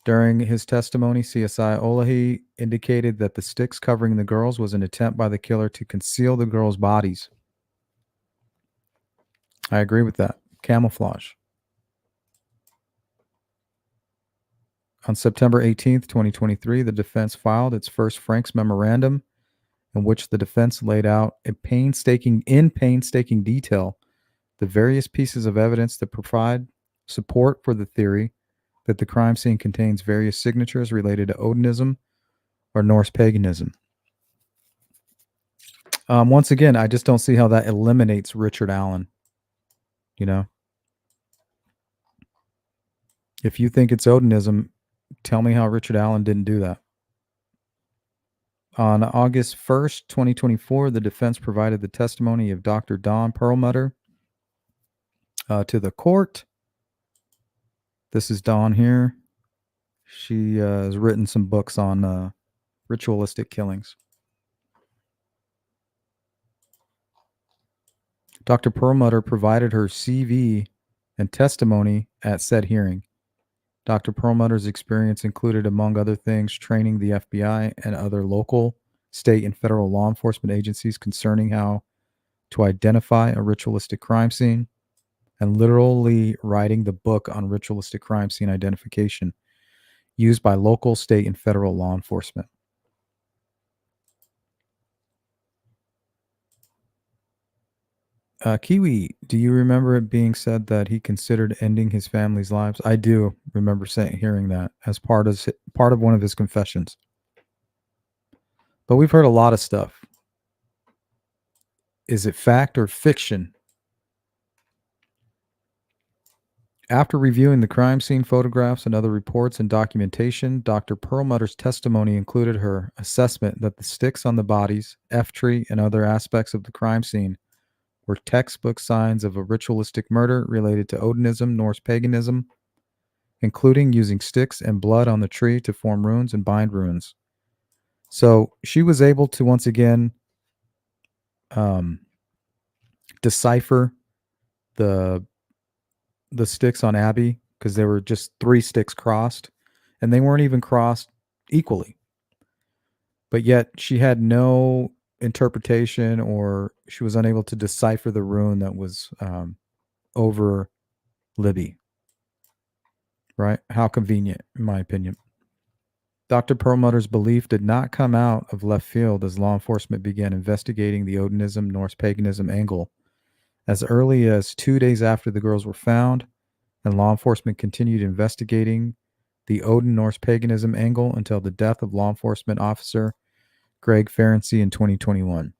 During his testimony, CSI Olahay indicated that the sticks covering the girls was an attempt by the killer to conceal the girls' bodies. I agree with that. Camouflage. On September 18th, 2023, the defense filed its first Frank's memorandum in which the defense laid out in painstaking detail the various pieces of evidence that provide support for the theory that the crime scene contains various signatures related to Odinism or Norse paganism. Once again, I just don't see how that eliminates Richard Allen. You know, if you think it's Odinism, tell me how Richard Allen didn't do that. On August 1st, 2024, the defense provided the testimony of Dr. Dawn Perlmutter to the court. This is Dawn here. She has written some books on ritualistic killings. Dr. Perlmutter provided her CV and testimony at said hearing. Dr. Perlmutter's experience included, among other things, training the FBI and other local, state, and federal law enforcement agencies concerning how to identify a ritualistic crime scene, and literally writing the book on ritualistic crime scene identification used by local, state, and federal law enforcement. Kiwi, do you remember it being said that he considered ending his family's lives? I do remember hearing that as part of one of his confessions. But we've heard a lot of stuff. Is it fact or fiction? After reviewing the crime scene photographs and other reports and documentation, Dr. Perlmutter's testimony included her assessment that the sticks on the bodies, F-tree, and other aspects of the crime scene were textbook signs of a ritualistic murder related to Odinism, Norse paganism, including using sticks and blood on the tree to form runes and bind runes. So she was able to once again decipher the sticks on Abby, because there were just 3 sticks crossed, and they weren't even crossed equally. But yet she had no interpretation, or she was unable to decipher the rune that was over Libby. Right? How convenient, in my opinion. Dr. Perlmutter's belief did not come out of left field as law enforcement began investigating the Odinism, Norse paganism angle as early as 2 days after the girls were found, and law enforcement continued investigating the Odin Norse paganism angle until the death of law enforcement officer Greg Ferenczi in 2021.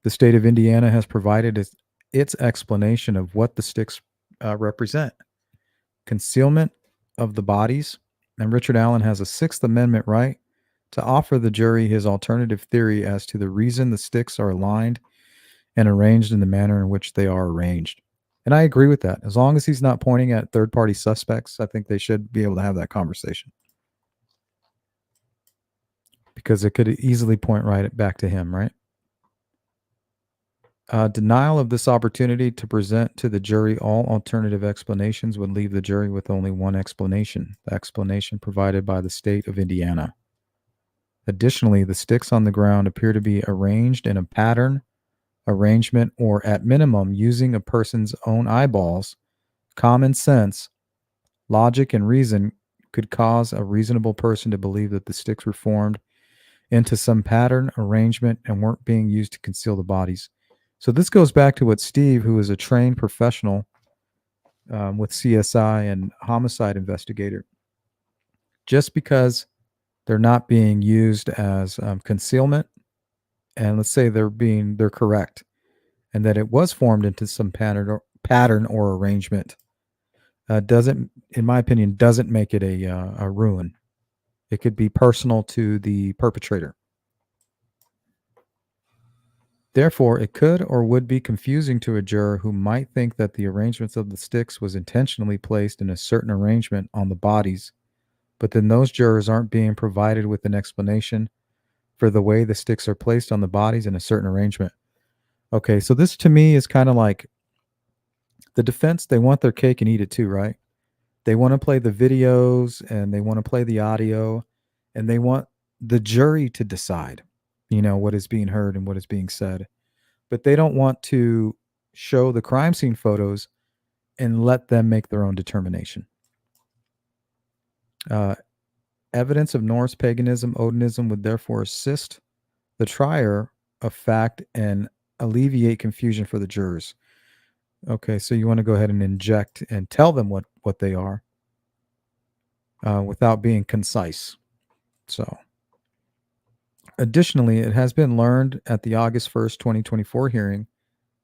The state of Indiana has provided its explanation of what the sticks represent. Concealment of the bodies, and Richard Allen has a Sixth Amendment right to offer the jury his alternative theory as to the reason the sticks are aligned and arranged in the manner in which they are arranged. And I agree with that. As long as he's not pointing at third-party suspects, I think they should be able to have that conversation. Because it could easily point right back to him, right? Denial of this opportunity to present to the jury all alternative explanations would leave the jury with only one explanation, the explanation provided by the state of Indiana. Additionally, the sticks on the ground appear to be arranged in a pattern, arrangement, or at minimum using a person's own eyeballs. Common sense, logic, and reason could cause a reasonable person to believe that the sticks were formed into some pattern, arrangement, and weren't being used to conceal the bodies. So this goes back to what Steve, who is a trained professional with CSI and homicide investigator, just because they're not being used as concealment, and let's say they're correct, and that it was formed into some pattern or arrangement, doesn't, in my opinion, doesn't make it a ruin. It could be personal to the perpetrator. Therefore, it could or would be confusing to a juror who might think that the arrangements of the sticks was intentionally placed in a certain arrangement on the bodies, but then those jurors aren't being provided with an explanation for the way the sticks are placed on the bodies in a certain arrangement. Okay, so this to me is kind of like the defense. They want their cake and eat it too, right? They want to play the videos and they want to play the audio, and they want the jury to decide, what is being heard and what is being said. But they don't want to show the crime scene photos and let them make their own determination. Evidence of Norse paganism, Odinism would therefore assist the trier of fact and alleviate confusion for the jurors. Okay, so you want to go ahead and inject and tell them what they are without being concise. So Additionally, it has been learned at the August 1st, 2024 hearing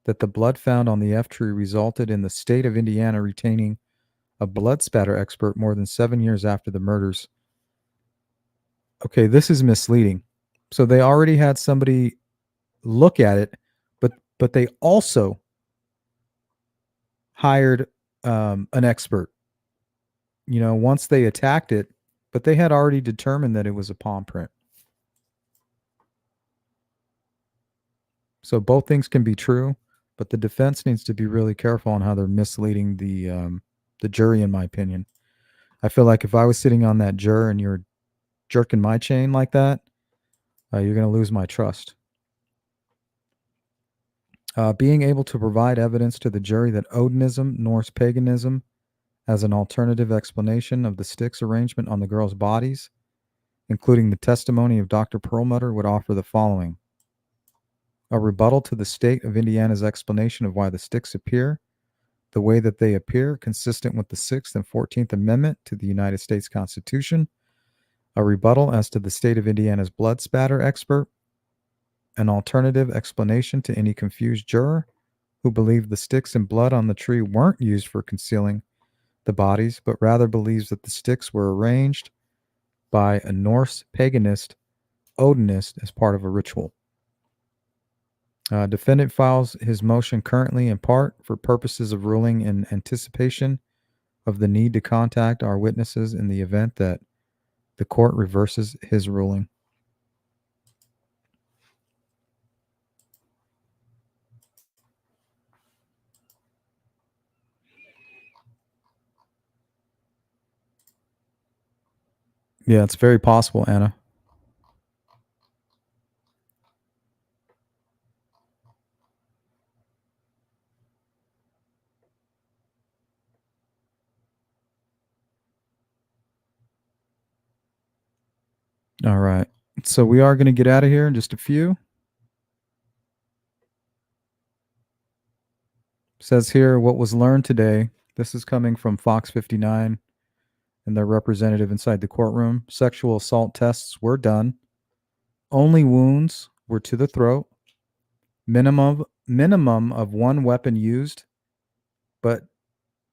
that the blood found on the F tree resulted in the state of Indiana retaining a blood spatter expert more than 7 years after the murders. Okay, this is misleading. So they already had somebody look at it, but they also hired an expert. Once they attacked it, but they had already determined that it was a palm print. So both things can be true, but the defense needs to be really careful on how they're misleading the jury, in my opinion. I feel like if I was sitting on that juror and you're jerking my chain like that, you're going to lose my trust. Being able to provide evidence to the jury that Odinism, Norse paganism, as an alternative explanation of the Styx arrangement on the girls' bodies, including the testimony of Dr. Perlmutter, would offer the following: a rebuttal to the state of Indiana's explanation of why the Styx appear the way that they appear, consistent with the 6th and 14th Amendment to the United States Constitution, a rebuttal as to the state of Indiana's blood spatter expert, an alternative explanation to any confused juror who believed the sticks and blood on the tree weren't used for concealing the bodies, but rather believes that the sticks were arranged by a Norse paganist, Odinist, as part of a ritual. Defendant files his motion currently in part for purposes of ruling in anticipation of the need to contact our witnesses in the event that the court reverses his ruling. Yeah, it's very possible, Anna. All right. So we are going to get out of here in just a few. Says here what was learned today. This is coming from Fox 59 and their representative inside the courtroom. Sexual assault tests were done. Only wounds were to the throat. Minimum of one weapon used, but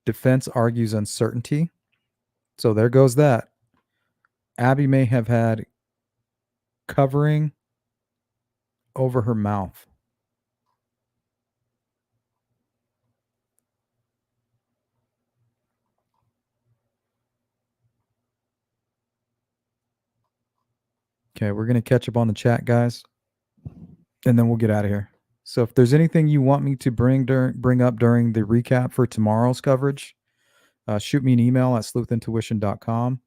defense argues uncertainty. So there goes that. Abby may have had covering over her mouth. Okay, we're going to catch up on the chat, guys, and then we'll get out of here. So if there's anything you want me to bring up during the recap for tomorrow's coverage, shoot me an email at sleuthintuition.com.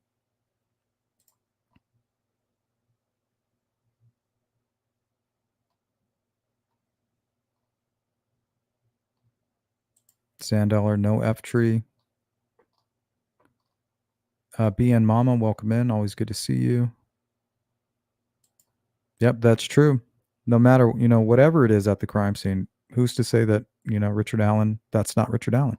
Sandollar, no F tree. BN Mama, welcome in. Always good to see you. Yep, that's true. No matter, whatever it is at the crime scene, who's to say that, Richard Allen, that's not Richard Allen?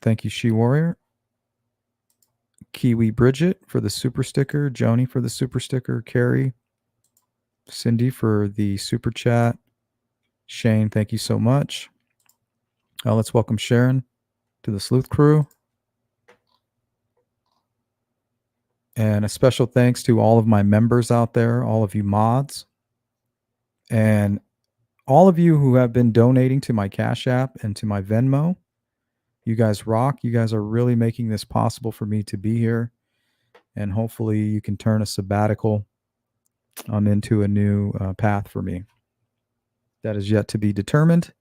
Thank you, She Warrior. Kiwi Bridget for the super sticker. Joni for the super sticker. Carrie. Cindy for the super chat. Shane, thank you so much. Let's welcome Sharon to the Sleuth Crew. And a special thanks to all of my members out there, all of you mods, and all of you who have been donating to my Cash App and to my Venmo. You guys rock. You guys are really making this possible for me to be here. And hopefully you can turn a sabbatical into a new path for me. That is yet to be determined.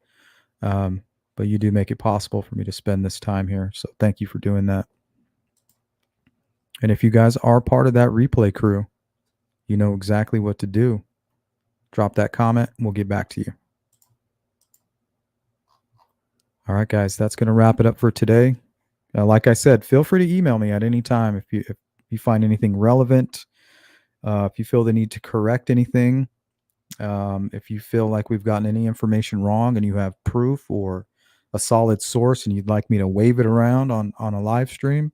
But you do make it possible for me to spend this time here. So thank you for doing that. And if you guys are part of that replay crew, you know exactly what to do. Drop that comment and we'll get back to you. All right, guys, that's going to wrap it up for today. Like I said, feel free to email me at any time if you find anything relevant, if you feel the need to correct anything, if you feel like we've gotten any information wrong and you have proof or a solid source and you'd like me to wave it around on a live stream,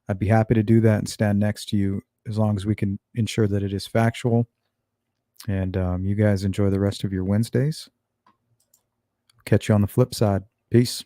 I'd be happy to do that and stand next to you as long as we can ensure that it is factual. And you guys enjoy the rest of your Wednesdays. Catch you on the flip side. Peace.